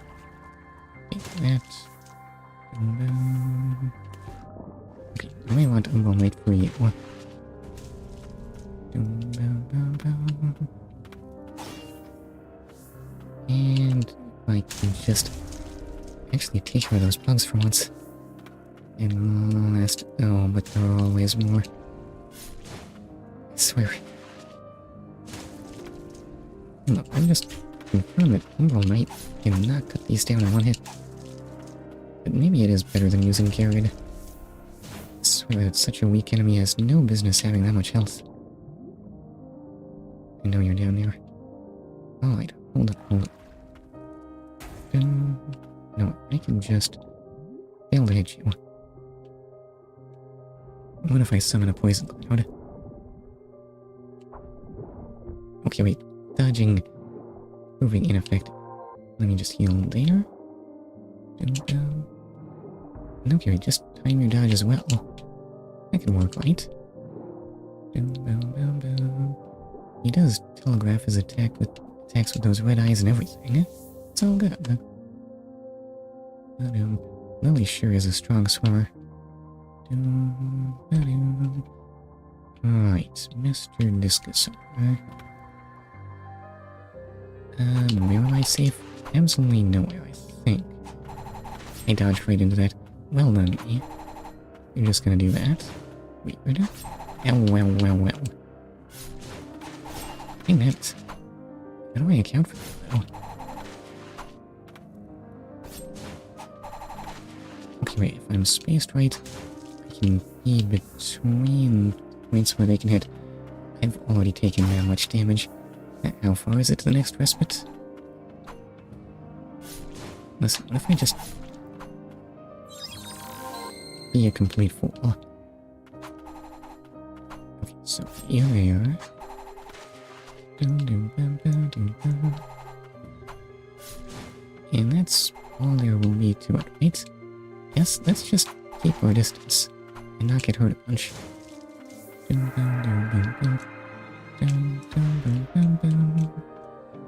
Take that. Okay, I may want Unbound Light for you. And if I I can just actually take care of those bugs for once. And last... Oh, but there are always more. I swear. Look, I'm just confirm that Umbral Knight cannot cut these down in one hit. But maybe it is better than using Garrett. I swear that such a weak enemy has no business having that much health. I know you're down there. Alright, hold up. No, I can just fail to hit you. What if I summon a poison cloud? Okay, wait. Dodging. Proving ineffective. Let me just heal there. Okay, wait, just time your dodge as well. That could work, right? He does telegraph his attacks with those red eyes and everything. It's all good. Lily sure is a strong swimmer. Right, Mr. Discus. Where am I safe? Absolutely nowhere, I think. I dodged right into that. Well done, me. You're just gonna do that? Weird. Well. Dang that. How do I account for that, though? Okay, wait, if I'm spaced right, I can be between points where they can hit. I've already taken that much damage. How far is it to the next respite? Listen, what if I just... be a complete fool? Okay, so here we are. And that's all there will be to it, right? Yes, let's just keep our distance and not get hurt a bunch.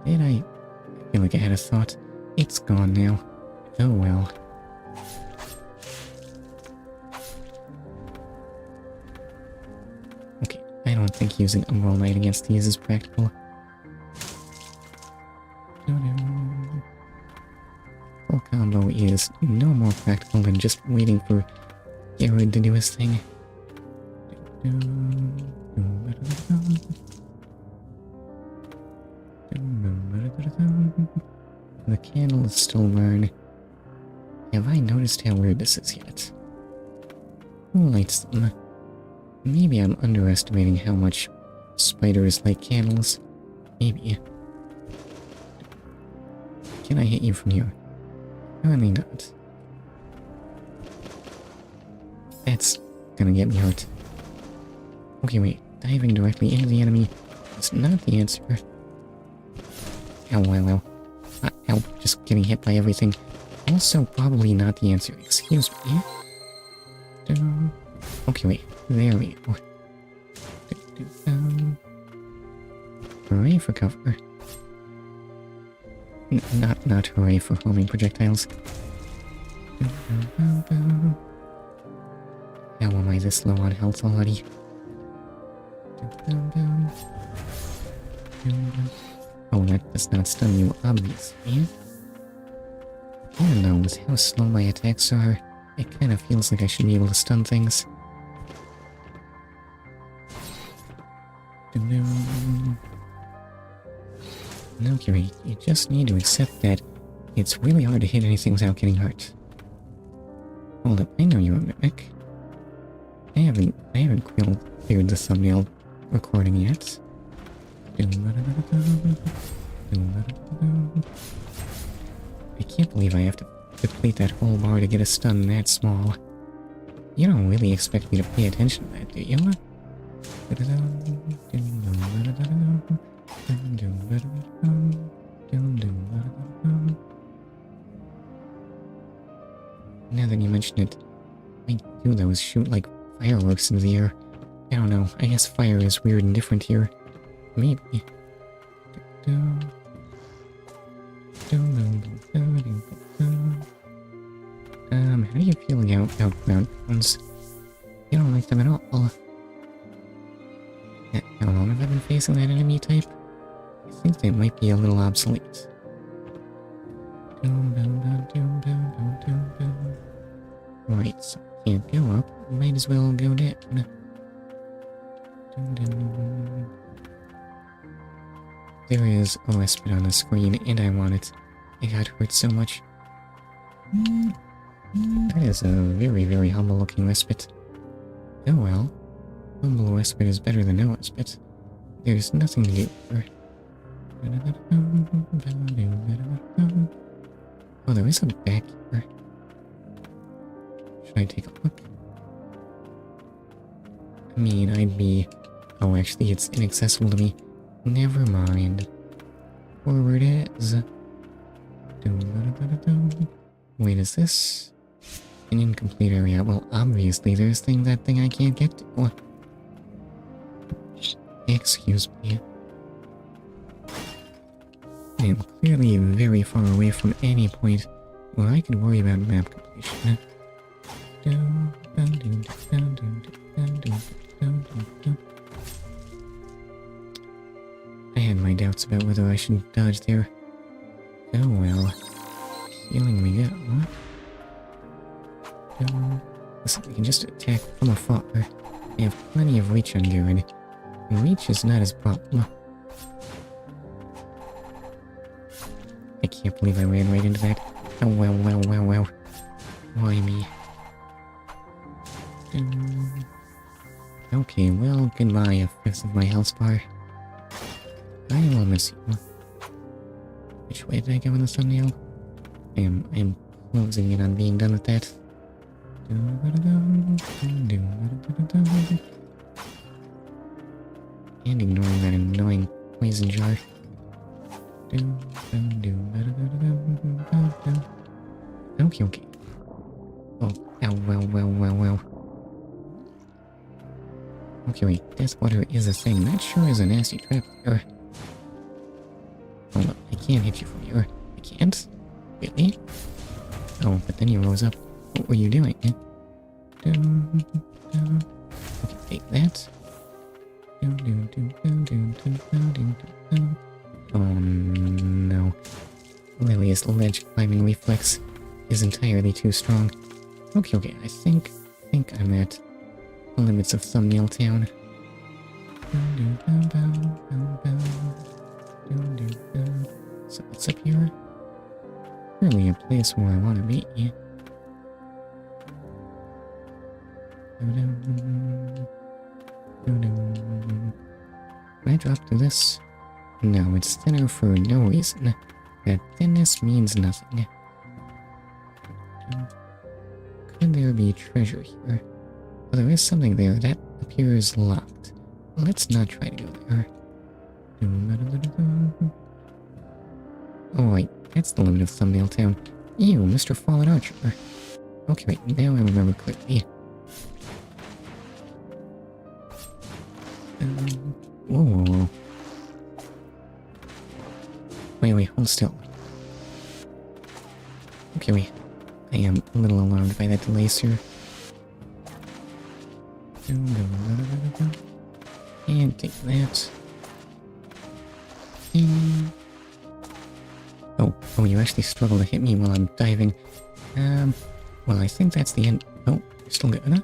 Did I feel like I had a thought? It's gone now. Oh well. Okay, I don't think using Umbral Knight against these is practical. Full combo is no more practical than just waiting for Gregor to do his thing. The candle is still burning. Have I noticed how weird this is yet? Who lights them? Maybe I'm underestimating how much spiders like candles. Maybe. Can I hit you from here? Apparently not. That's gonna get me hurt. Okay, wait. Diving directly into the enemy is not the answer. Ow. Ow, just getting hit by everything. Also probably not the answer. Excuse me. Okay, wait. There we go. Hooray for cover. Not hooray for homing projectiles. How am I this low on health already? Oh, that does not stun you, obviously. Even though with how slow my attacks are, it kind of feels like I should be able to stun things. No, Curie, you just need to accept that it's really hard to hit anything without getting hurt. Hold up, I know you're a mimic. I haven't cleared the thumbnail recording yet. I can't believe I have to deplete that whole bar to get a stun that small. You don't really expect me to pay attention to that, do you? Now that you mention it, I do those shoot like fireworks into the air. I don't know, I guess fire is weird and different here. Maybe. How do you feel about ground pounds? You don't like them at all. How long have I been facing that enemy type? I think they might be a little obsolete. Right, so can't go up. Might as well go down. There is a respite on the screen, and I want it. I got hurt so much. That is a very, very humble looking respite. Oh well. Humble respite is better than no respite. There's nothing to do here. Oh, there is a back here. Should I take a look? I mean, I'd be... Oh, actually, it's inaccessible to me. Never mind. Forward is... Wait, is this... an incomplete area? Well, obviously, there's that thing I can't get to. Excuse me. I am clearly very far away from any point where I can worry about map completion. I had my doubts about whether I should dodge there. Oh well. Healing we go. Listen, we can just attack from afar. We have plenty of reach on Garen. Reach is not his problem. I can't believe I ran right into that. Oh well. Why me? Okay, well, goodbye, a fifth of my health bar. I will miss you. Which way did I go in the thumbnail? I am closing in on being done with that. And ignoring that annoying poison jar. Okay. Oh, well. Okay, wait, death water is a thing. That sure is a nasty trap. Oh, I can't hit you from here. I can't? Really? Oh, but then you rose up. What were you doing? Okay, take that. Oh no. Lilia's ledge climbing reflex is entirely too strong. Okay, I think I'm at the limits of Thumbnail Town. So what's up here? Really a place where I want to be. Can I drop through this? No, it's thinner for no reason. That thinness means nothing. Could there be treasure here? Well, there is something there that appears locked. Let's not try to go there. Oh wait, that's the limit of Thumbnail Town. Ew, Mr. Fallen Archer. Okay, wait, now I remember clearly. Whoa. Wait, hold still. Okay, wait. I am a little alarmed by that delay, sir. And take that. And... Oh, you actually struggle to hit me while I'm diving. Well, I think that's the end. Oh, you're still good, huh?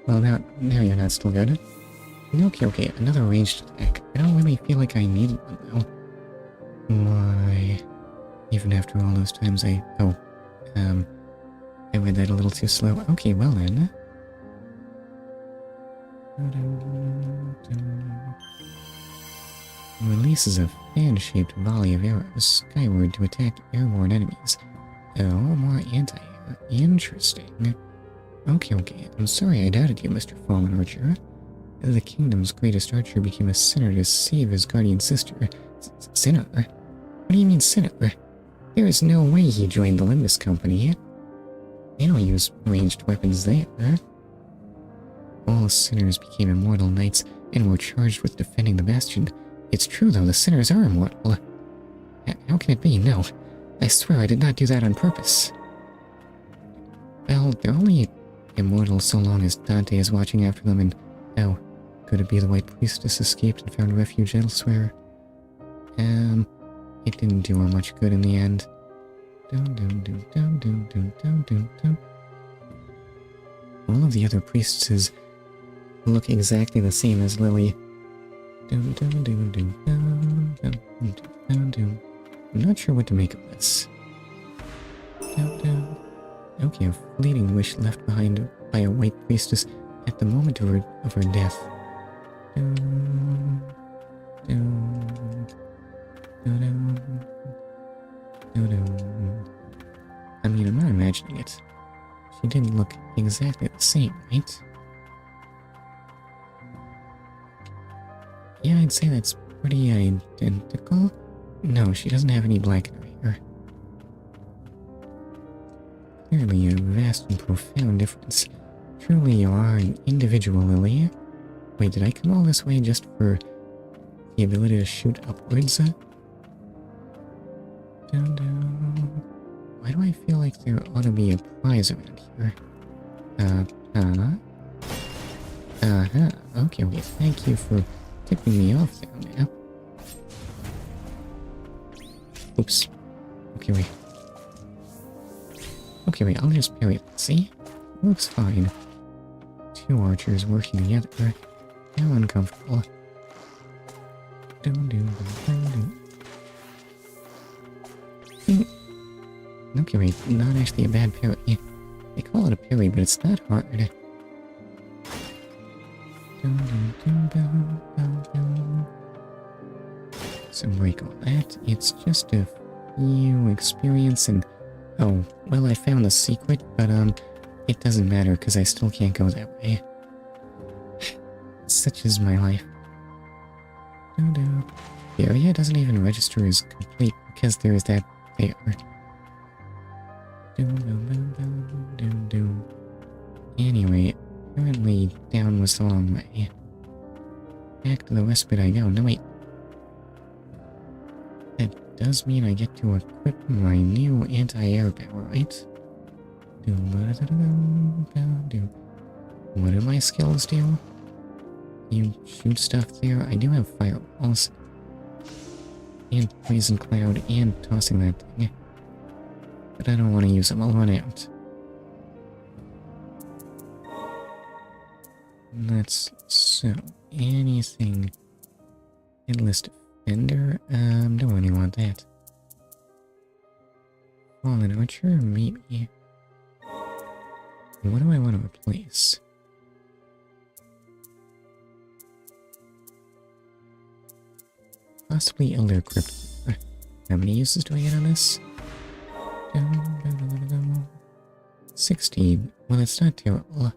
Well, now you're not still good. Okay, another ranged attack. I don't really feel like I need one, though. Why? Even after all those times I read that a little too slow. Okay, well then. Releases a fan-shaped volley of arrows skyward to attack airborne enemies. Oh, more anti-air. Interesting. Okay. I'm sorry I doubted you, Mr. Fallen Archer. The kingdom's greatest archer became a sinner to save his guardian sister. Sinner? What do you mean sinner? There is no way he joined the Limbus Company. They don't use ranged weapons there. All sinners became immortal knights and were charged with defending the bastion. It's true, though, the sinners are immortal. How can it be? No. I swear I did not do that on purpose. Well, they're only immortal so long as Dante is watching after them and... Oh, Could it be the White Priestess escaped and found refuge elsewhere? It didn't do her much good in the end. All of the other priestesses look exactly the same as Lily. I'm not sure what to make of this. Okay, a fleeting wish left behind by a white priestess at the moment of her death. I mean, I'm not imagining it. She didn't look exactly the same, right? Yeah, I'd say that's pretty identical. No, she doesn't have any black in her hair. Clearly a vast and profound difference. Truly you are an individual, Lily. Wait, did I come all this way just for the ability to shoot upwards? Why do I feel like there ought to be a prize around here? Okay, thank you for tipping me off there now. Oops. Okay, wait, I'll just parry that, see? Looks fine. Two archers working together. How uncomfortable. Okay, wait, not actually a bad parry. They call it a parry, but it's not hard. So break all that. It's just a few experience and... Oh, well, I found the secret, but it doesn't matter because I still can't go that way. Such is my life. The area doesn't even register as complete because there is that there. Anyway, apparently down was the long way. Back to the respite I go. No, wait. That does mean I get to equip my new anti-air power, right? What do my skills do? You shoot stuff there. I do have fireballs. And poison cloud and tossing that thing. But I don't want to use them. I'll run out. Let's see. So, anything. Endless defender? Don't really want that. Fallen archer? Maybe. What do I want to replace? Possibly Elder Crypt. How many uses do I get on this? 16. Well, it's not terrible.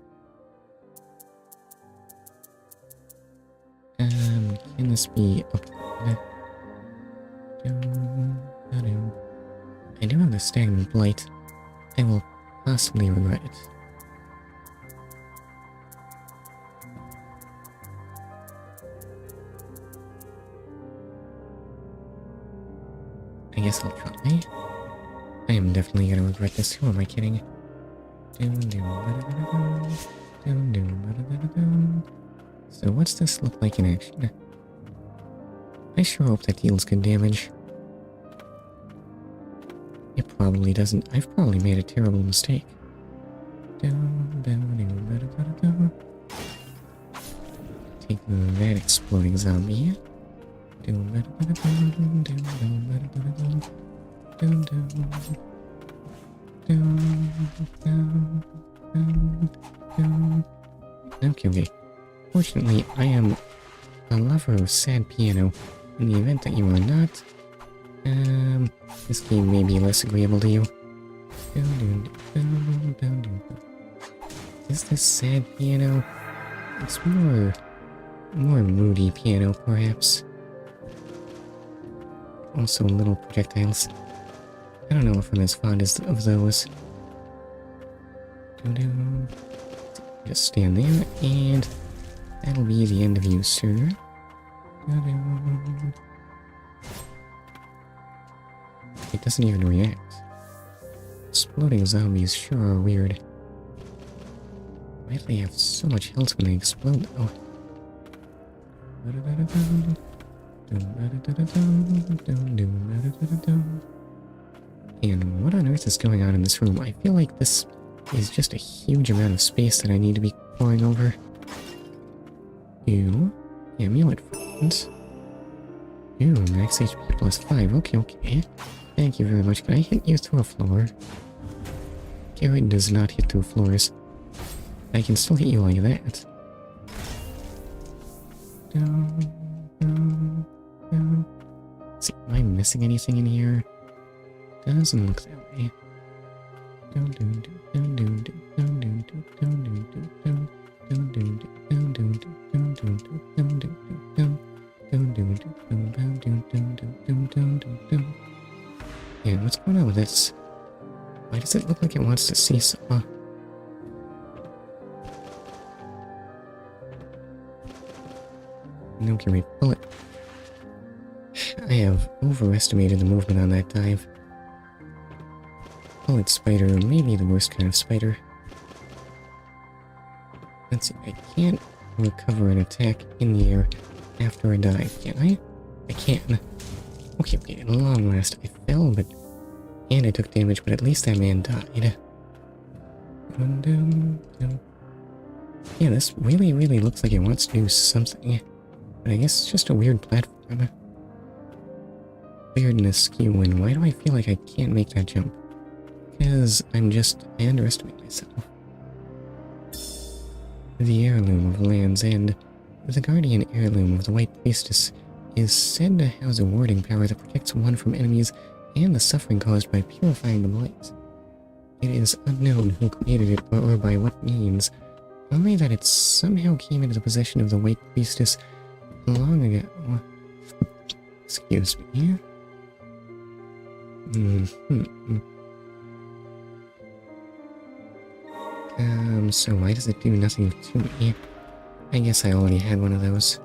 Can this be upgraded? I do have the stagnant blight. I will possibly regret it. I guess I'll try. I am definitely gonna regret this. Who am I kidding? So what's this look like in action? I sure hope that deals good damage. It probably doesn't. I've probably made a terrible mistake. Take that exploding zombie. Okay. Fortunately, I am a lover of sad piano. In the event that you are not, this game may be less agreeable to you. Is this sad piano? It's more moody piano, perhaps. Also, little projectiles. I don't know if I'm as fond of those. Just stand there, and that'll be the end of you, sir. It doesn't even react. Exploding zombies sure are weird. Why do they have so much health when they explode, though? And what on earth is going on in this room? I feel like this is just a huge amount of space that I need to be pouring over. You, amulet friends. Ooh, max HP plus 5. Okay, okay. Thank you very much. Can I hit you through a floor? Garrett does not hit through floors. I can still hit you like that. See, am I missing anything in here? Doesn't look that way. Yeah, what's going on with this? Why does it look like it wants to seesaw? Okay, wait, bullet. I have overestimated the movement on that dive. Bullet spider may be the worst kind of spider. Let's see, I can't recover an attack in the air after a dive, can I? I can. Okay, okay, at long last, I fell, but... and I took damage, but at least that man died. Yeah, this really, really looks like it wants to do something. But I guess it's just a weird platform. Weird and askew, and why do I feel like I can't make that jump? Because I underestimate myself. The heirloom of Land's End. The guardian heirloom of the White Priestess is said to house a warding power that protects one from enemies and the suffering caused by purifying the blight. It is unknown who created it or by what means, only that it somehow came into the possession of the White Priestess long ago. Excuse me. So why does it do nothing to me? I guess I already had one of those.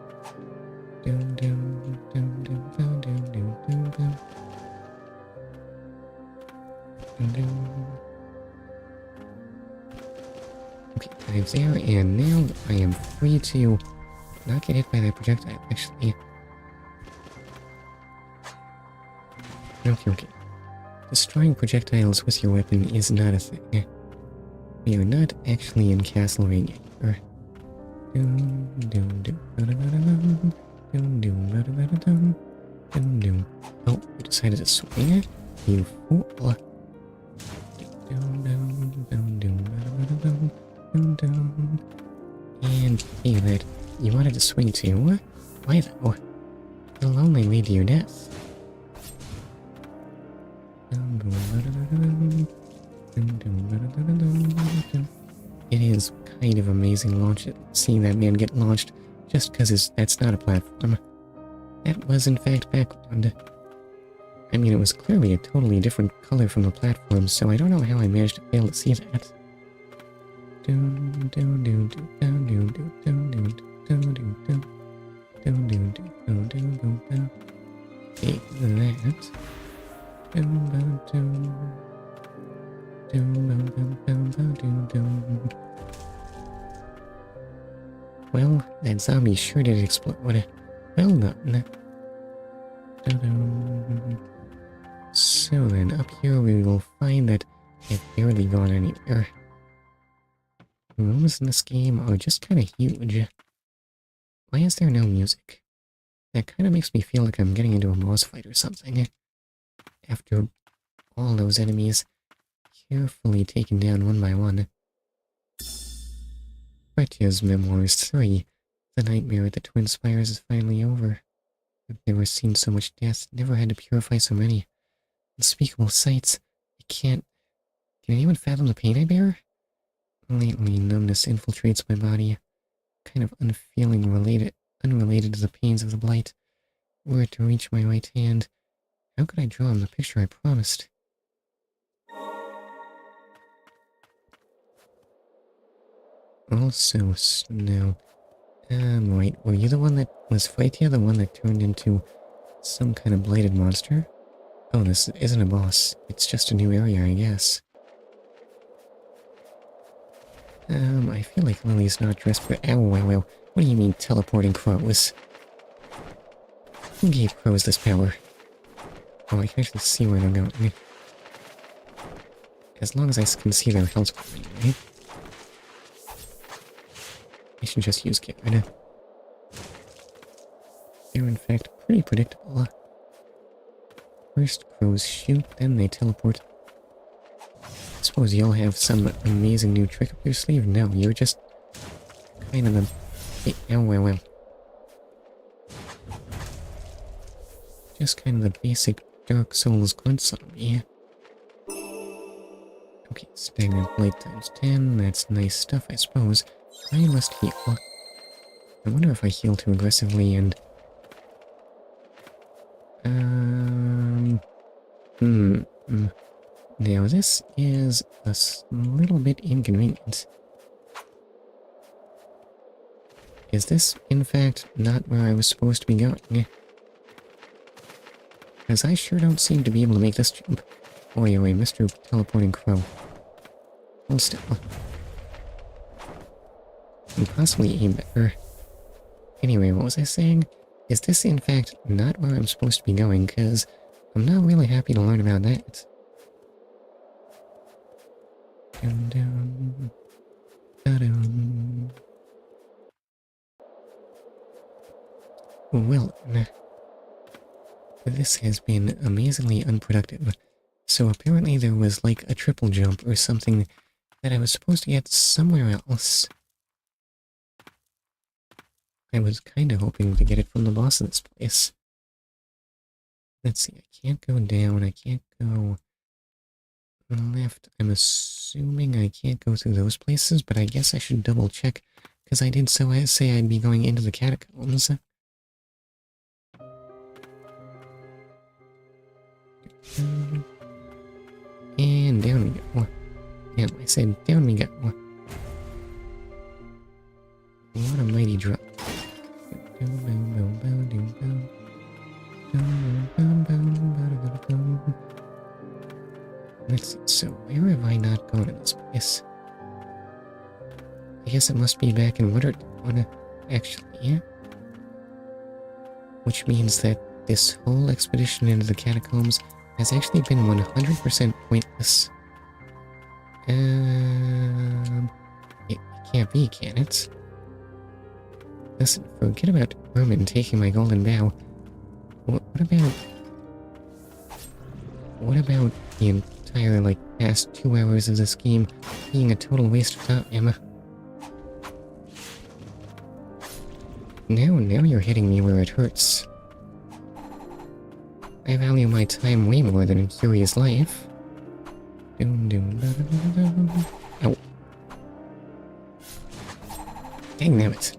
Okay, dive there, and now I am free to not get hit by that projectile, actually. Okay, okay. Destroying projectiles with your weapon is not a thing. We are not actually in Castlevania here. Oh, you decided to swing it? You fool. And hey, that you wanted to swing too? Why though? It'll only lead to your death. It is kind of amazing seeing that man get launched just because that's not a platform. That was in fact background. I mean, it was clearly a totally different color from the platform, so I don't know how I managed to fail to see that. Take that. Well, that zombie sure did explode. Well done. So then, up here we will find that I've barely gone anywhere. Rooms in this game are just kind of huge. Why is there no music? That kind of makes me feel like I'm getting into a boss fight or something. After all those enemies carefully taken down one by one. Quietus Memoirs 3. The nightmare at the Twin Spires is finally over. I've never seen so much death, never had to purify so many. Unspeakable sights. Can anyone fathom the pain I bear? Lately, numbness infiltrates my body. Kind of unrelated to the pains of the blight. Were it to reach my right hand, how could I draw him the picture I promised? Also, Snow. Wait, were you the one that was Fightia, the one that turned into some kind of blighted monster? Oh, this isn't a boss. It's just a new area, I guess. I feel like Lily's not dressed for— Ow, wow, wow. What do you mean teleporting crows? Who gave crows this power? Oh, I can actually see where they're going. As long as I can see their health score anyway. I should just use Gregor. They're in fact pretty predictable. First crows shoot, then they teleport. I suppose you'll have some amazing new trick up your sleeve. No, you're just kind of the... well. Just kind of the basic Dark Souls grunt zombie. Okay, stagnant blade times 10. That's nice stuff, I suppose. I must heal. I wonder if I heal too aggressively and... Now this is a little bit inconvenient. Is this, in fact, not where I was supposed to be going? Because I sure don't seem to be able to make this jump. Oi, Mr. Teleporting Crow. Hold still. And possibly aim better. Anyway, what was I saying? Is this, in fact, not where I'm supposed to be going? Because I'm not really happy to learn about that. Dun, dun, dun. Well, this has been amazingly unproductive. So apparently there was like a triple jump or something that I was supposed to get somewhere else. I was kinda hoping to get it from the boss of this place. Let's see, I can't go down, I can't go left. I'm assuming I can't go through those places, but I guess I should double check, because I did say I'd be going into the catacombs. And down we go. Yeah, I said down we go. What a mighty drop. Let's see, so where have I not gone in this place? I guess it must be back in Winterdawn, actually, yeah? Which means that this whole expedition into the catacombs has actually been 100% pointless. It can't be, can it? Listen, forget about Herman taking my golden bow. What about the entire, like, past 2 hours of this game being a total waste of time? Now you're hitting me where it hurts. I value my time way more than a curious life. Ow. Dang nabbit.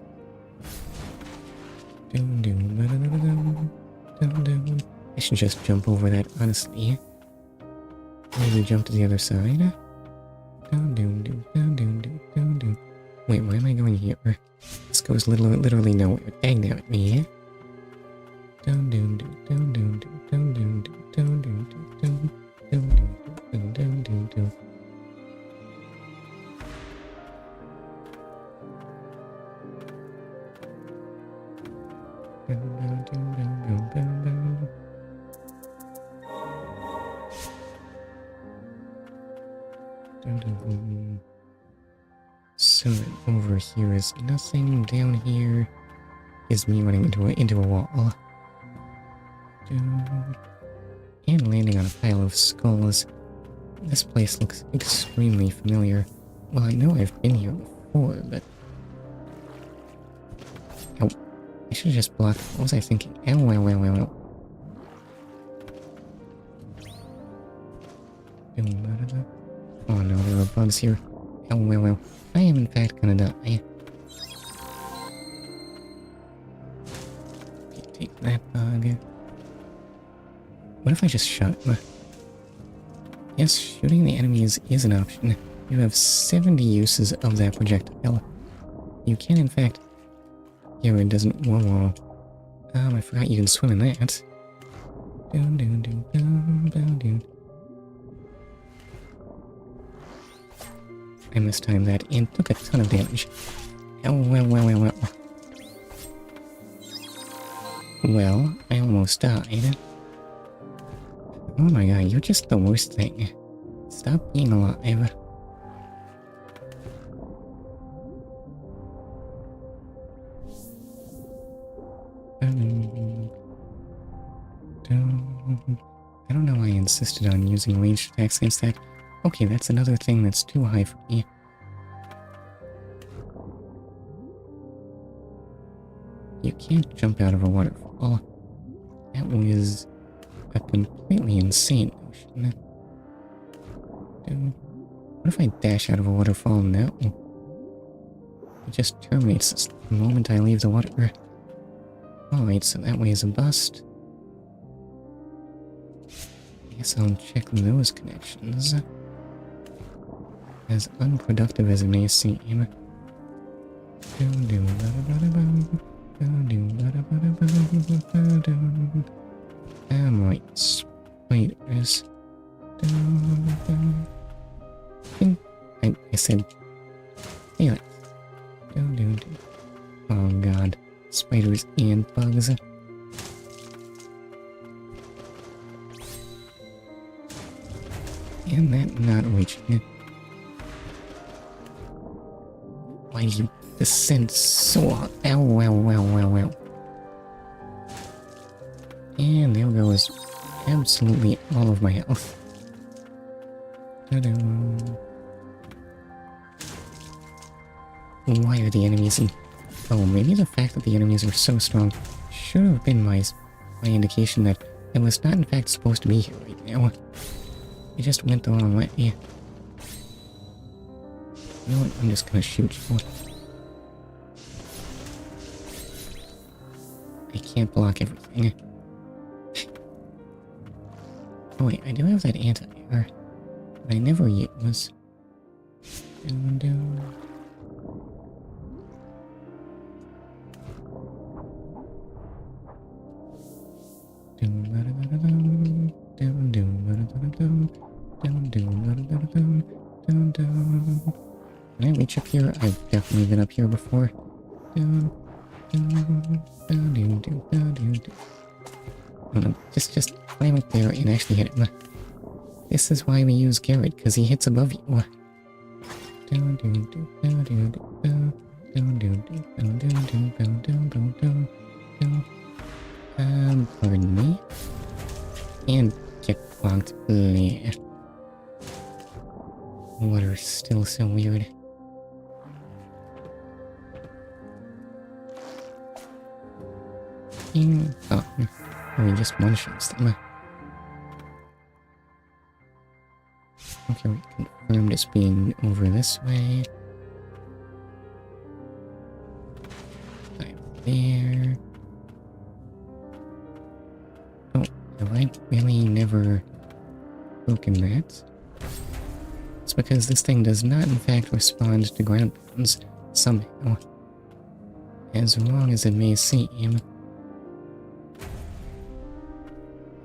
I should just jump over that, honestly. Maybe jump to the other side. Wait, why am I going here? This goes literally nowhere. Dang nabbit me. So over here is nothing. Down here is me running into a wall. And landing on a pile of skulls. This place looks extremely familiar. Well, I know I've been here before, but... Ow. I should have just blocked. What was I thinking? Ow. Oh no, there are bugs here. Ow. I am in fact gonna die. Take that bug. What if I just shot him? Yes, shooting the enemies is an option. You have 70 uses of that projectile. You can, in fact... Yeah, it doesn't... Whoa. I forgot you can swim in that. I mistimed that and took a ton of damage. Ow. Well, I almost died. Oh my god, you're just the worst thing. Stop being alive. I don't know why I insisted on using ranged attacks against that. Okay, that's another thing that's too high for me. You can't jump out of a waterfall. That was a completely insane notion. What if I dash out of a waterfall now? It just terminates the moment I leave the water. Alright, so that way is a bust. I guess I'll check those connections. As unproductive as it may seem. Right, spiders. I said, hey, oh god, spiders and bugs. And that not reaching it. Why do you descend so hard? Ow, ow, ow, ow, ow. And there goes absolutely all of my health. Ta-da. Why are the enemies in... Oh, maybe the fact that the enemies are so strong should have been my indication that I was not in fact supposed to be here right now. I just went the wrong way. You know what? I'm just gonna shoot you. I can't block everything. Oh wait, I do have that anti-air that I never use. Can I reach up here? I've definitely been up here before. Oh no, just climb up there and actually hit him. This is why we use Garrett, because he hits above you. Pardon me. And get blocked. Bleh. Water's still so weird. Oh, we just one-shots them. Okay, we confirmed it's being over this way. Right there. Oh, have I really never broken that? It's because this thing does not in fact respond to ground pounds somehow. As wrong as it may seem.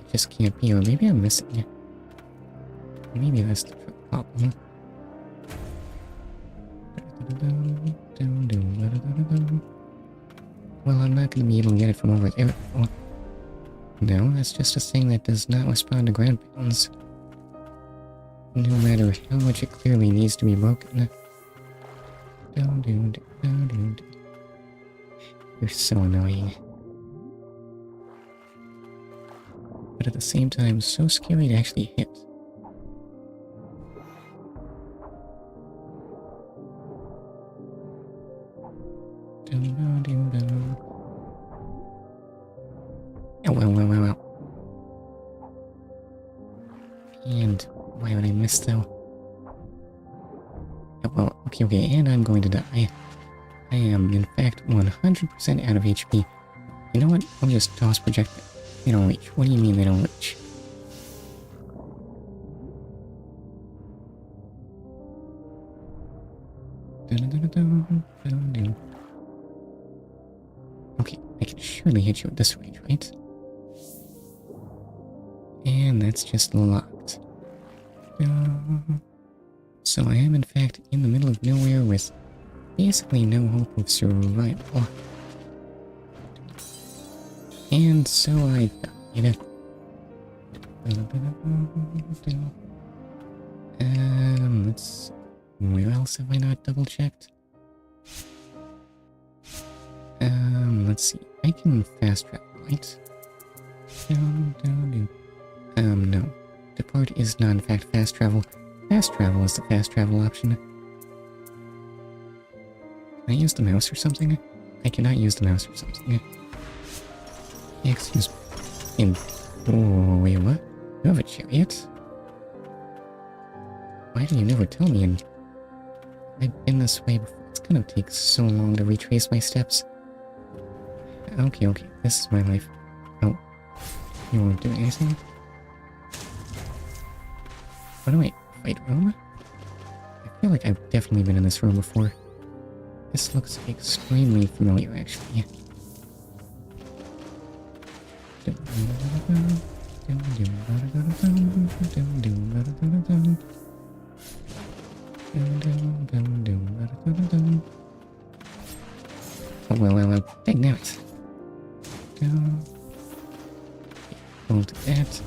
It just can't be, or maybe I'm missing it. Maybe that's the problem. Well, I'm not going to be able to get it from over there. Oh. No, that's just a thing that does not respond to ground pounds. No matter how much it clearly needs to be broken. You're so annoying. But at the same time, so scary to actually hit. Wow. And why would I miss though? Oh, well, okay, and I'm going to die. I am, in fact, 100% out of HP. You know what? I'll just toss projectile. They don't reach. What do you mean they don't reach? Okay, I can surely hit you at this range, right? And that's just locked. So I am in fact in the middle of nowhere with basically no hope of survival. And so I died. Let's see. Where else have I not double checked? Let's see. I can fast travel, right? No. Depart is not in fact fast travel. Fast travel is the fast travel option. Can I use the mouse or something? I cannot use the mouse or something. Excuse me. Oh, wait, what? You have a chariot? Why do you never tell me? And I've been this way before. It's gonna take so long to retrace my steps. Okay, this is my life. Oh, you won't do anything? By the way, fight room? I feel like I've definitely been in this room before. This looks extremely familiar, actually. Oh, well, dang it. Hold that.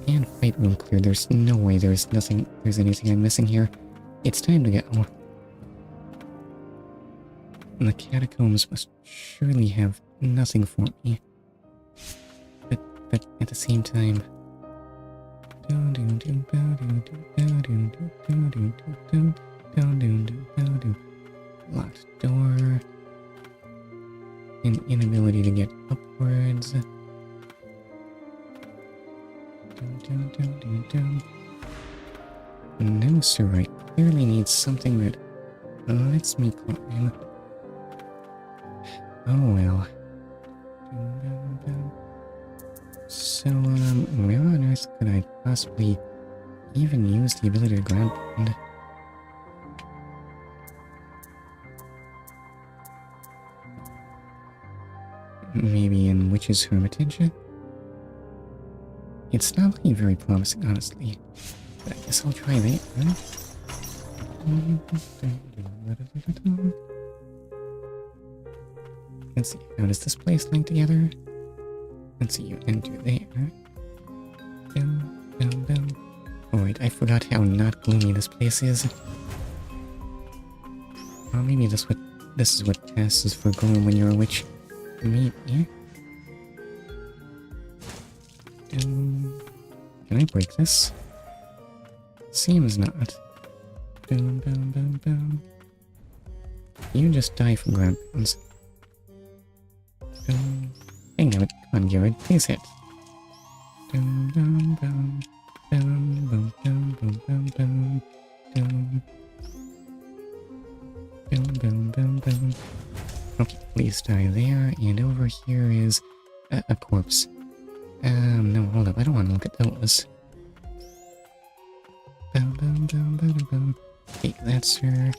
And fight room clear. There's no way there's anything I'm missing here. It's time to go. And the catacombs must surely have nothing for me. But at the same time... Locked door. An inability to get upwards. No, sir, I clearly need something that lets me climb. Oh well. So, where on earth could I possibly even use the ability to grab and... Maybe in Witch's Hermitage? It's not looking very promising, honestly. But I guess I'll try that, right? Let's see, how does this place link together? Let's see, you enter there. Oh wait, I forgot how not gloomy this place is. Or maybe this is what passes for gloom when you're a witch. Maybe. Can I break this? Seems not. You just die from ground pounds. Hang on, come on, Garrett, please hit. Okay, please die there, and over here is a corpse. No, hold up, I don't want to look at those. Take that, sir.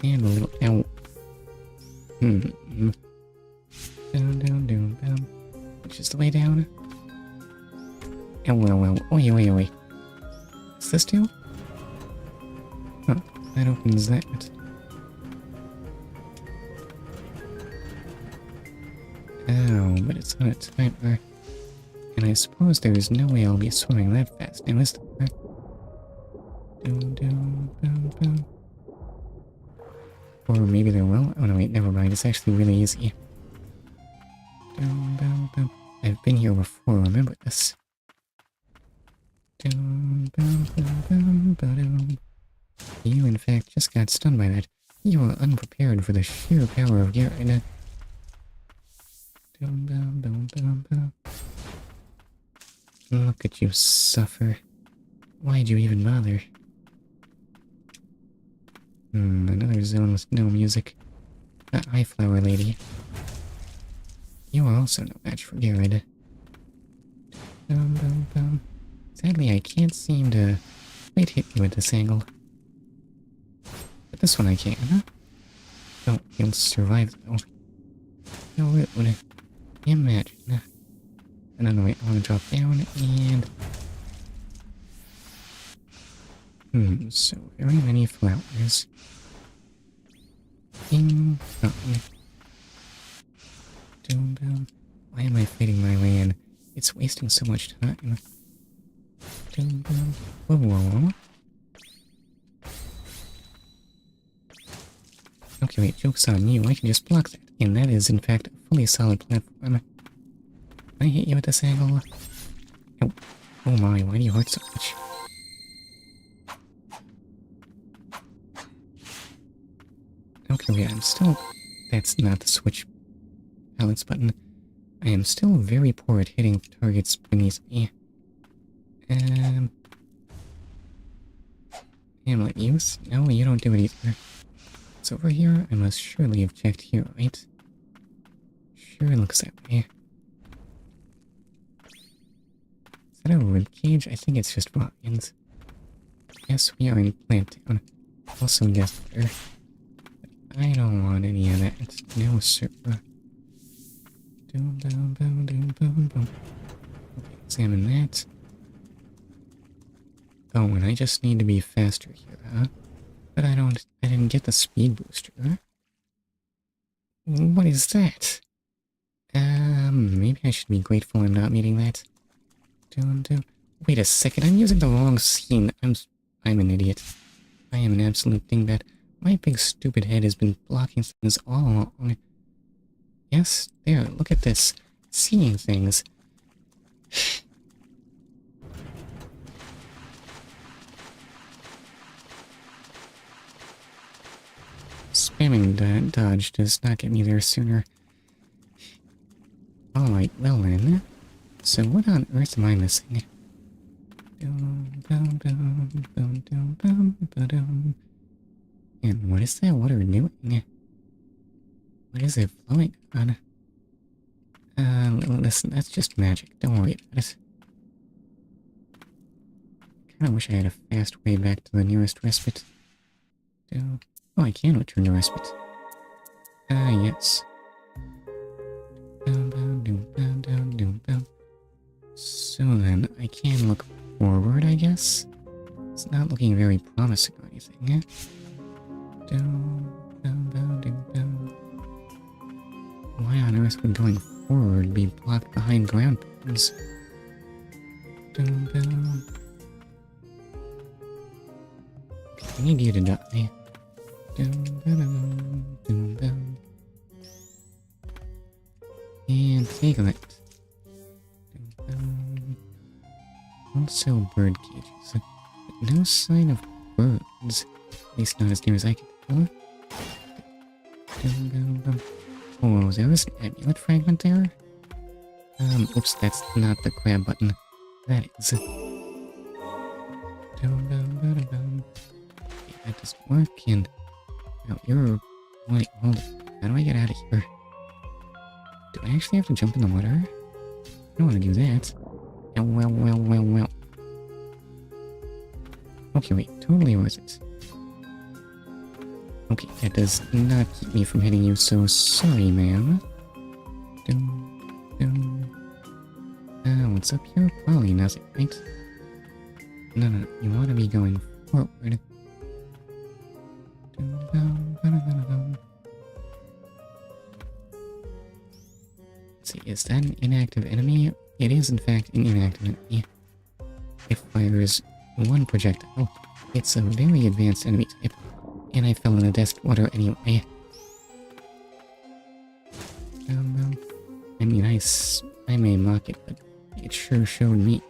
And a little... Ow. Which is the way down? Ow. Oi. What's this do? Huh, that opens that. Oh, but it's on a timer. And I suppose there's no way I'll be swimming that fast now, is there? Or maybe there will? Oh no, wait, never mind. It's actually really easy. I've been here before, remember this. You, in fact, just got stunned by that. You are unprepared for the sheer power of Ruina. Look at you suffer. Why'd you even bother? Another zone with no music. That eye flower lady. You are also no match for Garrett. Sadly, I can't seem to quite hit you at this angle. But this one I can, huh? Oh, you'll survive though. No, it would imagine. I don't know, wait, I want to drop down and... so very many flowers. Ding dong. Doom doom. Why am I fighting my way in? It's wasting so much time. Doom doom. Whoa whoa. Okay, wait, joke's on you. I can just block that. And that is, in fact, a fully solid platform. Can I hit you at this angle? Oh, oh my, why do you hurt so much? Okay, wait, I'm still... That's not the switch balance button. I am still very poor at hitting targets beneath me. Hamlet use? No, you don't do it either. It's over here. I must surely have checked here, right? Sure looks that way. Is that a ribcage? I think it's just vines. Yes, we are in Plant Town. Also guest there. I don't want any of that. No, sir. Boom, boom, boom, boom, boom, boom. Okay, examine that. Oh, and I just need to be faster here, huh? But I didn't get the speed booster. What is that? Maybe I should be grateful I'm not meeting that. Wait a second, I'm using the wrong scene. I'm an idiot. I am an absolute dingbat. My big stupid head has been blocking things all along. Yes, there, look at this. Seeing things. Spamming dodge does not get me there sooner. Alright, well then. So what on earth am I missing? And what is that water doing? What is it flowing on? Listen, that's just magic. Don't worry about it. Kinda wish I had a fast way back to the nearest respite. Oh, I can return to respite. Yes. So then, I can look forward, I guess? It's not looking very promising or anything. Why on earth would going forward be blocked behind ground pounds? I need you to die. And take that. Also bird cages, but no sign of birds. At least not as near as I can tell. Oh, there was an amulet fragment there? Oops, that's not the grab button. That is. That doesn't work, and... Oh, you're... Wait, hold it. How do I get out of here? Do I actually have to jump in the water? I don't want to do that. Well. Okay, wait, totally worth it. Okay, that does not keep me from hitting you, so sorry, ma'am. What's up here? Probably nothing, right? No, you want to be going forward. Let's see, is that an inactive enemy? It is, in fact, an inactive enemy. It fires one projectile. It's a very advanced enemy type, and I fell in the dust water anyway. I mean, I may mock it, but it sure showed me.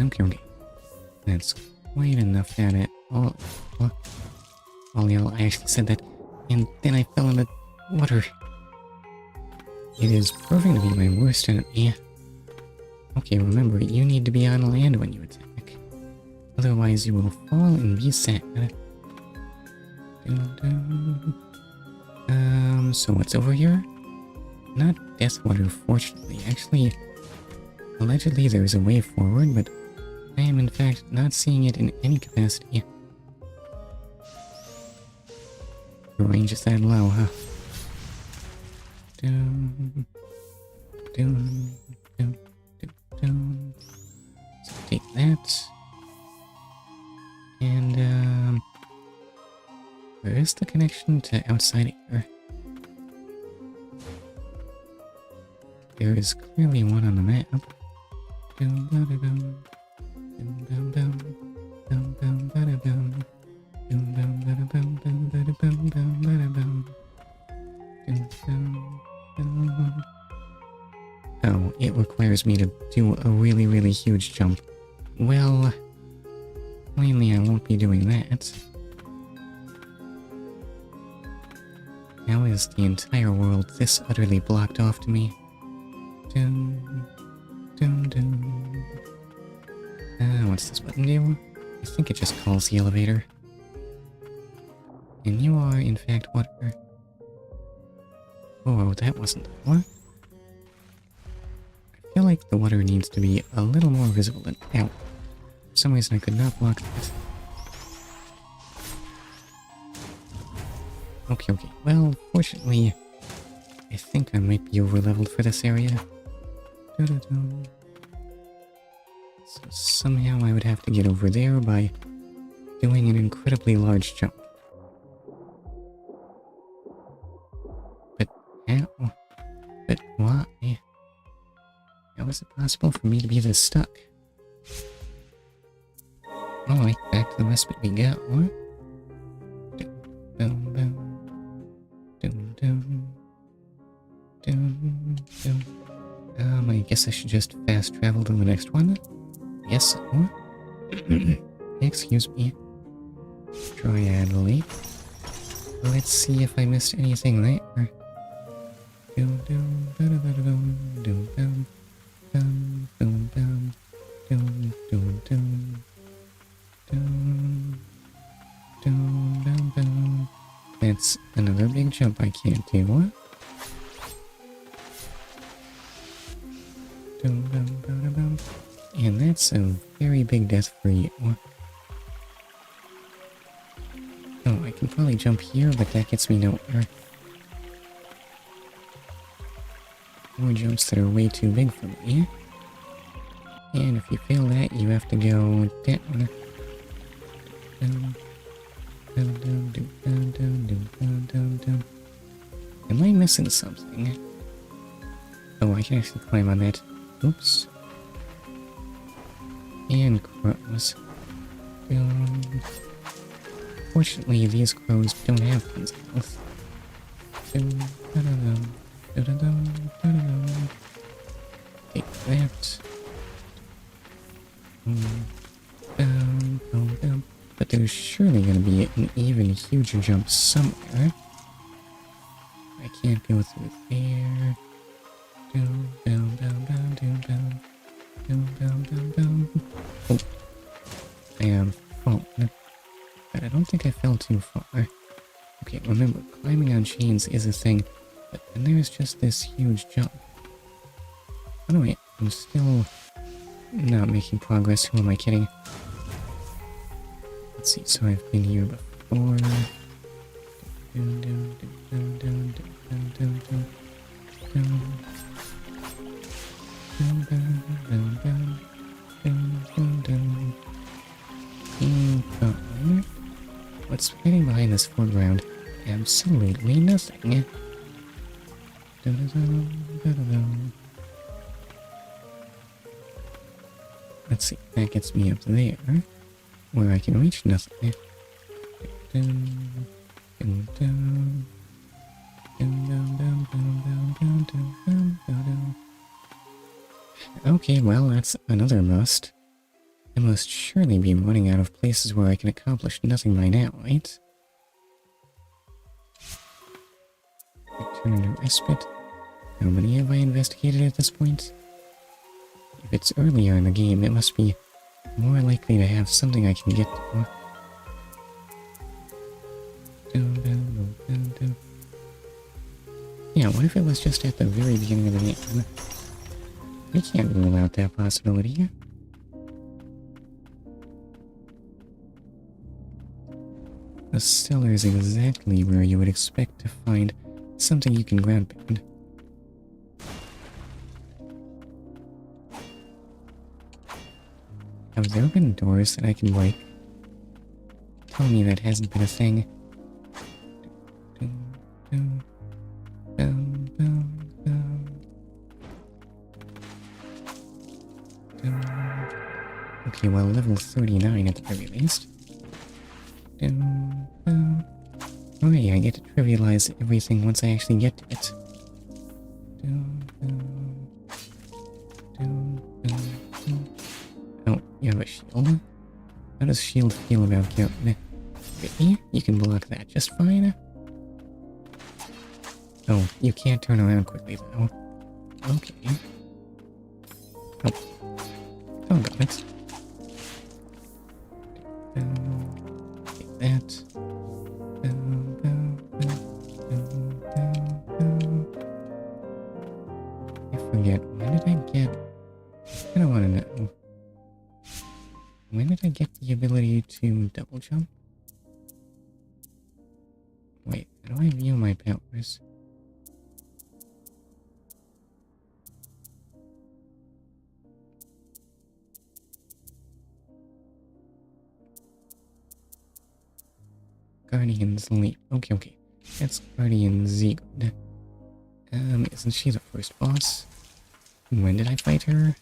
Okay. That's quite enough at it. Oh, y'all, I actually said that, and then I fell in the water. It is proving to be my worst enemy. Okay, remember, you need to be on land when you attack. Otherwise, you will fall and be sad. So what's over here? Not death water, fortunately. Actually, allegedly there is a way forward, but I am in fact not seeing it in any capacity. The range is that low, huh? So take that. And, where's the connection to outside air? There is clearly one on the map. Oh, it requires me to do a really, really huge jump. Well, plainly I won't be doing that. How is the entire world this utterly blocked off to me? What's this button do? I think it just calls the elevator. And you are, in fact, water. Oh, that wasn't the door. I feel like the water needs to be a little more visible than... Ow. For some reason I could not block that. Okay. Well, fortunately, I think I might be over-leveled for this area. So somehow I would have to get over there by doing an incredibly large jump. But how? But why? How is it possible for me to be this stuck? Alright, back to the respite we got, what? I guess I should just fast travel to the next one. Yes, what? Excuse me. Triad Lake. Let's see if I missed anything there. That's another big jump I can't do. And that's a very big death for you. Oh, I can probably jump here, but that gets me nowhere. More jumps that are way too big for me. And if you fail that, you have to go down. Am I missing something? Oh, I can actually climb on that. Oops. And crows. Fortunately, these crows don't have tons of health. Take that. But there's surely gonna be an even huger jump somewhere. I can't go through there. Oh. I am fallen. But I don't think I fell too far. Okay, remember, climbing on chains is a thing, but then there's just this huge jump. Oh wait, I'm still not making progress. Who am I kidding? Let's see, so I've been here before. What's hiding behind this foreground? Absolutely nothing. Let's see, that gets me up there, where I can reach nothing. Okay, well, that's another must. I must surely be running out of places where I can accomplish nothing by now, right? Return to respite. How many have I investigated at this point? If it's earlier in the game, it must be more likely to have something I can get to. Yeah, what if it was just at the very beginning of the game? We can't rule out that possibility. The cellar is exactly where you would expect to find something you can ground pound. Have there been doors that I can break? Tell me that hasn't been a thing. Dum, dum, dum, dum. Dum. Okay, well, level 39 at the very least. Dum, dum. Oh yeah, I get to trivialize everything once I actually get to it. Dum, dum, dum, dum, dum. Oh, you have a shield? How does shield feel about you? Really? You can block that just fine? Oh, you can't turn around quickly though. Okay. Oh. Oh, got it. Take that. I forget, when did I get... I don't want to know. When did I get the ability to double jump? Wait, how do I view my powers? Guardian's Leap. Okay. That's Guardian Z. Isn't she the first boss? When did I fight her?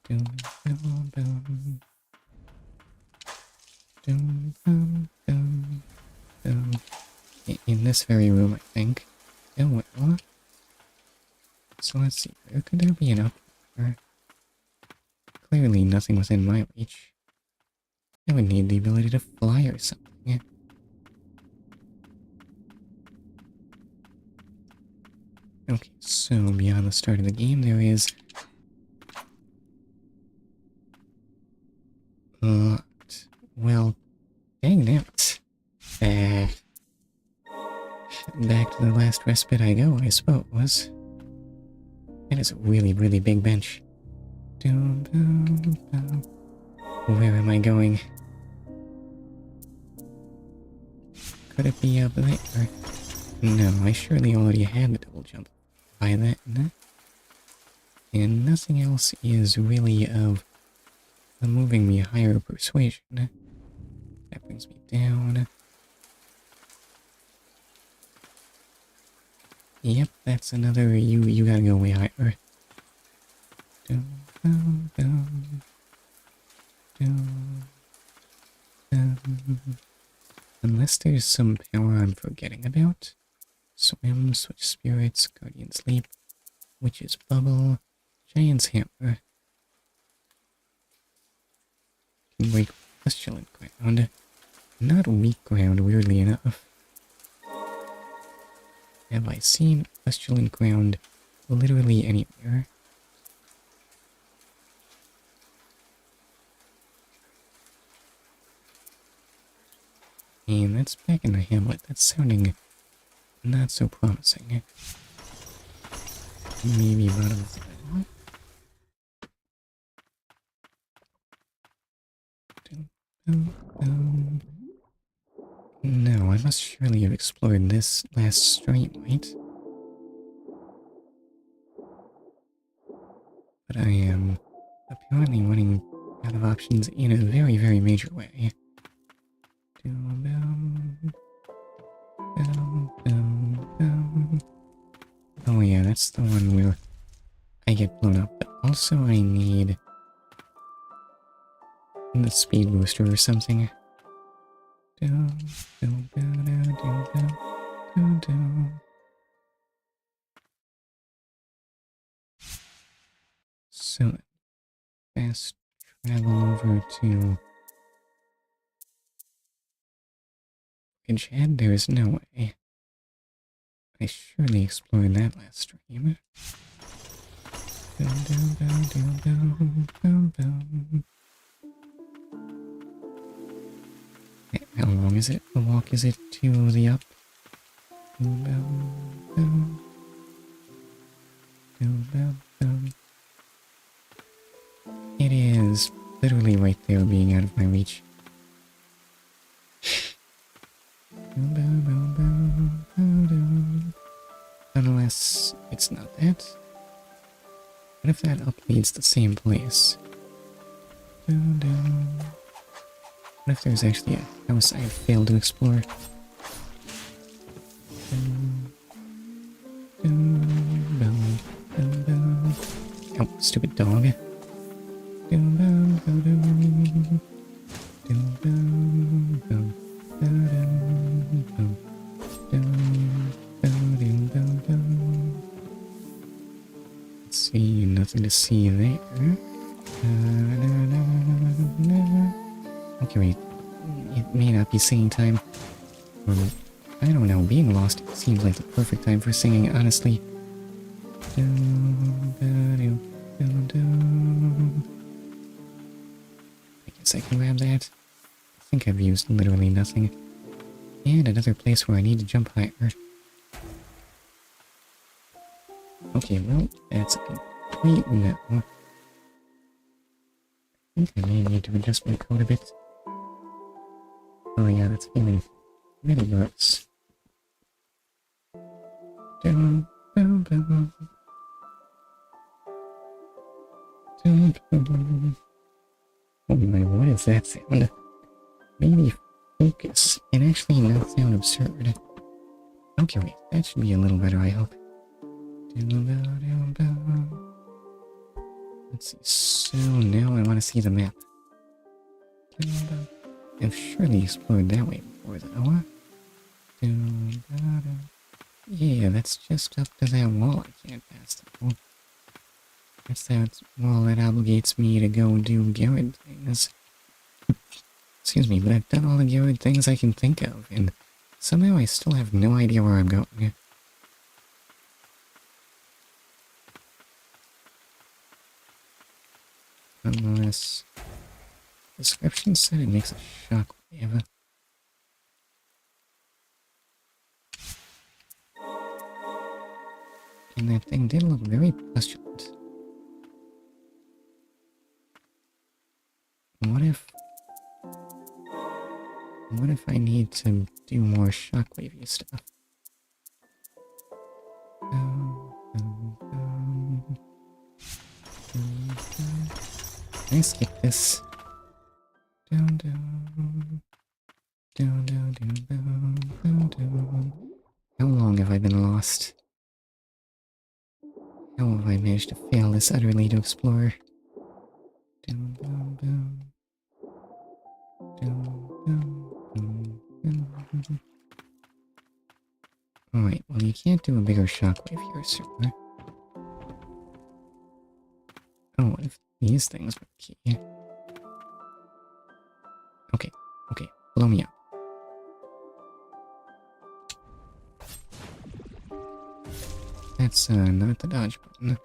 Dum, dum, dum. Dum, dum, dum, dum. In this very room, I think. Oh well. So let's see, where could there be an up there? Clearly nothing within my reach. I would need the ability to fly or something. Okay, so beyond the start of the game there is... well, dang it. Back to the last respite I go, I suppose. That is a really, really big bench. Dum, dum, dum. Where am I going? Could it be up there? No, I surely already had the double jump by that. And nothing else is really of moving me higher persuasion. That brings me down. Yep, that's another you gotta go way higher. Dum, dum, dum. Dum, dum. Unless there's some power I'm forgetting about. Swim, switch spirits, guardian's leap, witch's bubble, giant's hammer. Can break pestilent ground. Not weak ground, weirdly enough. Have I seen pestilent ground literally anywhere? And that's back in the hamlet. That's sounding not so promising. Maybe bottom of the No, I must surely have explored this last stream, right? But I am apparently running out of options in a very, very major way. Oh yeah, that's the one where I get blown up, but also I need the speed booster or something. So, fast travel over to Chad, there is no way. I surely explored that last stream. How long is it? The walk is it to the up? It is literally right there, being out of my reach. Unless it's not that. What if that up leads the same place? What if there's actually a house I have failed to explore? Stupid dog. Let's see, nothing to see there. Okay, wait. It may not be singing time. Or, I don't know, being lost seems like the perfect time for singing, honestly. I guess I can grab that. I think I've used literally nothing. And another place where I need to jump higher. Okay, well, that's a complete no. I think I may need to adjust my code a bit. Oh yeah, that's feeling really gross. Oh my, what is that sound? Maybe focus and actually not sound absurd. Okay, wait, that should be a little better, I hope. Let's see, so now I want to see the map. I've surely explored that way before, though. Yeah, that's just up to that wall I can't pass through. That's that wall that obligates me to go do Garrett things. Excuse me, but I've done all the Garrett things I can think of, and somehow I still have no idea where I'm going. Unless... description said it makes a shockwave. And that thing did look very pestilent. What if I need to do more shockwavey stuff? Can I skip this? How long have I been lost? How have I managed to fail this utterly to explore? Alright, well you can't do a bigger shockwave here, sir. Oh, what if these things were key? Okay, blow me up. That's not the dodge button.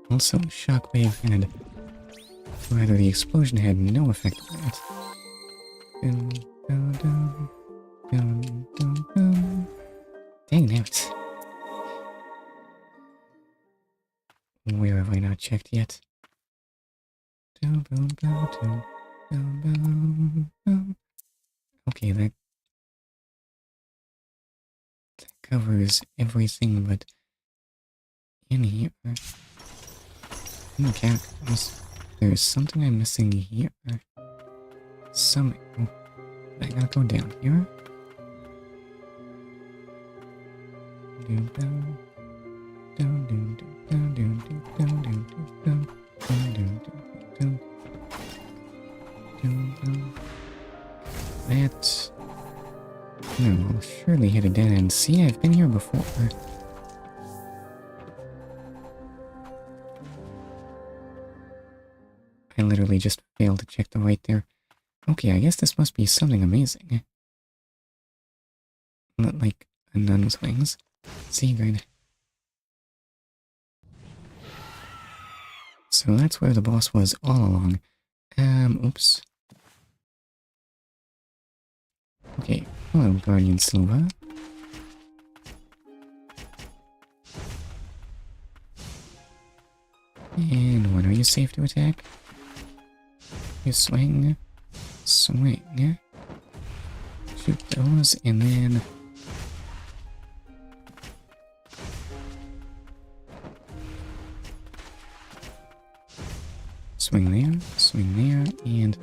Also, shockwave had... rather, the explosion had no effect on that. Dang it. Where have I not checked yet? Okay, that covers everything but in here. In the catacombs. There's something I'm missing here. Somehow. I gotta go down here. That... no, I'll surely hit a dead end. See, I've been here before. I literally just failed to check the right there. Okay, I guess this must be something amazing. Like a nun's wings. Sigrid. So that's where the boss was all along. Oops. Okay, hello, Guardian Silva. And when are you safe to attack? You swing, swing, shoot those, and then... swing there, and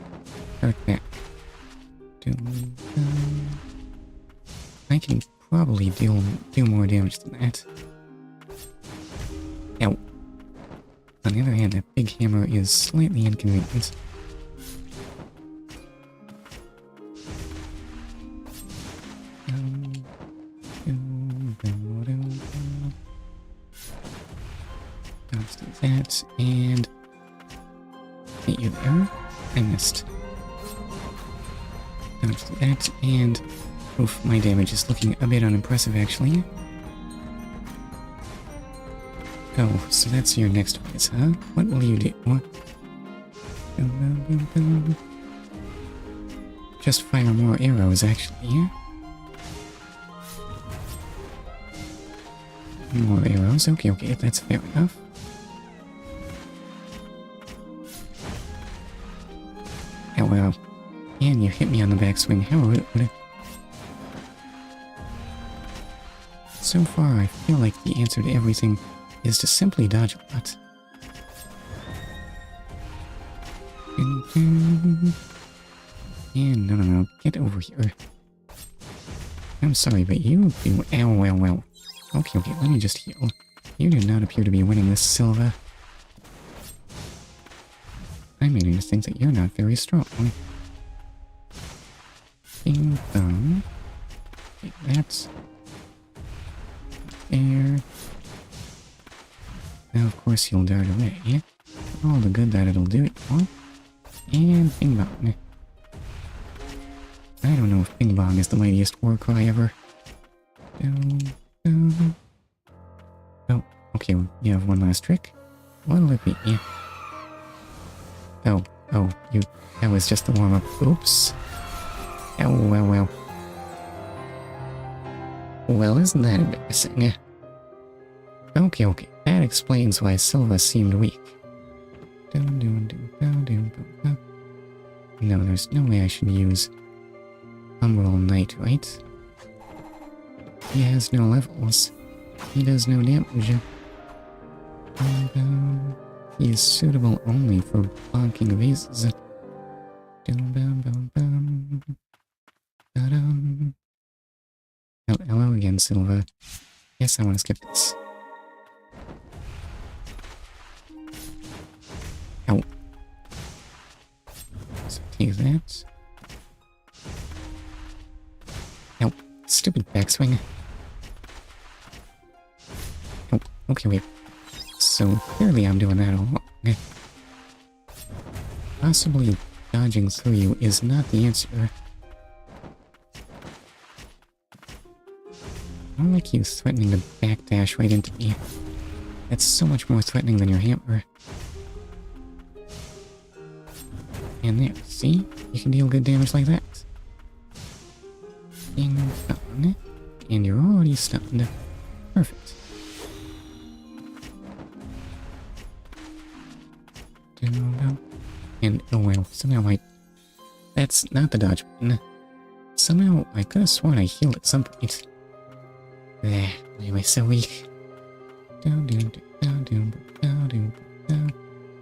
start back. I can probably do more damage than that. Ow. On the other hand, that big hammer is slightly inconvenient. Dodge that, and... hit you there. I missed. Dodge that, and... oof, my damage is looking a bit unimpressive, actually. Oh, so that's your next phase, huh? What will you do? What? Just fire more arrows, actually. More arrows, okay, that's fair enough. Oh well. And you hit me on the backswing, how rude. So far, I feel like the answer to everything is to simply dodge a lot. And no, get over here. I'm sorry, but you do... ow, well. Okay, let me just heal. You do not appear to be winning this, Silva. I'm beginning to think that you're not very strong. Bing bong. Take that. There. Now, of course, you'll dart away. For all the good that it'll do it for. And bing bong. I don't know if bing bong is the mightiest war cry ever. Oh, okay, you have one last trick. What'll it be? Oh, that was just the warm-up. Oops. Oh, well. Well, isn't that embarrassing? Okay, that explains why Silva seemed weak. No, there's no way I should use Umbral Knight, right? He has no levels. He does no damage. He is suitable only for bonking vases. Hello again, Silva. Yes, I want to skip this. Ow. So take that. Ow. Stupid backswing. Oh, okay, wait. So clearly I'm doing that all wrong. Possibly dodging through you is not the answer. I don't like you threatening to backdash right into me. That's so much more threatening than your hammer. And there, see? You can deal good damage like that. Ding dong. And you're already stunned. Perfect. And oh well, somehow that's not the dodge button. Somehow I could have sworn I healed at some point. Why am I so weak? What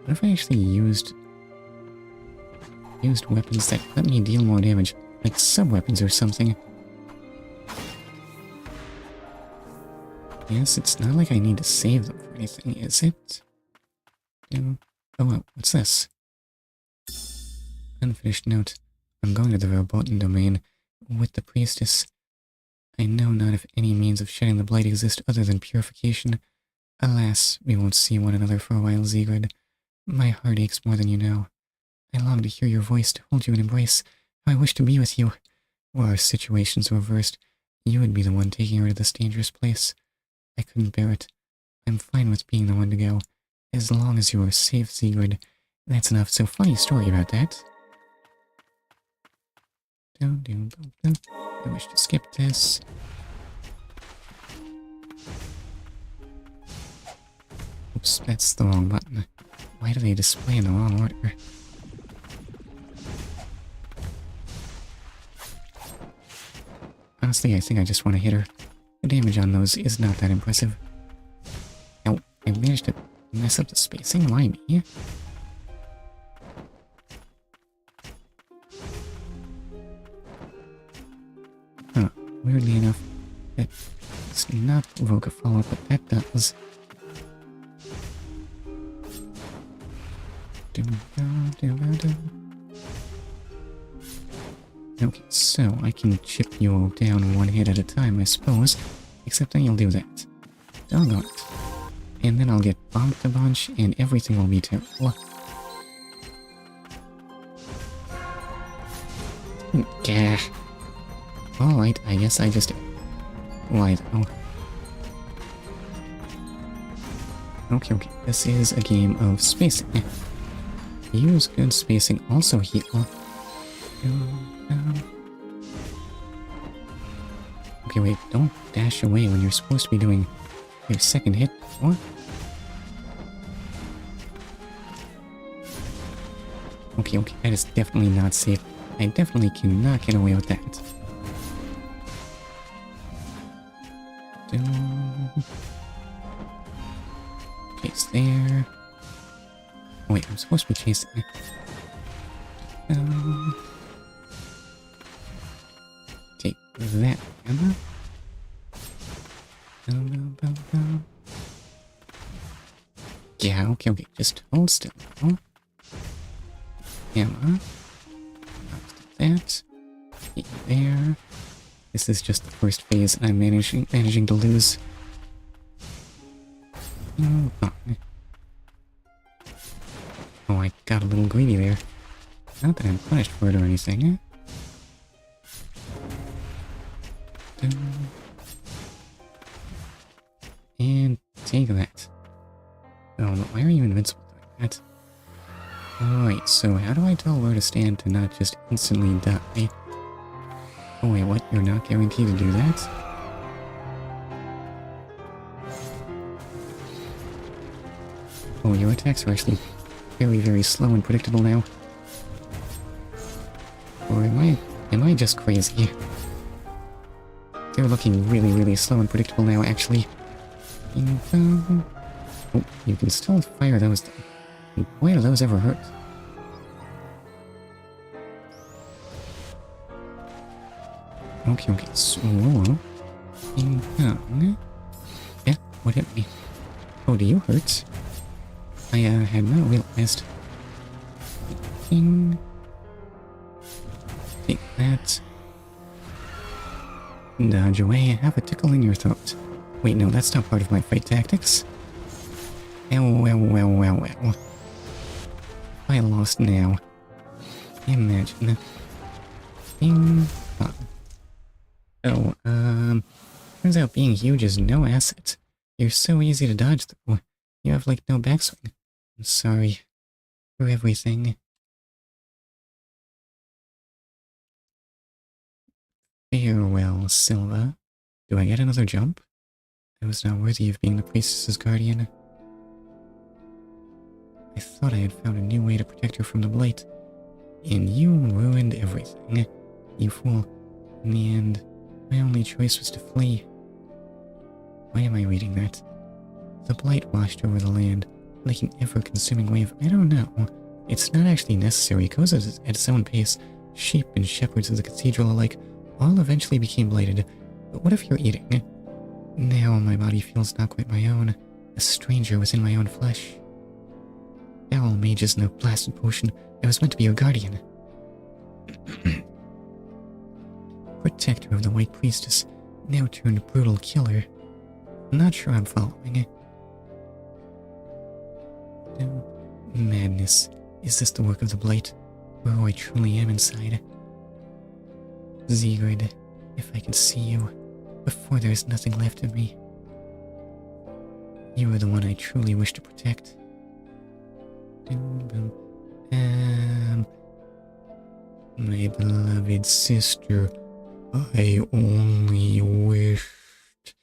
if I actually used weapons that let me deal more damage, like sub-weapons or something? Yes, it's not like I need to save them for anything, is it? Oh, what's this? Unfinished note. I'm going to the verboten domain with the priestess. I know not if any means of shedding the blight exist other than purification. Alas, we won't see one another for a while, Sigurd. My heart aches more than you know. I long to hear your voice, to hold you in embrace. I wish to be with you. Were our situations reversed, you would be the one taking her to this dangerous place. I couldn't bear it. I'm fine with being the one to go. As long as you are safe, Sigurd. That's enough. So, funny story about that. I wish to skip this. Oops, that's the wrong button. Why do they display in the wrong order? Honestly, I think I just want to hit her. The damage on those is not that impressive. Oh, I managed to mess up the spacing. Why me? Huh, weirdly enough, that does not provoke a follow-up, but that does. Okay, so I can chip you down one hit at a time, I suppose. Except I'll do that. Doggone it. And then I'll get bonked a bunch, and everything will be terrible. Gah. Alright, I guess I just... Right, oh. Okay, this is a game of spacing. Use good spacing, also heal. Okay, wait, don't dash away when you're supposed to be doing your second hit before. Okay, that is definitely not safe. I definitely cannot get away with that. Chase there. Oh wait, I'm supposed to be chasing. Take that hammer. Yeah, okay, just hold still. Hammer. That. There. This is just the first phase, and I'm managing to lose. Oh, I got a little greedy there. Not that I'm punished for it or anything. And take that. Oh, why are you invincible doing that? Alright, so how do I tell where to stand to not just instantly die? Oh wait, what? You're not guaranteed to do that? Oh, your attacks are actually very, very slow and predictable now. Or am I just crazy? They're looking really, really slow and predictable now, actually. Oh, you can still fire those. Boy, do those ever hurt. Okay, so... Yeah, what hit me? Oh, do you hurt? I had not realized. Take that. Dodge away, have a tickle in your throat. Wait, no, that's not part of my fight tactics. Well. I lost now. Imagine. Oh, turns out being huge is no asset. You're so easy to dodge through. You have like no backswing. I'm sorry for everything. Farewell, Silva. Do I get another jump? I was not worthy of being the priestess's guardian. I thought I had found a new way to protect her from the blight. And you ruined everything. You fool. In the end, my only choice was to flee. Why am I reading that? The blight washed over the land, like an ever-consuming wave. I don't know. It's not actually necessary. It goes at its own pace. Sheep and shepherds of the cathedral alike all eventually became blighted. But what if you're eating? Now my body feels not quite my own. A stranger within my own flesh. Foul mages no blasted potion. I was meant to be your guardian. Protector of the White Priestess, now turned brutal killer. I'm not sure I'm following. Madness. Is this the work of the blight? Or who I truly am inside? Sigrid, if I could see you, before there is nothing left of me. You are the one I truly wish to protect. My beloved sister, I only wished...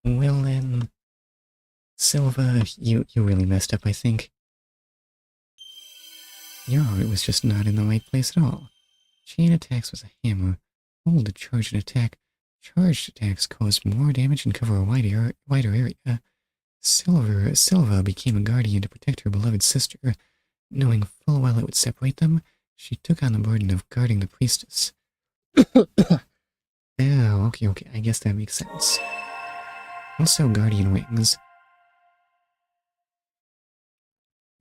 Well then... Silva, you really messed up, I think. Your heart was just not in the right place at all. Chain attacks with a hammer. Hold to charge an attack. Charged attacks cause more damage and cover a wider area. Silva became a guardian to protect her beloved sister. Knowing full well it would separate them, she took on the burden of guarding the priestess. Oh, okay, I guess that makes sense. Also, guardian wings.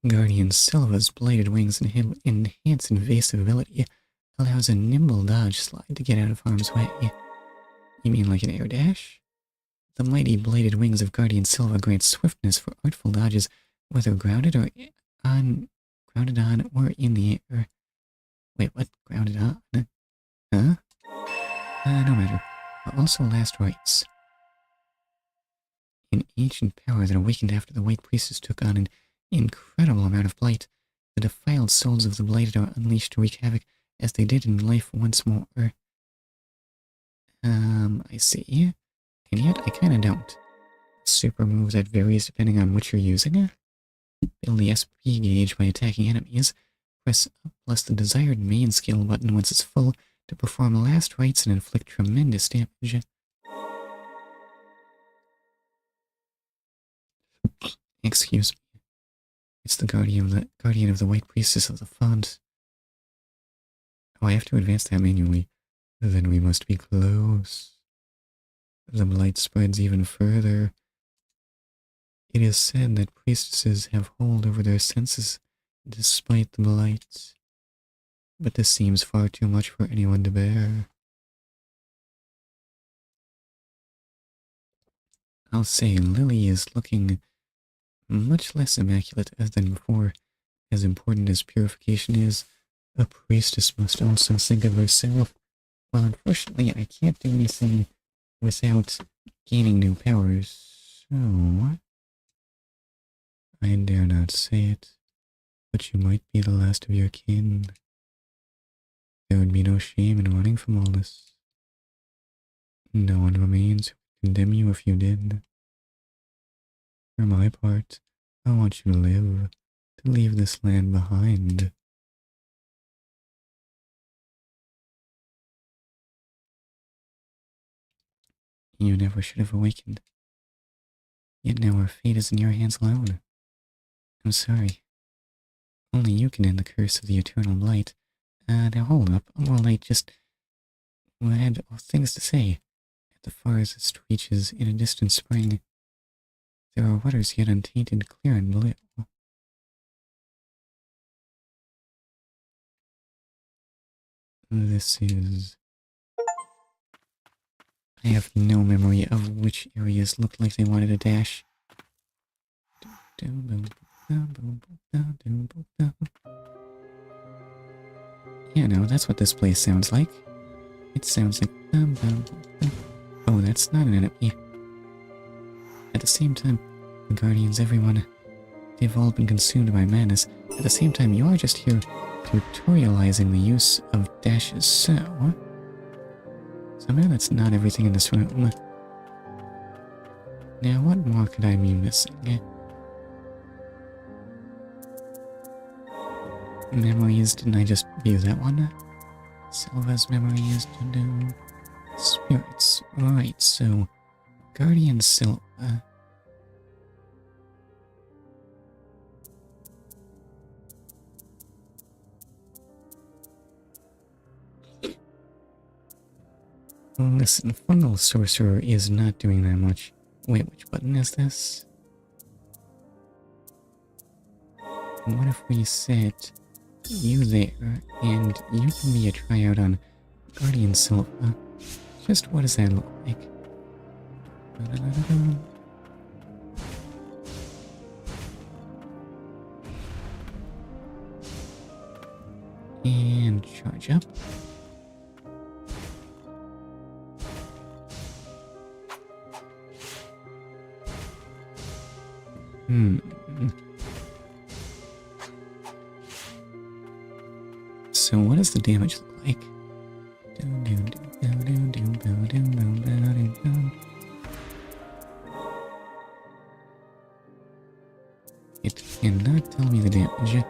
Guardian Silva's bladed wings and enhance invasibility allows a nimble dodge slide to get out of harm's way. You mean like an air dash? The mighty bladed wings of Guardian Silva grant swiftness for artful dodges, whether grounded or grounded on or in the air. Wait, what? Grounded on? Huh? No matter. Also last rites. An ancient power that awakened after the White Priestess took on an incredible amount of blight. The defiled souls of the bladed are unleashed to wreak havoc as they did in life once more. I see. And yet I kinda don't. Super move that varies depending on which you're using. Build the SP gauge by attacking enemies. Press up plus the desired main skill button once it's full to perform last rites and inflict tremendous damage. Excuse me. It's the guardian of the White Priestess of the Font. Oh, I have to advance that manually. Then we must be close. The blight spreads even further. It is said that priestesses have hold over their senses despite the blight. But this seems far too much for anyone to bear. I'll say Lily is looking much less immaculate than before. As important as purification is, a priestess must also think of herself. Well, unfortunately, I can't do anything without gaining new powers, so... I dare not say it, but you might be the last of your kin. There would be no shame in running from all this. No one remains who would condemn you if you did. For my part, I want you to live, to leave this land behind. You never should have awakened. Yet now our fate is in your hands alone. I'm sorry. Only you can end the curse of the eternal blight. Now hold up, while I just had things to say. At the farthest reaches in a distant spring, there are waters yet untainted, clear and blue. This is... I have no memory of which areas looked like they wanted a dash. Yeah, no, that's what this place sounds like. It sounds like... Oh, that's not an enemy. At the same time, the Guardians, everyone, they've all been consumed by madness. At the same time, you are just here tutorializing the use of dashes, so... Somehow that's not everything in this room. Now, what more could I be missing? Memories, didn't I just view that one? Silva's memories to do. Spirits, right, so... Guardian Silva... Listen, Fungal Sorcerer is not doing that much. Wait, which button is this? What if we set you there, and you can be a tryout on Guardian Silva? Just what does that look like? And charge up. So what does the damage look like? It cannot tell me the damage.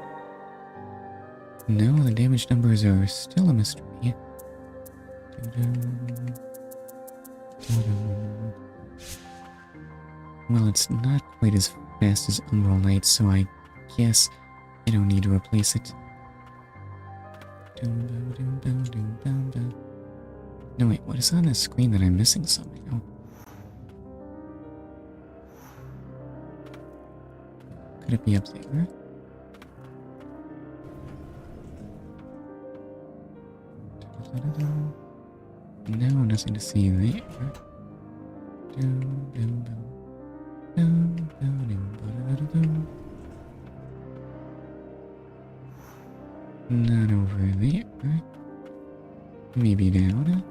No, the damage numbers are still a mystery. Well, it's not quite as fast as Umbral Knight, so I guess I don't need to replace it. No, wait, what is on this screen that I'm missing somehow? Could it be up there? No, nothing to see there. Not over there. Maybe down.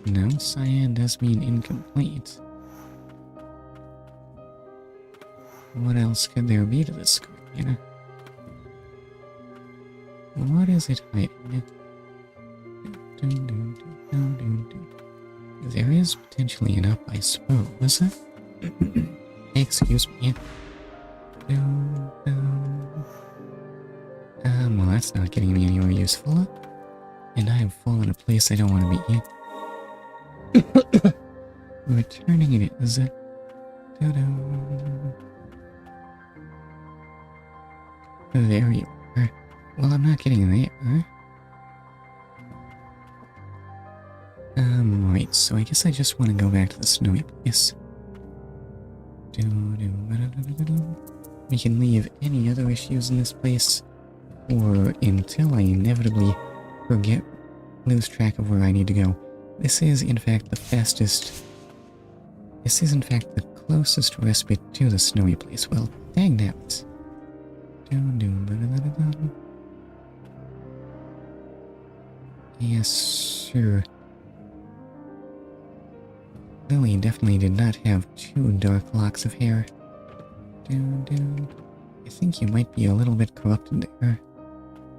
No, cyan does mean incomplete. What else could there be to this screen? What is it hiding? There is potentially an up, I suppose. Excuse me. Well, that's not getting me anywhere useful. And I have fallen a place I don't want to be. Returning it is a... There you are. Well, I'm not getting there. Right, so I guess I just want to go back to the snowy place. We can leave any other issues in this place, or until I inevitably lose track of where I need to go. This is, in fact, the fastest... This is, in fact, the closest respite to the snowy place. Well, dang it. Yes, sure. Lily definitely did not have 2 dark locks of hair. I think you might be a little bit corrupted there.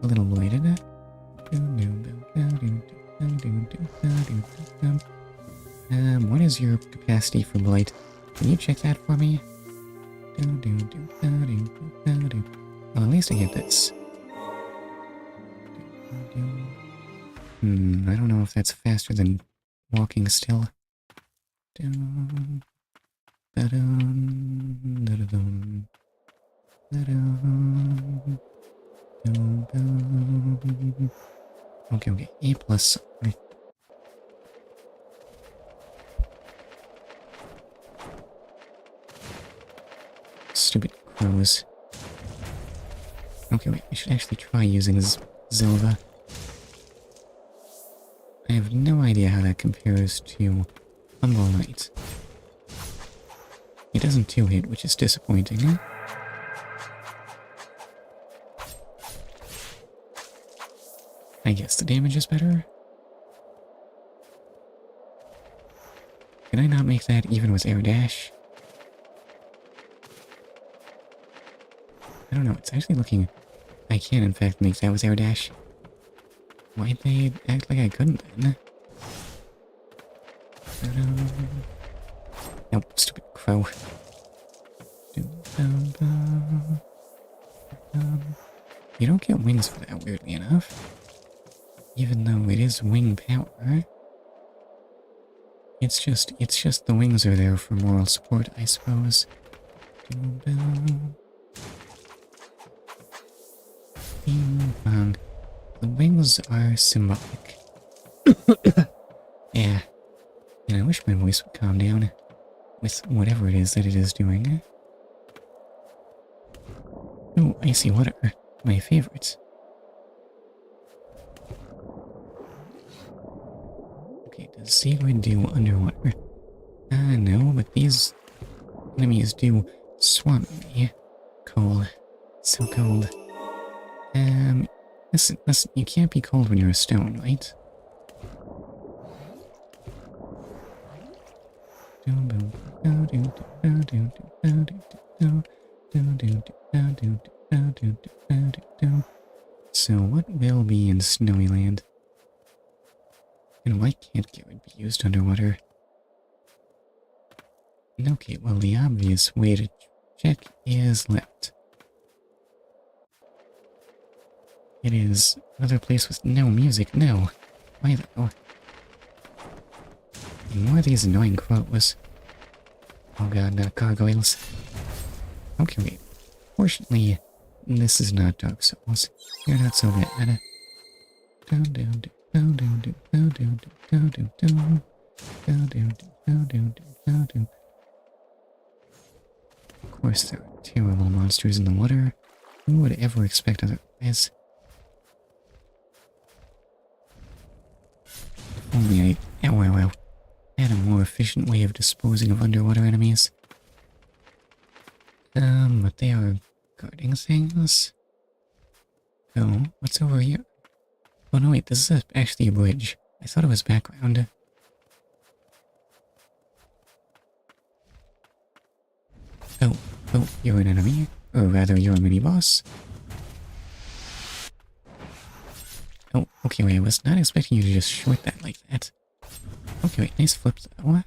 A little blighted. What is your capacity for blight? Can you check that for me? Well, at least I get this. I don't know if that's faster than walking still. Okay, A plus. Stupid crows. Okay, wait, I should actually try using Zelva. I have no idea how that compares to Humble Knight. It doesn't 2-hit, which is disappointing. I guess the damage is better. Can I not make that even with air dash? I don't know, it's actually looking... I can in fact make that with air dash. Why'd they act like I couldn't then? Nope, stupid crow. You don't get wings for that, weirdly enough. Even though it is wing power. It's just the wings are there for moral support, I suppose. Bing bong. The wings are symbolic. Yeah. And I wish my voice would calm down with whatever it is that it is doing. Oh, icy water. My favorites. Okay, does Seaguid do underwater? No, but these enemies do swamp me. Cold. So cold. Listen, you can't be cold when you're a stone, right? So what will be in Snowy Land? And why can't Garrett be used underwater? Okay, well the obvious way to check is left. It is another place with no music, no. Why though? And more of these annoying crows. Oh god, not gargoyles. Okay, wait. Fortunately, this is not Dark Souls. You're not so bad. Of course, there are terrible monsters in the water. Who would ever expect otherwise? If only I had a more efficient way of disposing of underwater enemies. But they are guarding things. Oh, what's over here? Oh no, wait, this is actually a bridge. I thought it was background. Oh, you're an enemy? Or rather, you're a mini-boss? Oh, okay, wait, I was not expecting you to just short that like that. Okay, wait, nice flip though.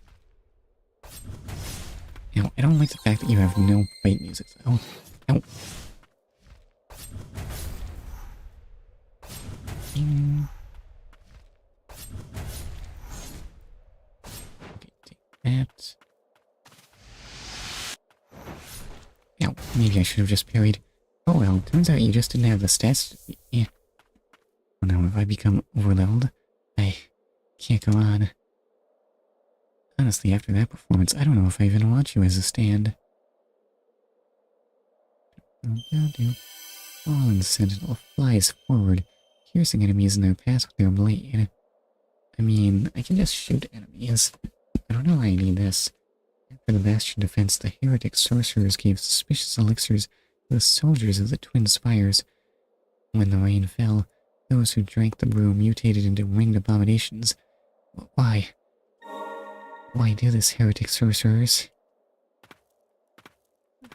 Now, I don't like the fact that you have no fight music though. Ow. Okay, take that. Now, maybe I should have just parried. Oh well, turns out you just didn't have the stats. Yeah. Well, now, if I become overleveled, I can't go on. Honestly, after that performance, I don't know if I even want you as a stand. Fallen Sentinel flies forward, piercing enemies in their path with their blade. I mean, I can just shoot enemies. I don't know why I need this. After the Bastion defense, the heretic sorcerers gave suspicious elixirs to the soldiers of the Twin Spires. When the rain fell, those who drank the brew mutated into winged abominations. Why? Why do this, heretic sorcerers?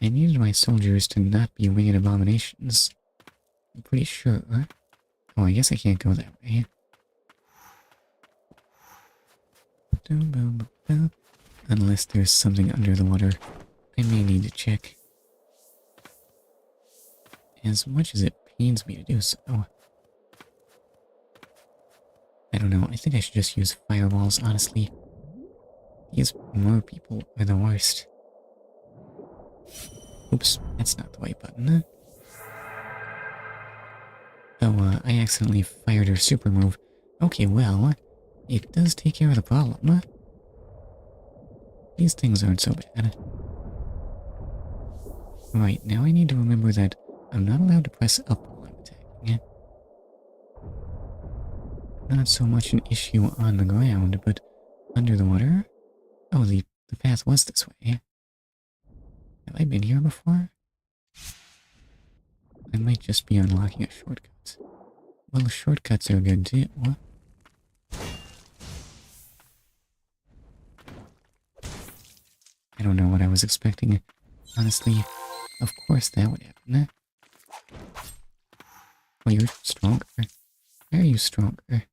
I needed my soldiers to not be winged abominations. I'm pretty sure. Oh, I guess I can't go that way. Unless there's something under the water, I may need to check. As much as it pains me to do so. I don't know, I think I should just use fireballs, honestly. These more people are the worst. Oops, that's not the right button. Oh, I accidentally fired her super move. Okay, well, it does take care of the problem. These things aren't so bad. Right, now I need to remember that I'm not allowed to press up while I'm attacking. Not so much an issue on the ground, but under the water? Oh, the path was this way. Have I been here before? I might just be unlocking a shortcut. Well, shortcuts are good too. I don't know what I was expecting. Honestly, of course that would happen. Well, you're stronger. Why are you stronger?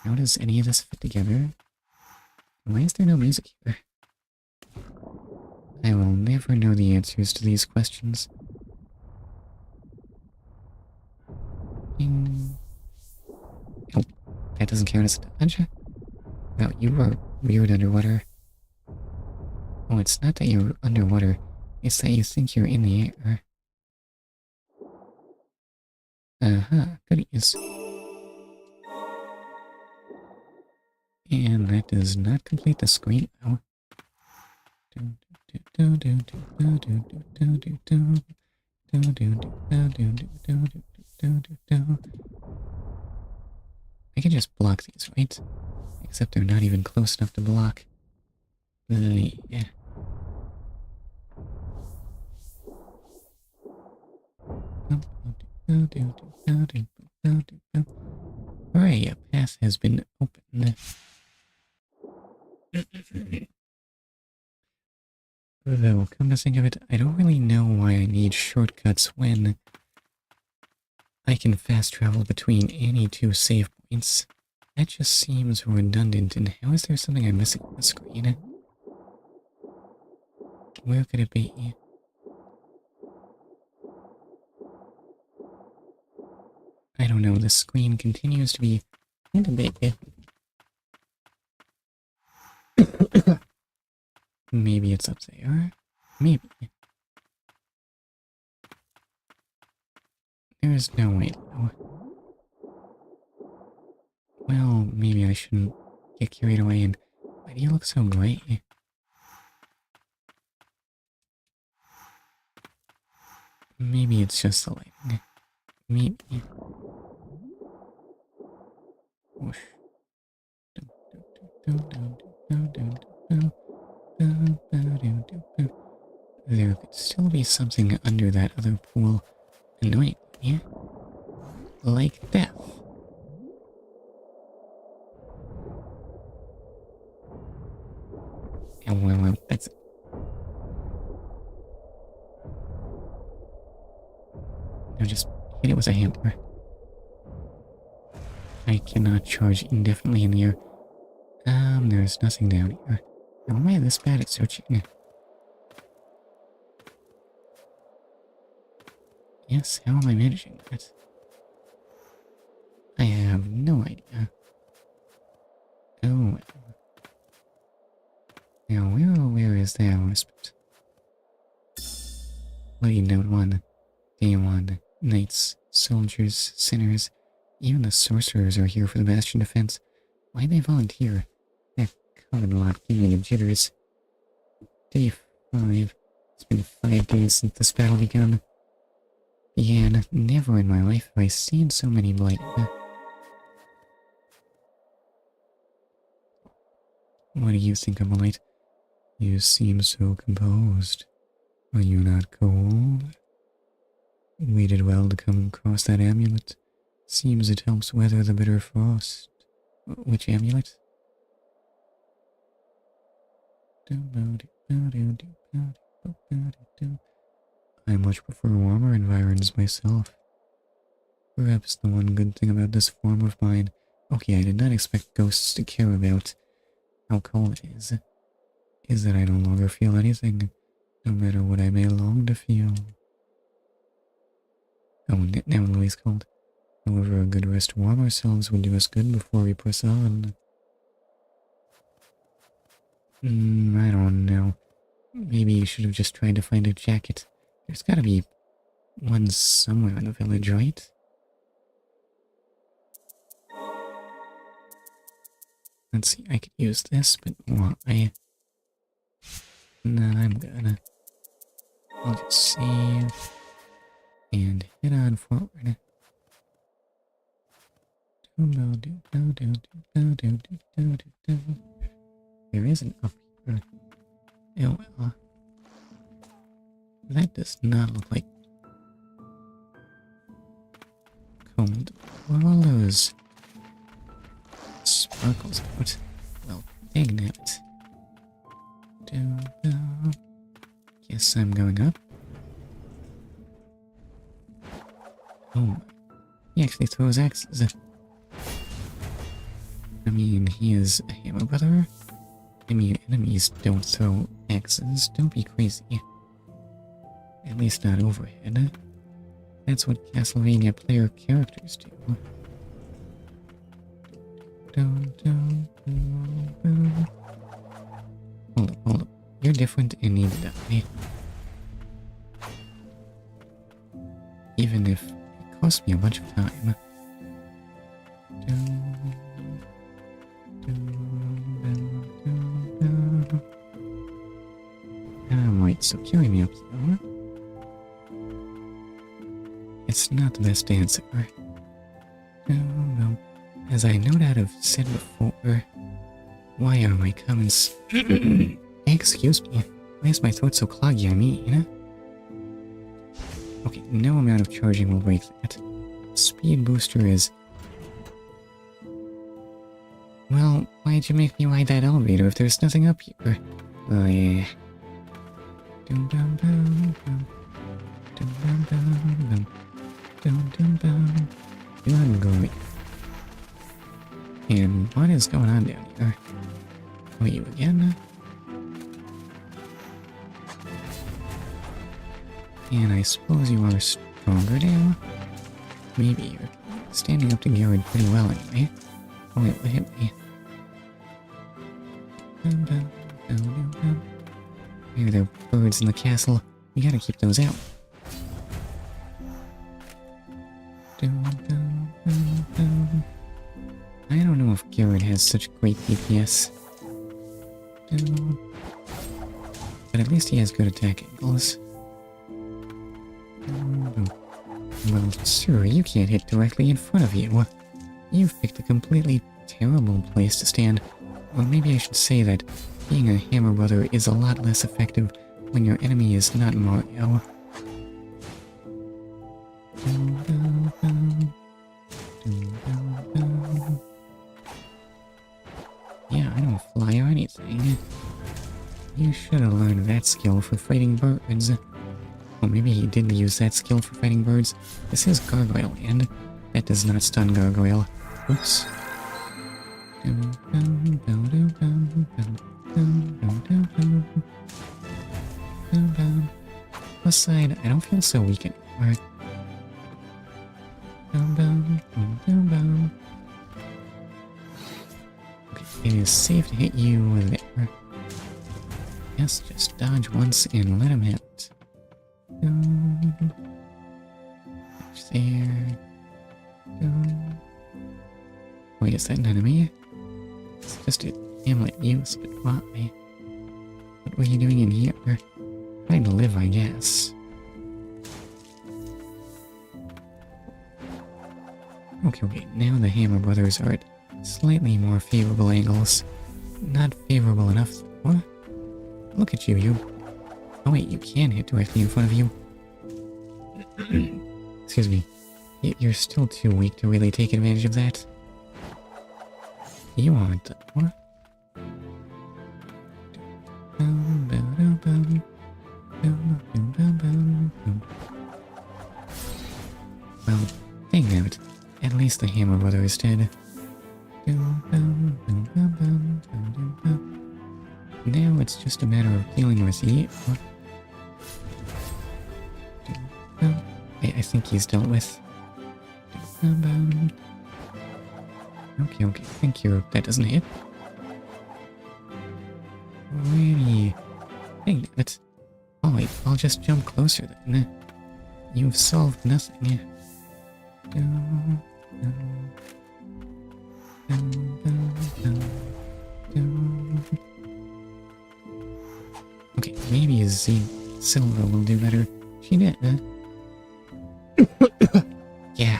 How does any of this fit together? Why is there no music here? I will never know the answers to these questions. Ding. Oh, that doesn't count as a dodge? Wow, you are weird underwater. Oh, it's not that you're underwater, it's that you think you're in the air. Goodies. And that does not complete the screen now. I can just block these, right? Except they're not even close enough to block. Yeah. Alright, a path has been opened. Though, come to think of it, I don't really know why I need shortcuts when I can fast travel between any two save points. That just seems redundant, and how is there something I'm missing on the screen? Where could it be? I don't know, the screen continues to be kind of big. Maybe it's up there. Maybe. There is no way to know. shouldn't get carried away. And why do you look so great? Maybe it's just the lighting. Maybe. Whoosh. There could still be something under that other pool annoying me. Like death. And well, that's it. Now just hit it with a hammer. I cannot charge indefinitely in the air. There's nothing down here. Now, am I this bad at searching? Yes, how am I managing that? I have no idea. Oh, well. Now, where is the aspect? Bloody Note 1, Day 1, Knights, Soldiers, Sinners, even the Sorcerers are here for the Bastion defense. Why'd they volunteer? That common lot gave me the jitters. Day 5. It's been 5 days since this battle began. Never in my life have I seen so many blighted. What do you think, Amalite? You seem so composed. Are you not cold? We did well to come across that amulet. Seems it helps weather the bitter frost. Which amulet? I much prefer warmer environs myself. Perhaps the one good thing about this form of mine... Okay, I did not expect ghosts to care about how cold it is that I no longer feel anything, no matter what I may long to feel. Oh, now Lily's cold. However, a good rest to warm ourselves would do us good before we press on. I don't know. Maybe you should have just tried to find a jacket. There's gotta be one somewhere in the village, right? Let's see, I could use this, but why? Nah, I'm gonna... I'll just save... and head on forward. There isn't up here. Oh well. That does not look like cold. What are all those sparkles out? Well, dang it. Guess I'm going up. Oh, he actually throws axes. I mean, he is a hammer brother. I mean, enemies don't throw axes. Don't be crazy. At least not overhead. That's what Castlevania player characters do. Hold up. You're different and need to die. Even if it cost me a bunch of time. Alright, so carry me up there. It's not the best answer. Well, as I no doubt have said before, why are my comments... Excuse me, why is my throat so cloggy? I mean... Okay, no amount of charging will break that. Speed booster is... Well, why'd you make me ride that elevator if there's nothing up here? Oh yeah. Good going. And what is going on down here? Oh, you again? And I suppose you are stronger now? Maybe you're standing up to Garrett pretty well anyway. Oh wait, what hit me? Here, there are birds in the castle. We gotta keep those out. I don't know if Garrett has such great DPS. But at least he has good attack angles. Well, sir, you can't hit directly in front of you. You've picked a completely terrible place to stand. Well, maybe I should say that being a hammer brother is a lot less effective when your enemy is not Mario. Yeah, I don't fly or anything. You should have learned that skill for fighting birds. Or maybe he did use that skill for fighting birds. This is Gargoyle Land. That does not stun Gargoyle. Oops. Plus side, I don't feel so weak anymore. Okay, it is safe to hit you there. Yes, just dodge once and let him hit. There. Wait, is that an enemy? It's just a hamlet use, but why? What were you doing in here? Trying to live, I guess. Okay, now the Hammer Brothers are at slightly more favorable angles. Not favorable enough, though. Look at you, Oh wait, you can hit directly in front of you. Excuse me. You're still too weak to really take advantage of that. You aren't. What? Well, dang it. At least the Hammer Brother is dead. Now it's just a matter of dealing with you. I think he's dealt with. Okay, thank you. That doesn't hit. Really? Dang it. Oh wait, I'll just jump closer then. You've solved nothing. Okay, maybe Silva will do better. She did, yeah.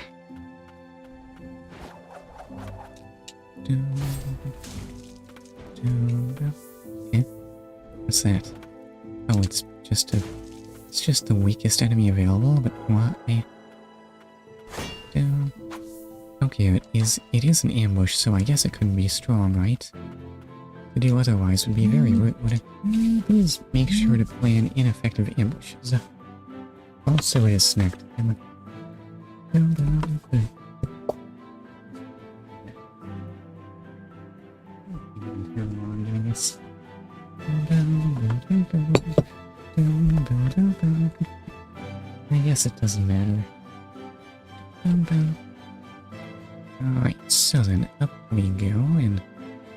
What's that? Oh, it's just the weakest enemy available, but why? Okay, it is an ambush, so I guess it couldn't be strong, right? To do otherwise would be very rude. Please make sure to plan ineffective ambushes. Also, it is snack time. I guess it doesn't matter. Alright, so then up we go, and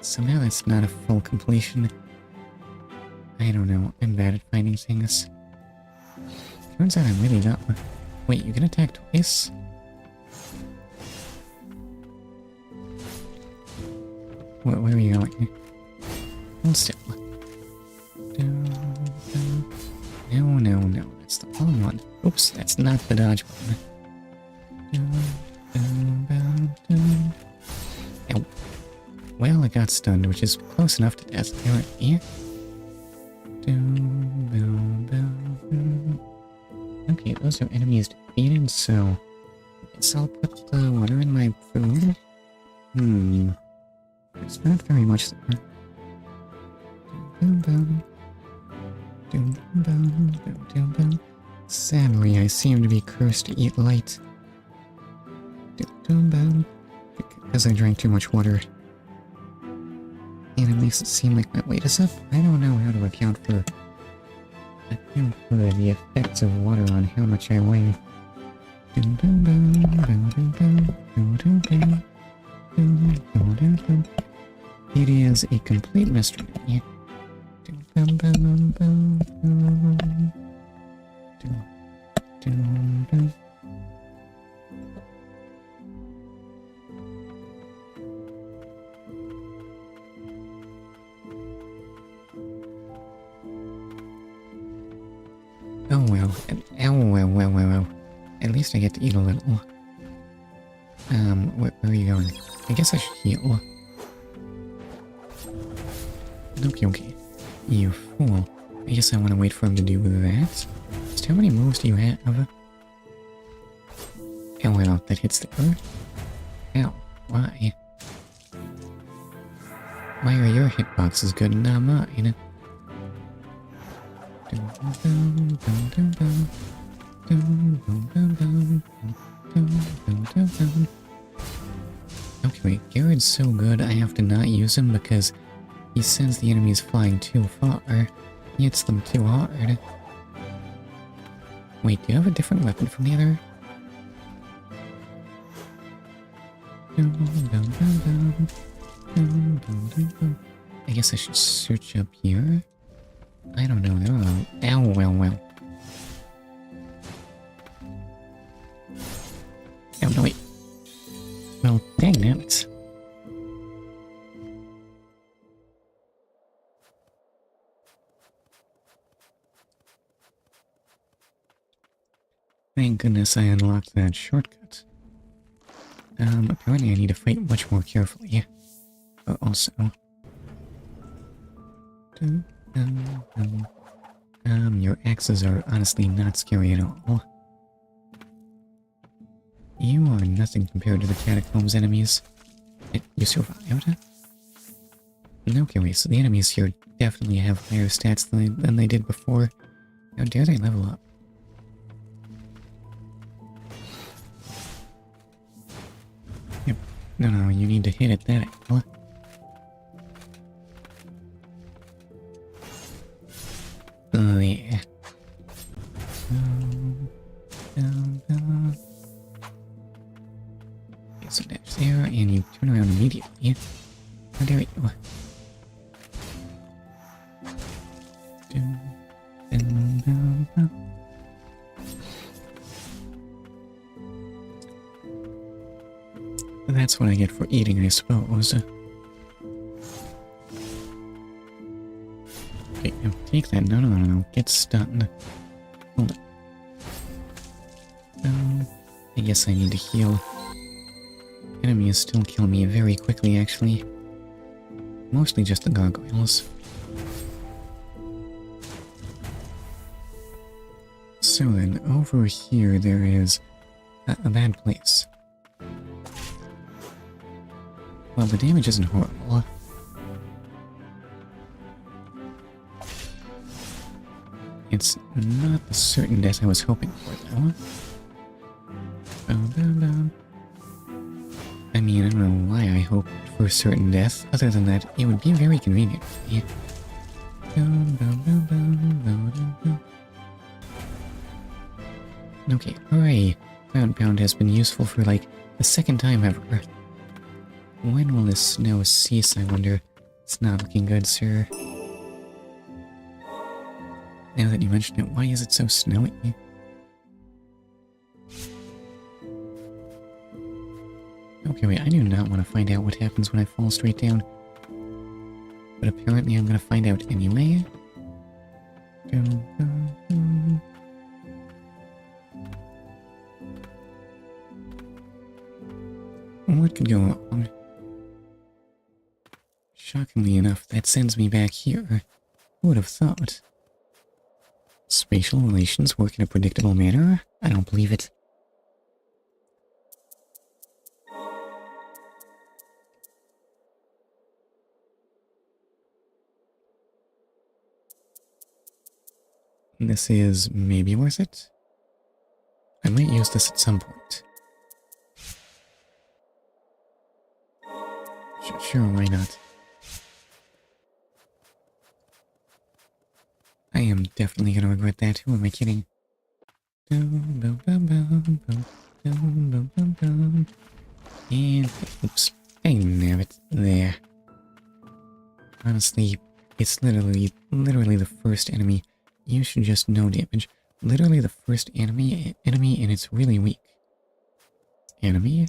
somehow that's not a full completion. I don't know, I'm bad at finding things. Turns out I'm really not. Wait, you can attack twice? Where are you going? Hold still. No, that's the wrong one. Oops, that's not the dodge button. Ow. Well, I got stunned, which is close enough to death. Yeah. Okay, those are enemies defeated, so I guess I'll put the water in my food. It's not very much there. Sadly, I seem to be cursed to eat light. Because I drank too much water. And it makes it seem like my weight is up. I don't know how to account for the effects of water on how much I weigh. It is a complete mystery. Oh well. Well. At least I get to eat a little. Where are you going? I guess I should heal. Okay. You fool. I guess I want to wait for him to do that. Just how many moves do you have? Oh well, that hits the earth. Ow. Why? Why are your hitboxes good and not mine? Okay, wait, Garrett's so good I have to not use him because he sends the enemies flying too far. He hits them too hard. Wait, do you have a different weapon from the other? I guess I should search up here. I don't know. Ow, well. Oh, no, wait. Well, dang it. Thank goodness I unlocked that shortcut. Apparently I need to fight much more carefully. But also... your axes are honestly not scary at all. You are nothing compared to the catacombs enemies. You survived? Okay, wait, so the enemies here definitely have higher stats than they did before. How dare they level up? Yep. No, you need to hit at that angle. Oh, yeah. Okay, so that's there, and you turn around immediately. How dare you? That's what I get for eating, I suppose. Okay, now take that. No. Get stunned. Hold it. I guess I need to heal. Enemies still kill me very quickly, actually. Mostly just the gargoyles. So then, over here there is a bad place. Well, the damage isn't horrible. It's not the certain death I was hoping for, though. I mean, I don't know why I hoped for certain death, other than that it would be very convenient for me. Okay, hooray! Ground pound has been useful for like the second time ever. When will this snow cease, I wonder? It's not looking good, sir. Now that you mention it, why is it so snowy? Okay, wait, I do not want to find out what happens when I fall straight down. But apparently I'm going to find out anyway. What could go wrong? Shockingly enough, that sends me back here. Who would have thought? Spatial relations work in a predictable manner? I don't believe it. This is maybe worth it? I might use this at some point. Sure, why not? I am definitely gonna regret that. Who am I kidding? And oops, dang nabbit, there. Honestly, it's literally the first enemy. You should just know damage. Literally the first enemy, and it's really weak. Enemy?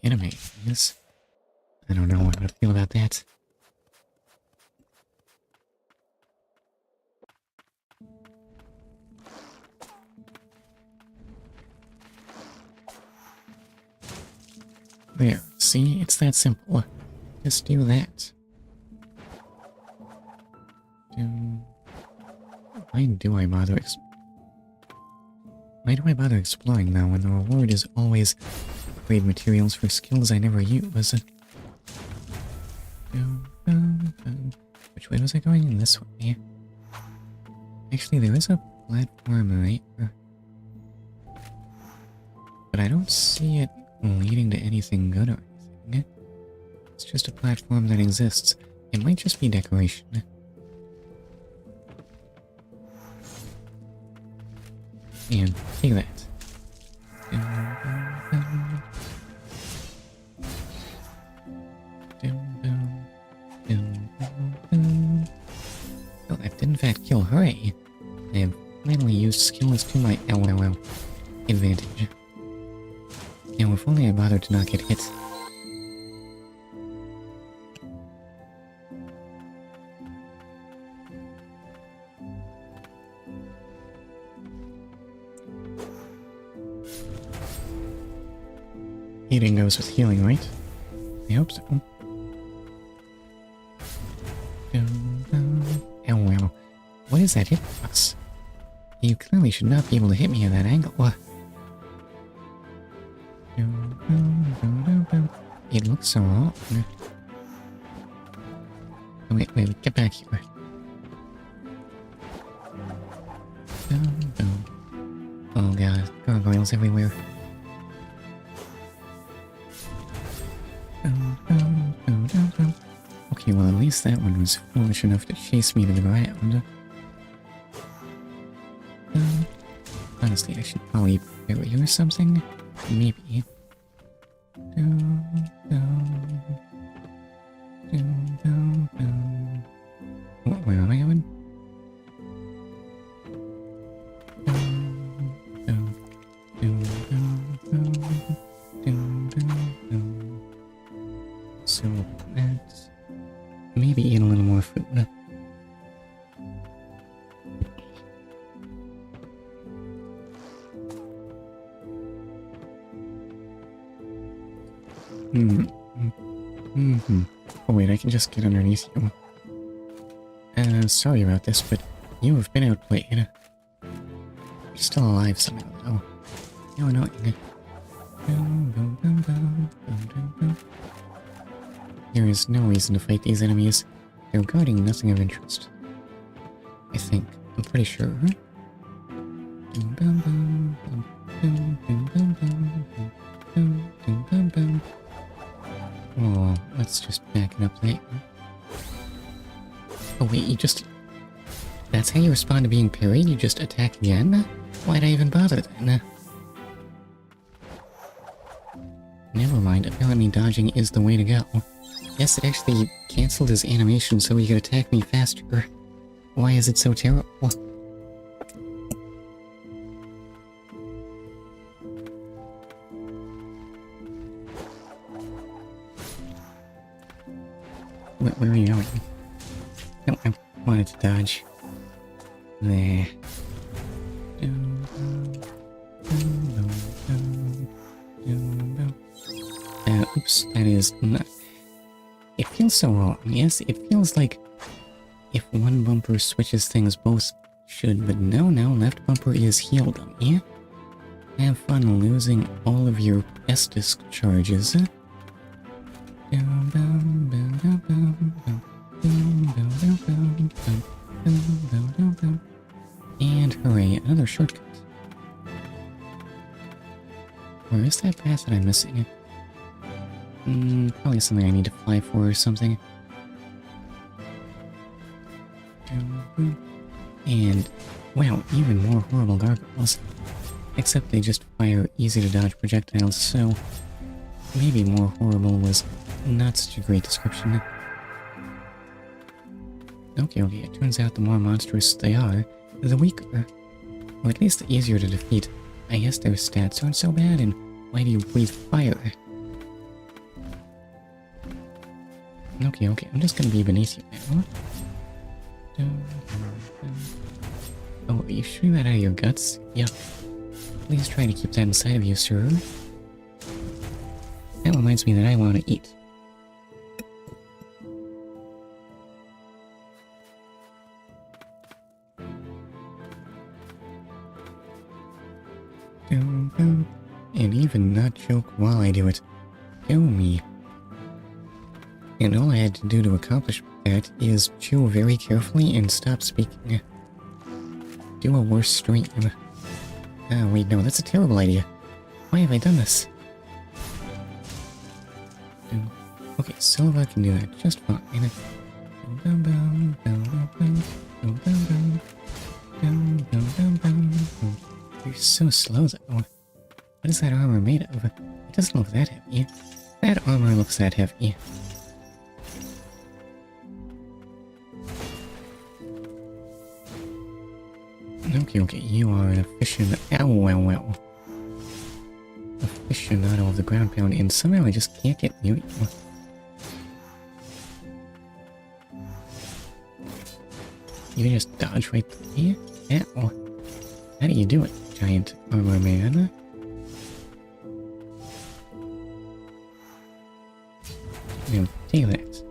Yes. I don't know how to feel about that. There, see? It's that simple. Just do that. Why do I bother exploring now when the reward is always upgrade materials for skills I never use? Which way was I going? This way. Actually, there is a platform right there. But I don't see it leading to anything good or anything. It's just a platform that exists. It might just be decoration. And take that. Oh, that did in fact kill. Hooray! I have finally used skills to my advantage. Now, if only I bothered to not get hit. Eating goes with healing, right? I hope so. Oh well. What is that hitbox? You clearly should not be able to hit me at that angle. It looks so wrong. Oh, wait, get back here. Oh god, gargoyles everywhere. Okay, well at least that one was foolish enough to chase me to the ground. Honestly, I should probably bury you or something. Maybe. Where am I going? So let's maybe eat a little more food. Oh wait, I can just get underneath you. Sorry about this, but you have been outplayed. You're still alive somehow, though. How annoying. There is no reason to fight these enemies. They're guarding nothing of interest. I think. I'm pretty sure. Oh, let's just back it up there. Oh wait, you just... That's how you respond to being parried? You just attack again? Why'd I even bother then? Never mind, apparently dodging is the way to go. Yes, it actually cancelled his animation so he could attack me faster. Why is it so terrible? Where are you going? No, I wanted to dodge. There. Oops, that is not... It feels so wrong, yes? It feels like if one bumper switches things, both should, but no, left bumper is healed, yeah? Have fun losing all of your Estus charges. And hooray, another shortcut. Where is that path that I'm missing? Probably something I need to fly for or something. And, wow, even more horrible gargoyles. Except they just fire easy-to-dodge projectiles, so maybe more horrible was not such a great description. Okay, it turns out the more monstrous they are, the weaker. Or at least the easier to defeat. I guess their stats aren't so bad, and why do you breathe fire? Okay, I'm just gonna be beneath you now. Oh, are you shooting that out of your guts? Yep. Please try to keep that inside of you, sir. That reminds me that I want to eat. And even not joke while I do it. Go me. And all I had to do to accomplish that is chew very carefully and stop speaking. Do a worse stream. Ah, wait, no, that's a terrible idea. Why have I done this? Okay, Silva can do that just fine. You're so slow, though. What is that armor made of? It doesn't look that heavy. That armor looks that heavy. Okay, you are an aficionado of the ground pound, and somehow I just can't get near you. You just dodge right here? Ow. How do you do it, giant armor man? Now, take that.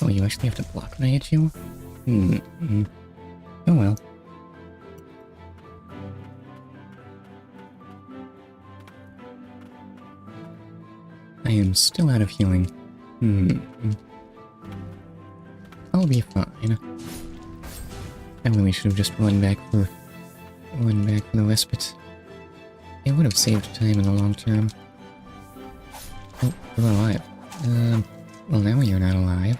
Oh, you actually have to block when I hit you? Oh well. I am still out of healing. I'll be fine. I really should have just run back for the respite. It would have saved time in the long term. Oh, you're alive. Well now you're not alive.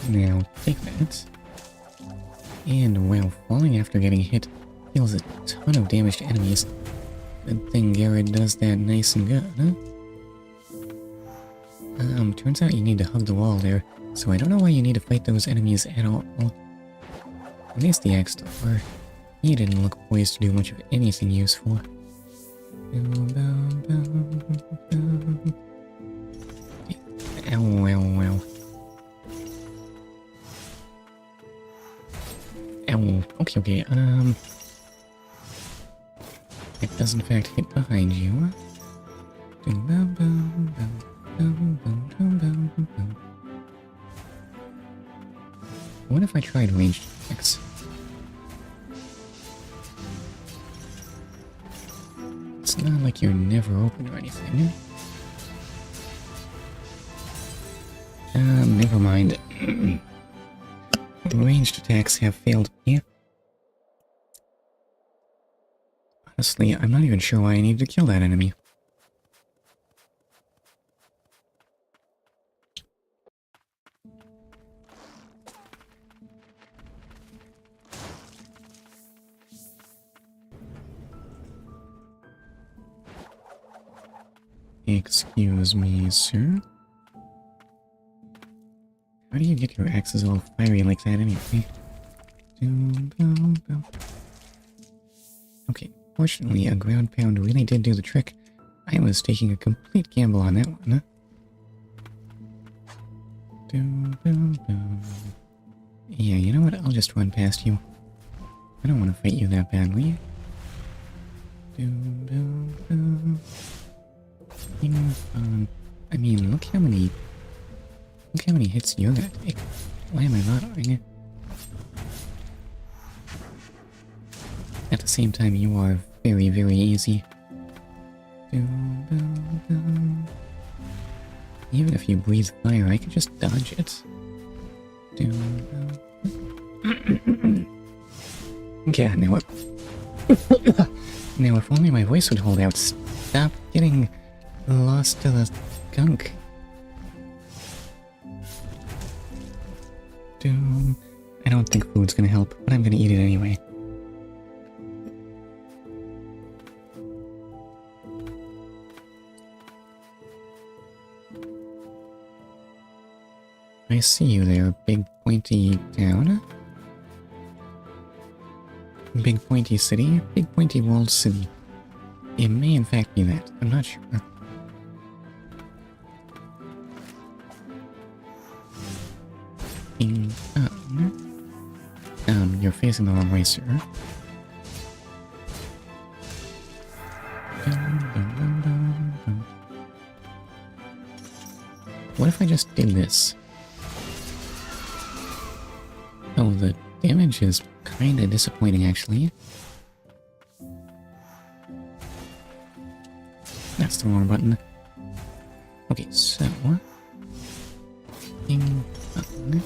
Now, take that. And while falling after getting hit deals a ton of damage to enemies. Good thing Garrett does that nice and good, huh? Turns out you need to hug the wall there, so I don't know why you need to fight those enemies at all. At least the axe door. He didn't look poised to do much of anything useful. Ow. Okay. It does in fact hit behind you. What if I tried ranged attacks? It's not like you're never open or anything. Never mind. Ranged attacks have failed me. Honestly, I'm not even sure why I needed to kill that enemy. Excuse me, sir? How do you get your axes all fiery like that anyway? Okay, fortunately a ground pound really did do the trick. I was taking a complete gamble on that one. Yeah, you know what? I'll just run past you. I don't want to fight you that badly. I mean, look how many hits you're gonna take. Why am I bothering you? At the same time, you are very, very easy. Even if you breathe fire, I could just dodge it. Yeah, now if only my voice would hold out. Stop getting lost to the gunk. I don't think food's gonna help, but I'm gonna eat it anyway. I see you there, big pointy town. Big pointy city, big pointy walled city. It may in fact be that, I'm not sure. You're facing the wrong way, sir. What if I just did this? Oh, the damage is kinda disappointing, actually. That's the wrong button. Okay, so... Ding, button.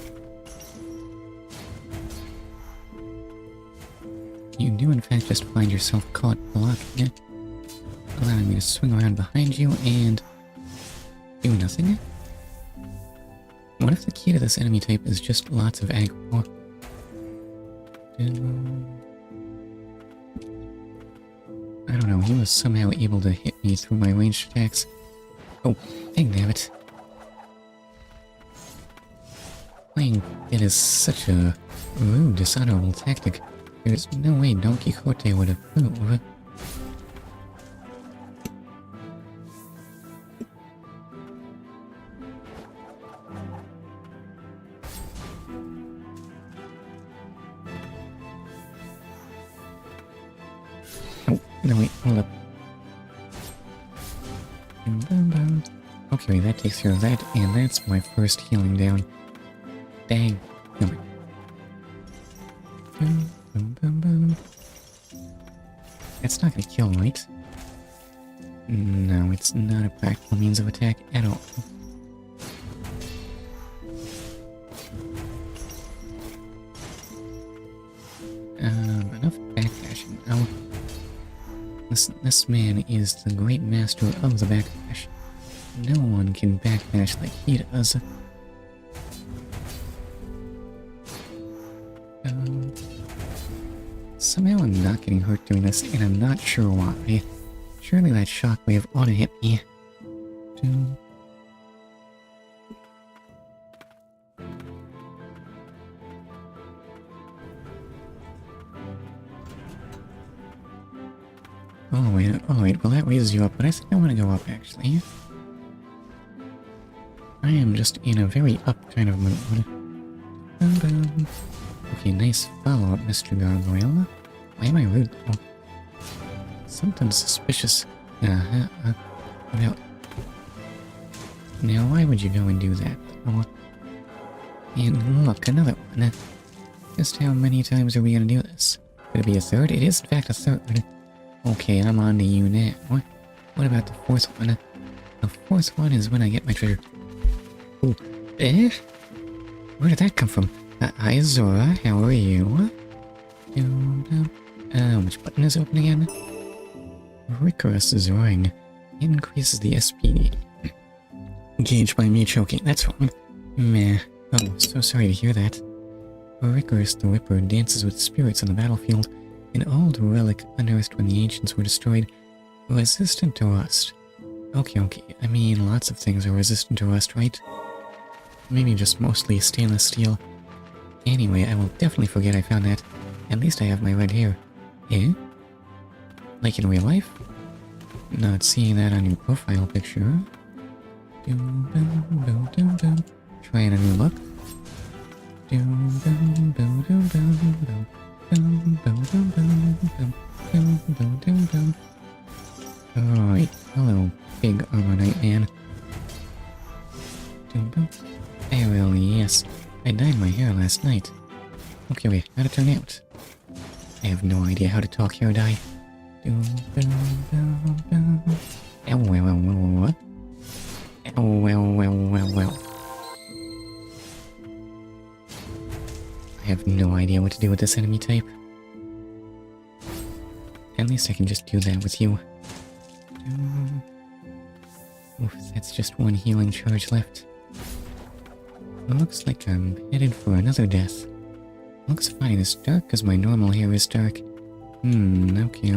You do in fact just find yourself caught blocking it, allowing me to swing around behind you and... do nothing? What if the key to this enemy type is just lots of aggro? I don't know, he was somehow able to hit me through my ranged attacks. Oh, dangnabbit. Playing it is such a rude, dishonorable tactic. There's no way Don Quixote would approve. Oh, no wait, hold up. Okay, that takes care of that, and that's my first healing down. Dang. No, wait. That's not gonna kill, right? No, it's not a practical means of attack at all. Enough backdashing. Oh. This man is the great master of the backdash. No one can backdash like he does. Somehow I'm not getting hurt doing this, and I'm not sure why. Surely that shockwave ought to hit me. Oh wait, well that raises you up, but I think I want to go up actually. I am just in a very up kind of mood. Okay, nice follow-up, Mr. Gargoyle. Why am I rude? Oh. Something suspicious. Now, why would you go and do that? Oh. And look, another one. Just how many times are we gonna do this? Could it be a third? It is in fact a third. Okay, I'm on to you now. What about the fourth one? The fourth one is when I get my treasure. Ooh. Eh? Where did that come from? Hi Zora, how are you? Which button is open again? Rigorous Zoring. Increases the SPD. Gauged by me choking, that's wrong. Meh. Oh, so sorry to hear that. Rigorous the Whipper dances with spirits on the battlefield. An old relic unearthed when the ancients were destroyed. Resistant to rust. Okay, I mean, lots of things are resistant to rust, right? Maybe just mostly stainless steel. Anyway, I will definitely forget I found that. At least I have my red hair. Eh? Like in real life? Not seeing that on your profile picture. Trying a new look. Alright, hello, big armor knight man. Oh well, yes. I dyed my hair last night. Okay, wait, how'd it turn out? I have no idea how to talk hair dye. Well. I have no idea what to do with this enemy type. At least I can just do that with you. Oof, that's just one healing charge left. Looks like I'm headed for another death. Looks fine, as dark as my normal hair is dark. Okay.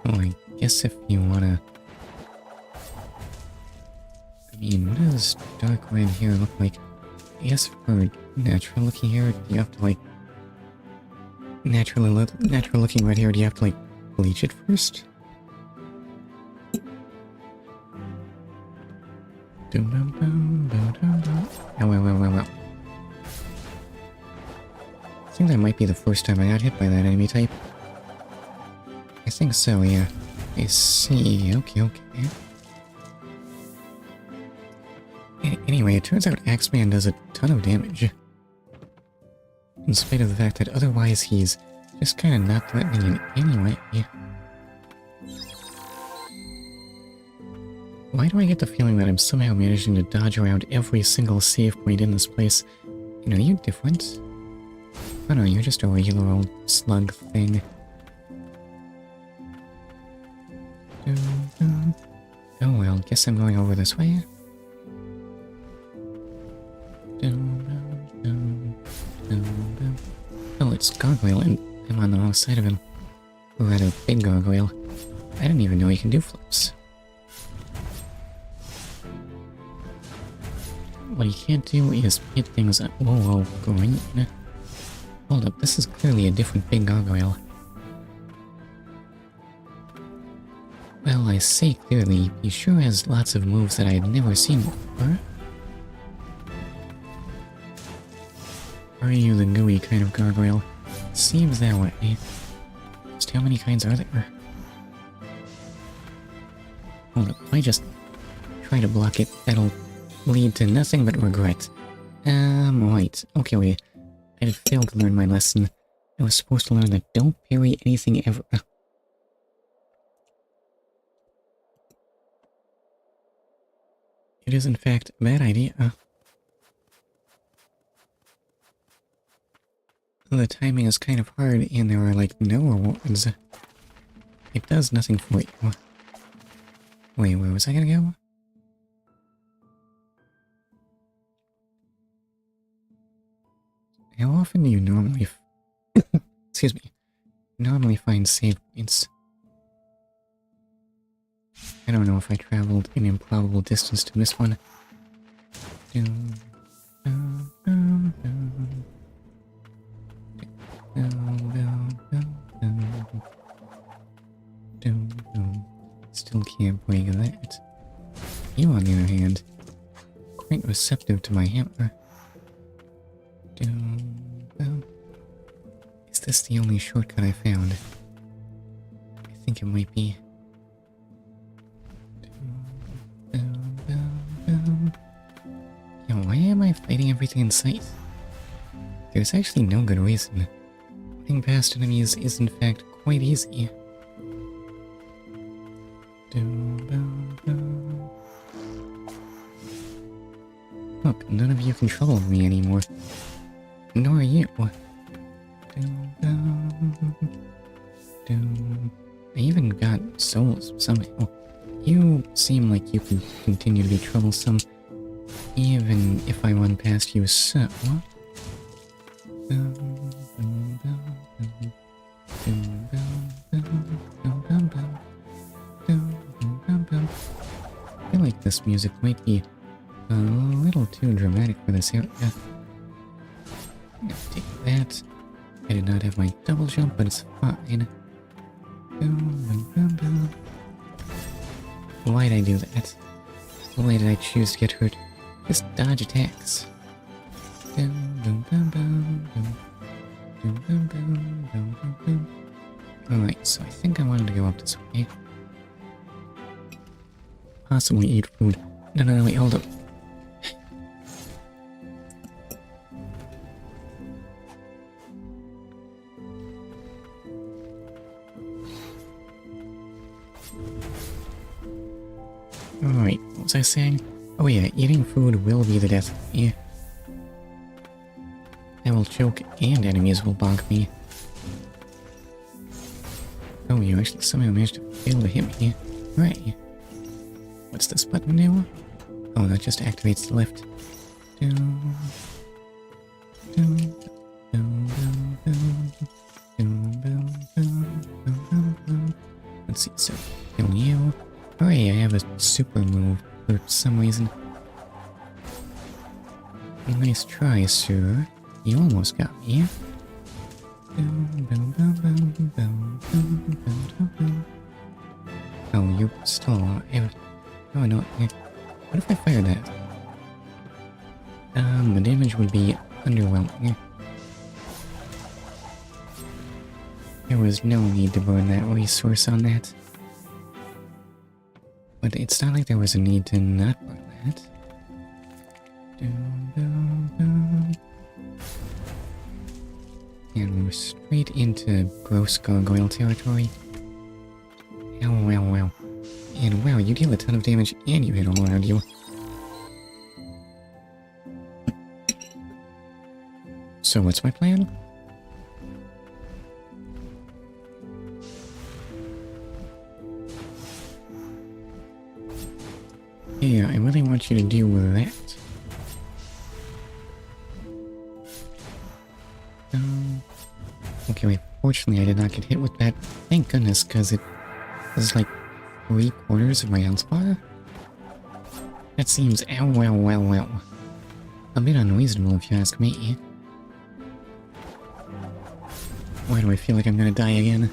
Oh, I guess if you wanna... I mean, what does dark red hair look like? I guess for natural looking hair, do you have to like... Natural looking red hair, do you have to like bleach it first? Well. I think that might be the first time I got hit by that enemy type. I think so, yeah. I see. Okay. Anyway, it turns out Axeman does a ton of damage. In spite of the fact that otherwise he's just kind of not threatening in any way. Why do I get the feeling that I'm somehow managing to dodge around every single save point in this place? Are you different? Oh no, you're just a regular old slug thing. Oh well, guess I'm going over this way. Oh, it's Gargoyle, and I'm on the wrong side of him. Or rather, big Gargoyle. I didn't even know he can do flips. What he can't do is hit things up. Whoa, green. Hold up, this is clearly a different big Gargoyle. Well, I say clearly, he sure has lots of moves that I had never seen before. Are you the gooey kind of Gargoyle? Seems that way. Just how many kinds are there? Hold up, if I just try to block it, that'll lead to nothing but regret. Right. Okay, wait. I had failed to learn my lesson. I was supposed to learn that don't parry anything ever. It is in fact a bad idea. The timing is kind of hard and there are like no rewards. It does nothing for you. Wait, where was I gonna go? How often do you normally excuse me, normally find save points? I don't know if I traveled an improbable distance to this one. Still can't break that. You, on the other hand, quite receptive to my hammer. Is this the only shortcut I found? I think it might be. Yo, why am I fighting everything in sight? There's actually no good reason. Getting past enemies is in fact quite easy. Look, none of you can trouble me anymore. Nor are you. I even got souls somehow. You seem like you can continue to be troublesome, even if I run past you, so... I feel like this music might be a little too dramatic for this area. I'm gonna take that. I did not have my double jump, but it's fine. Why did I do that? Why did I choose to get hurt? Just dodge attacks. Alright, so I think I wanted to go up this way. Possibly eat food. No, wait, hold up. Alright, what was I saying? Oh yeah, eating food will be the death of me. I will choke and enemies will bonk me. Oh, you actually somehow managed to fail to hit me. Right. What's this button do? Oh, that just activates the lift. Let's see, so kill you. Hooray, I have a super move for some reason. Nice try, sir. You almost got me. Oh, you're still alive. Oh no, what if I fired that? The damage would be underwhelming. there was no need to burn that resource on that. But it's not like there was a need to not burn that. And we're straight into gross gargoyle territory. Ow, wow, wow. And wow, you deal a ton of damage and you hit all around you. So what's my plan? Yeah, I really want you to deal with that. Okay, wait, fortunately I did not get hit with that. Thank goodness, because it was like 3/4 of my health bar. That seems a bit unreasonable if you ask me. Why do I feel like I'm gonna die again?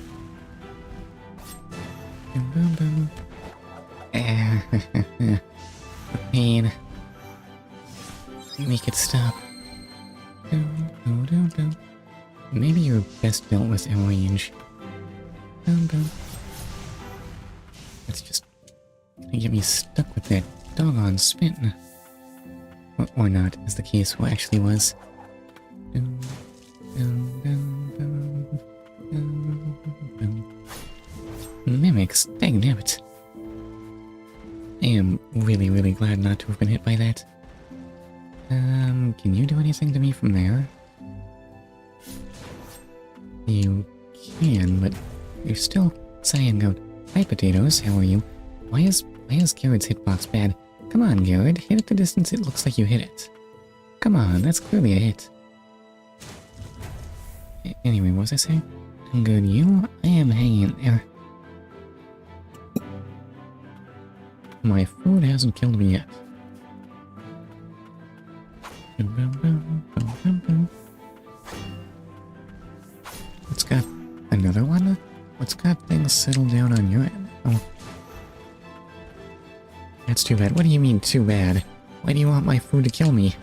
The pain. Make it stop. Maybe you're best dealt with in range. That's just gonna get me stuck with that doggone spin. Or not, as the case actually was. Mimics, dangnabbit. I am really, really glad not to have been hit by that. Can you do anything to me from there? You can, but you're still saying out. Hi, potatoes, how are you? Why is Garrett's hitbox bad? Come on, Garrett, hit at the distance it looks like you hit it. Come on, that's clearly a hit. Anyway, what was I saying? Good, you? I am hanging in there. My food hasn't killed me yet. What's got another one? What's got things settled down on your end? Oh. That's too bad. What do you mean, too bad? Why do you want my food to kill me?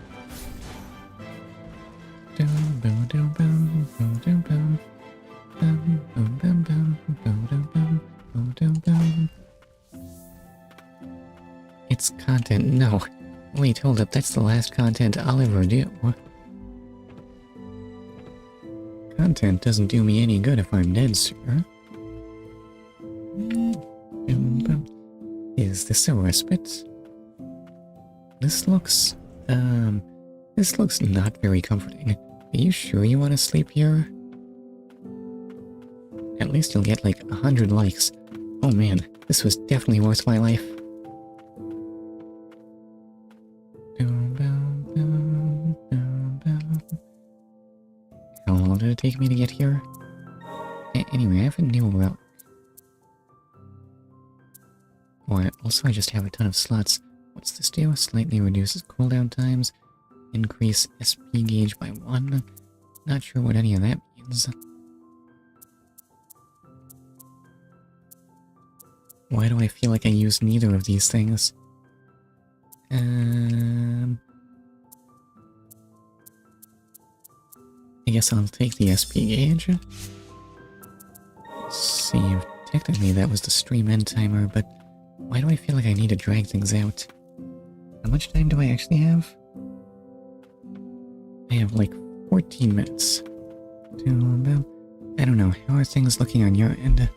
It's content. No. Wait, hold up. That's the last content I'll ever do. Content doesn't do me any good if I'm dead, sir. Is this a respite? This looks not very comforting. Are you sure you want to sleep here? At least you'll get like 100 likes. Oh man, this was definitely worth my life. How long did it take me to get here? Anyway, I have a new route. Or also I just have a ton of slots. What's this do? Slightly reduces cooldown times. Increase SP gauge by 1. Not sure what any of that means. Why do I feel like I use neither of these things? I guess I'll take the SP gauge. Save. Technically that was the stream end timer, but why do I feel like I need to drag things out? How much time do I actually have? I have like 14 minutes. I don't know, how are things looking on your end?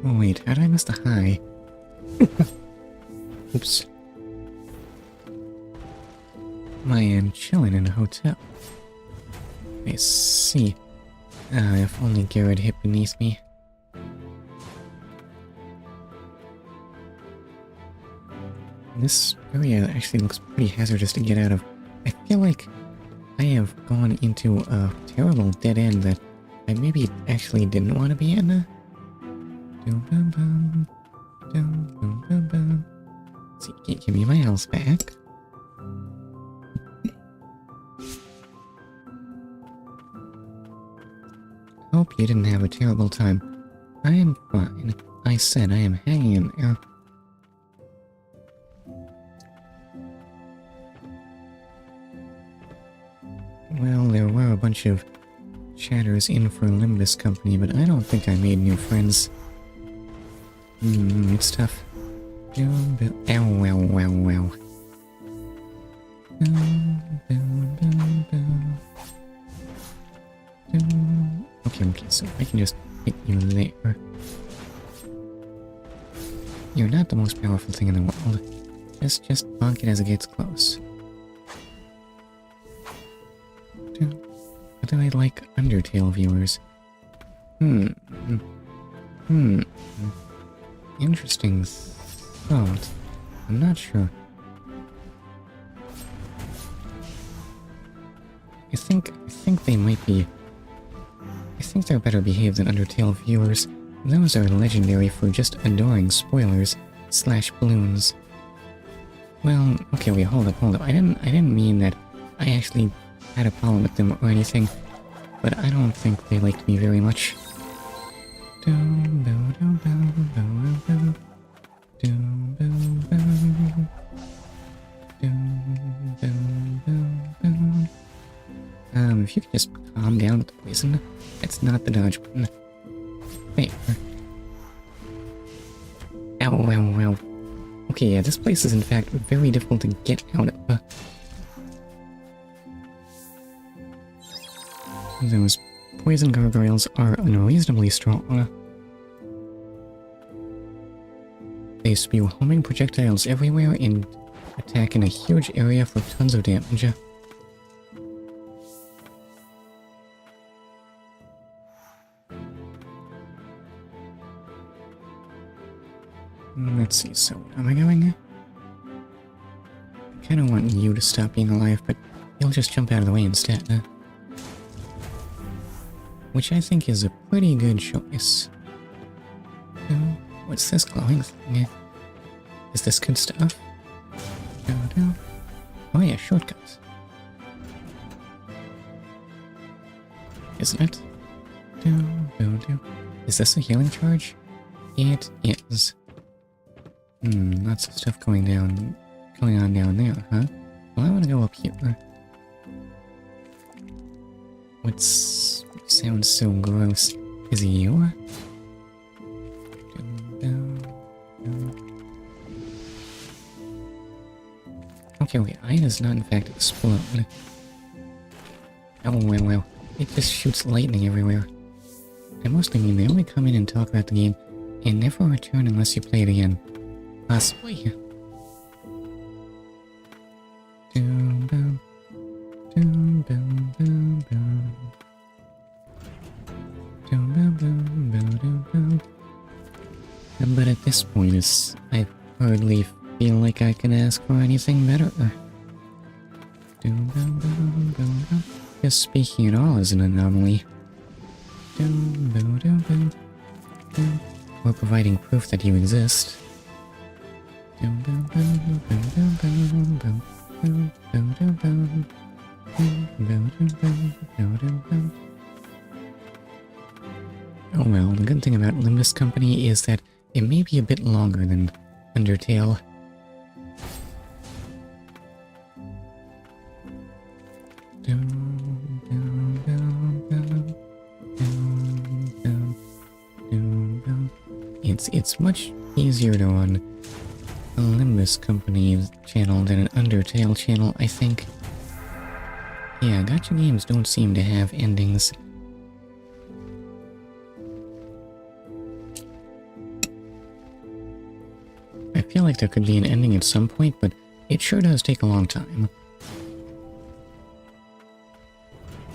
Oh wait, how did I miss the high? Oops. I am chilling in a hotel. I see. If only Garrett hit beneath me. This area actually looks pretty hazardous to get out of. I feel like I have gone into a terrible dead end that I maybe actually didn't want to be in. See, give me my health back. Hope you didn't have a terrible time. I am fine. I said I am hanging in there. Well, there were a bunch of chatters in for Limbus Company, but I don't think I made new friends. It's tough. Ow, ow, ow, ow. Okay, so I can just hit you there. You're not the most powerful thing in the world. Just bonk it as it gets close. But I like Undertale viewers. Interesting thought. I'm not sure. I think they might be... I think they're better behaved than Undertale viewers. Those are legendary for just adoring spoilers / balloons. Well, okay, wait, hold up. I didn't mean that I actually had a problem with them or anything, but I don't think they liked me very much. If you could just calm down with the poison, that's not the dodge button. Wait. Ow, ow, ow. Okay, yeah, this place is in fact very difficult to get out of. Those poison gargoyles are unreasonably strong. They spew homing projectiles everywhere and attack in a huge area for tons of damage. Let's see, so where am I going? I kinda want you to stop being alive, but you'll just jump out of the way instead. Which I think is a pretty good choice. What's this glowing thing? Is this good stuff? Oh yeah, shortcuts. Isn't it? Is this a healing charge? It is. Lots of stuff going on down there, huh? Well, I want to go up here. What sounds so gross? Is it you? Okay, wait, iron does not in fact explode. Oh, well, it just shoots lightning everywhere. I mostly mean they only come in and talk about the game and never return unless you play it again. Possibly. But at this point, I hardly feel like I can ask for anything better. Just speaking at all is an anomaly. Or providing proof that you exist. Oh well, the good thing about Limbus Company is that it may be a bit longer than Undertale. It's much easier to run a Limbus Company channel than an Undertale channel, I think. Yeah, gacha games don't seem to have endings. I feel like there could be an ending at some point, but it sure does take a long time.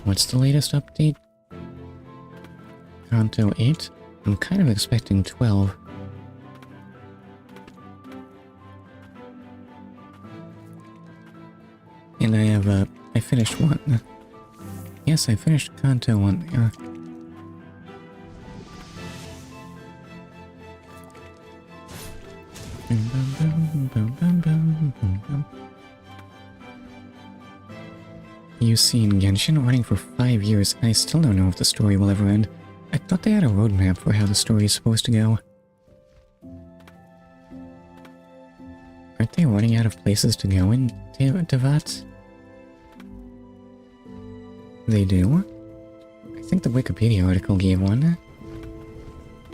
What's the latest update? Kanto 8? I'm kind of expecting 12. And I finished 1. Yes, I finished Kanto 1 there. You've seen Genshin running for 5 years, and I still don't know if the story will ever end. I thought they had a roadmap for how the story is supposed to go. they running out of places to go in Tevat? They do? I think the Wikipedia article gave one.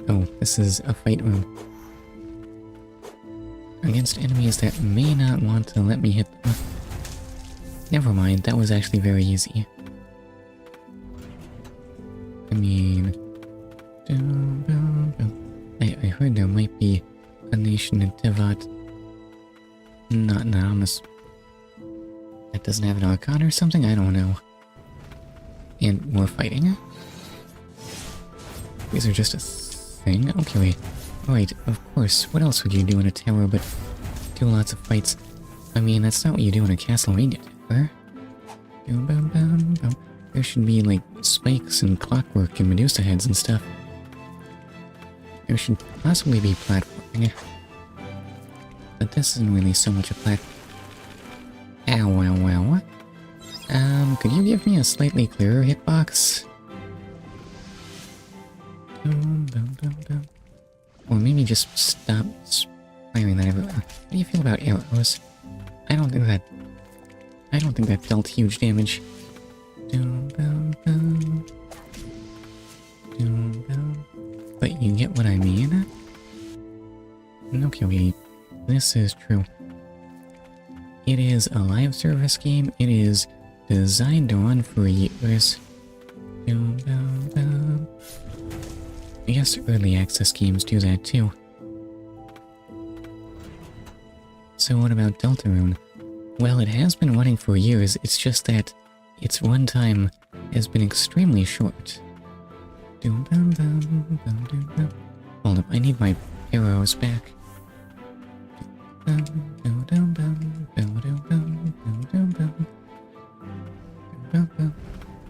Oh, this is a fight room. Against enemies that may not want to let me hit them. Never mind, that was actually very easy. I mean... I heard there might be a nation in Tevat. Not on this... That doesn't have an Archon or something? I don't know. And more fighting? These are just a thing? Okay, wait. Right, of course. What else would you do in a tower but do lots of fights? I mean, that's not what you do in a Castlevania tower. There should be, like, spikes and clockwork and Medusa heads and stuff. There should possibly be platforming. But this isn't really so much a platform. Ow, ow, ow. Could you give me a slightly clearer hitbox? Or maybe just stop firing that everywhere. How do you feel about arrows? I don't think that dealt huge damage. But you get what I mean? Okay, this is true. It is a live service game. It is designed to run for years. I guess early access games do that too. So what about Deltarune? Well, it has been running for years, it's just that its runtime has been extremely short. Hold up, I need my arrows back.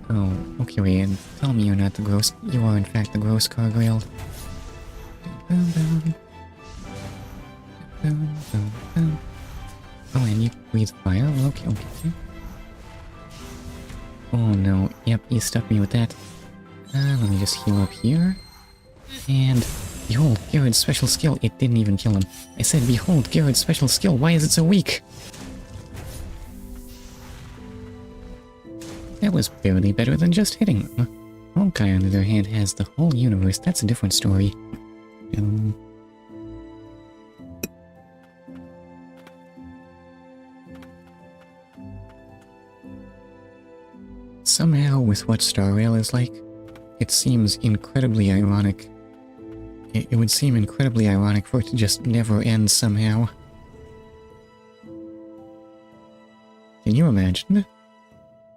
Oh, okay, wait, and tell me you're not the gross... You are in fact the gross gargoyle. Oh, and you breathe fire? Well, okay. Oh no, yep, you stuck me with that. Let me just heal up here. And... Behold, Garrett's special skill. It didn't even kill him. I said, behold, Garrett's special skill. Why is it so weak? That was barely better than just hitting them. Honkai, on the other hand, has the whole universe. That's a different story. Somehow, with what Star Rail is like, it seems incredibly ironic. It would seem incredibly ironic for it to just never end somehow. Can you imagine?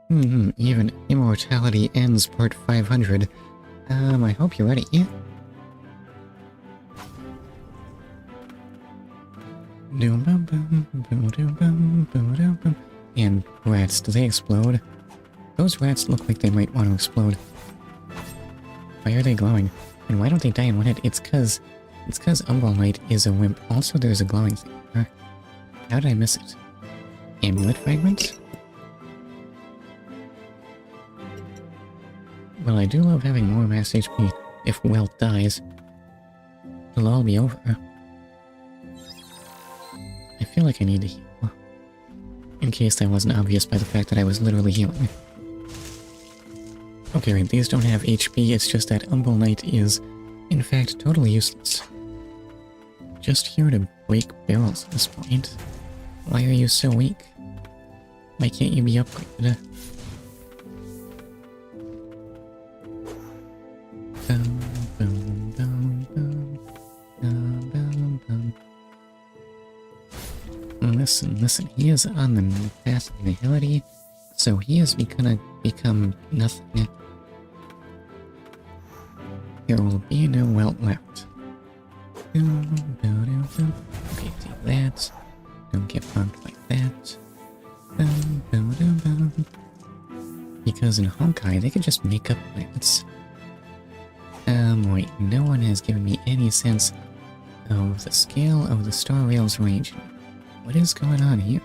Even Immortality Ends Part 500. I hope you're ready. And rats, do they explode? Those rats look like they might want to explode. Why are they glowing? And why don't they die in one hit? It's cause Umbral Knight is a wimp. Also, there's a glowing thing. How did I miss it? Amulet fragments? Well, I do love having more mass HP if Welt dies. It'll all be over. I feel like I need to heal. In case that wasn't obvious by the fact that I was literally healing. Okay, right, these don't have HP, it's just that Umbral Knight is, in fact, totally useless. Just here to break barrels at this point. Why are you so weak? Why can't you be upgraded? Listen, he is on the path of nihility, so he is gonna become nothing. There will be no Welt left. Okay, take that. Don't get bumped like that. Because in Honkai, they could just make up planets. Wait, no one has given me any sense of the scale of the Star Rail's range. What is going on here?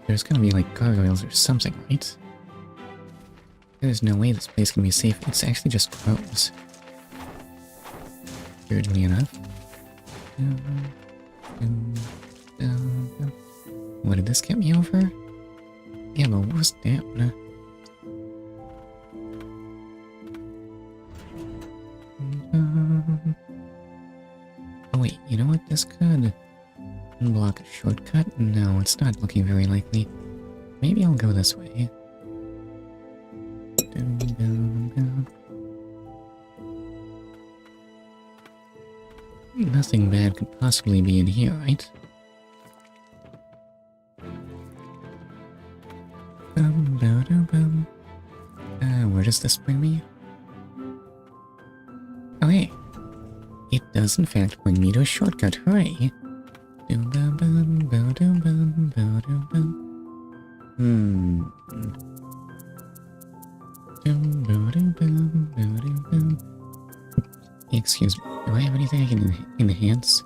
There's gonna be like gargoyles or something, right? There's no way this place can be safe. It's actually just crows. Weirdly enough. What did this get me over? Yellow was down. Oh wait, you know what? This could unblock a shortcut? No, it's not looking very likely. Maybe I'll go this way. Nothing bad could possibly be in here, right? Where does this bring me? Oh hey! It does in fact bring me to a shortcut, hooray! Excuse me, do I have anything I can enhance?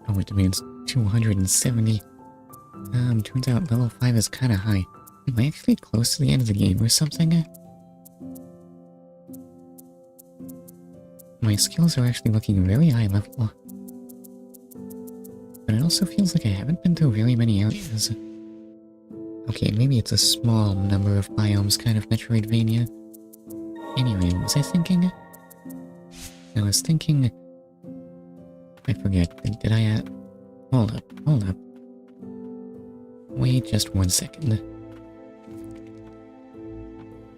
Oh, it demands 270. Turns out level 5 is kinda high. Am I actually close to the end of the game or something? My skills are actually looking very high level. But it also feels like I haven't been through very many areas. Okay, maybe it's a small number of biomes kind of Metroidvania. Anyway, what was I thinking? I was thinking... I forget, did I, hold up. Wait just 1 second.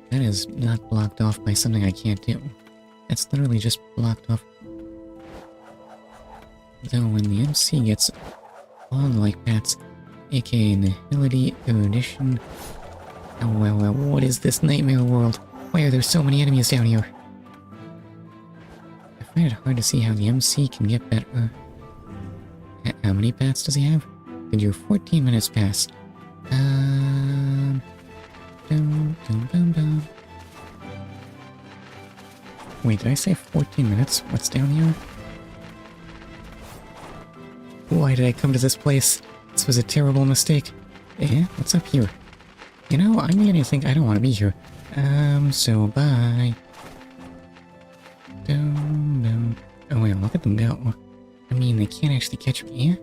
That is not blocked off by something I can't do. That's literally just blocked off. Though when the MC gets all the like bats, aka Nihility Erudition... Oh well, what is this nightmare world? Why are there so many enemies down here? I find it hard to see how the MC can get better. How many bats does he have? Did your 14 minutes pass? Wait, did I say 14 minutes? What's down here? Why did I come to this place? This was a terrible mistake. Eh? What's up here? You know, I'm beginning to think I don't want to be here. So bye. Oh wait, look at them go. I mean, they can't actually catch me.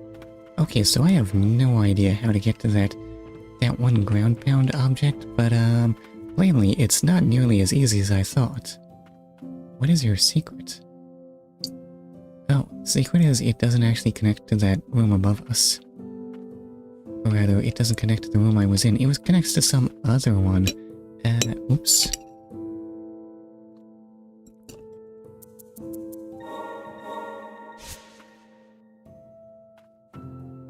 Okay, so I have no idea how to get to that one ground pound object, but plainly it's not nearly as easy as I thought. What is your secret? Oh, secret is it doesn't actually connect to that room above us. Or rather, it doesn't connect to the room I was in. It connects to some other one. Oops.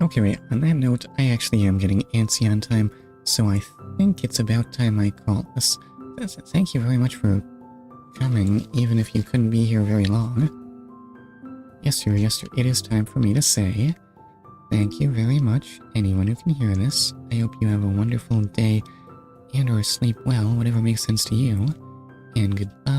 Okay, wait, on that note, I actually am getting antsy on time, so I think it's about time I call this. Thank you very much for coming, even if you couldn't be here very long. Yes sir, it is time for me to say thank you very much, anyone who can hear this. I hope you have a wonderful day, and or sleep well, whatever makes sense to you, and goodbye.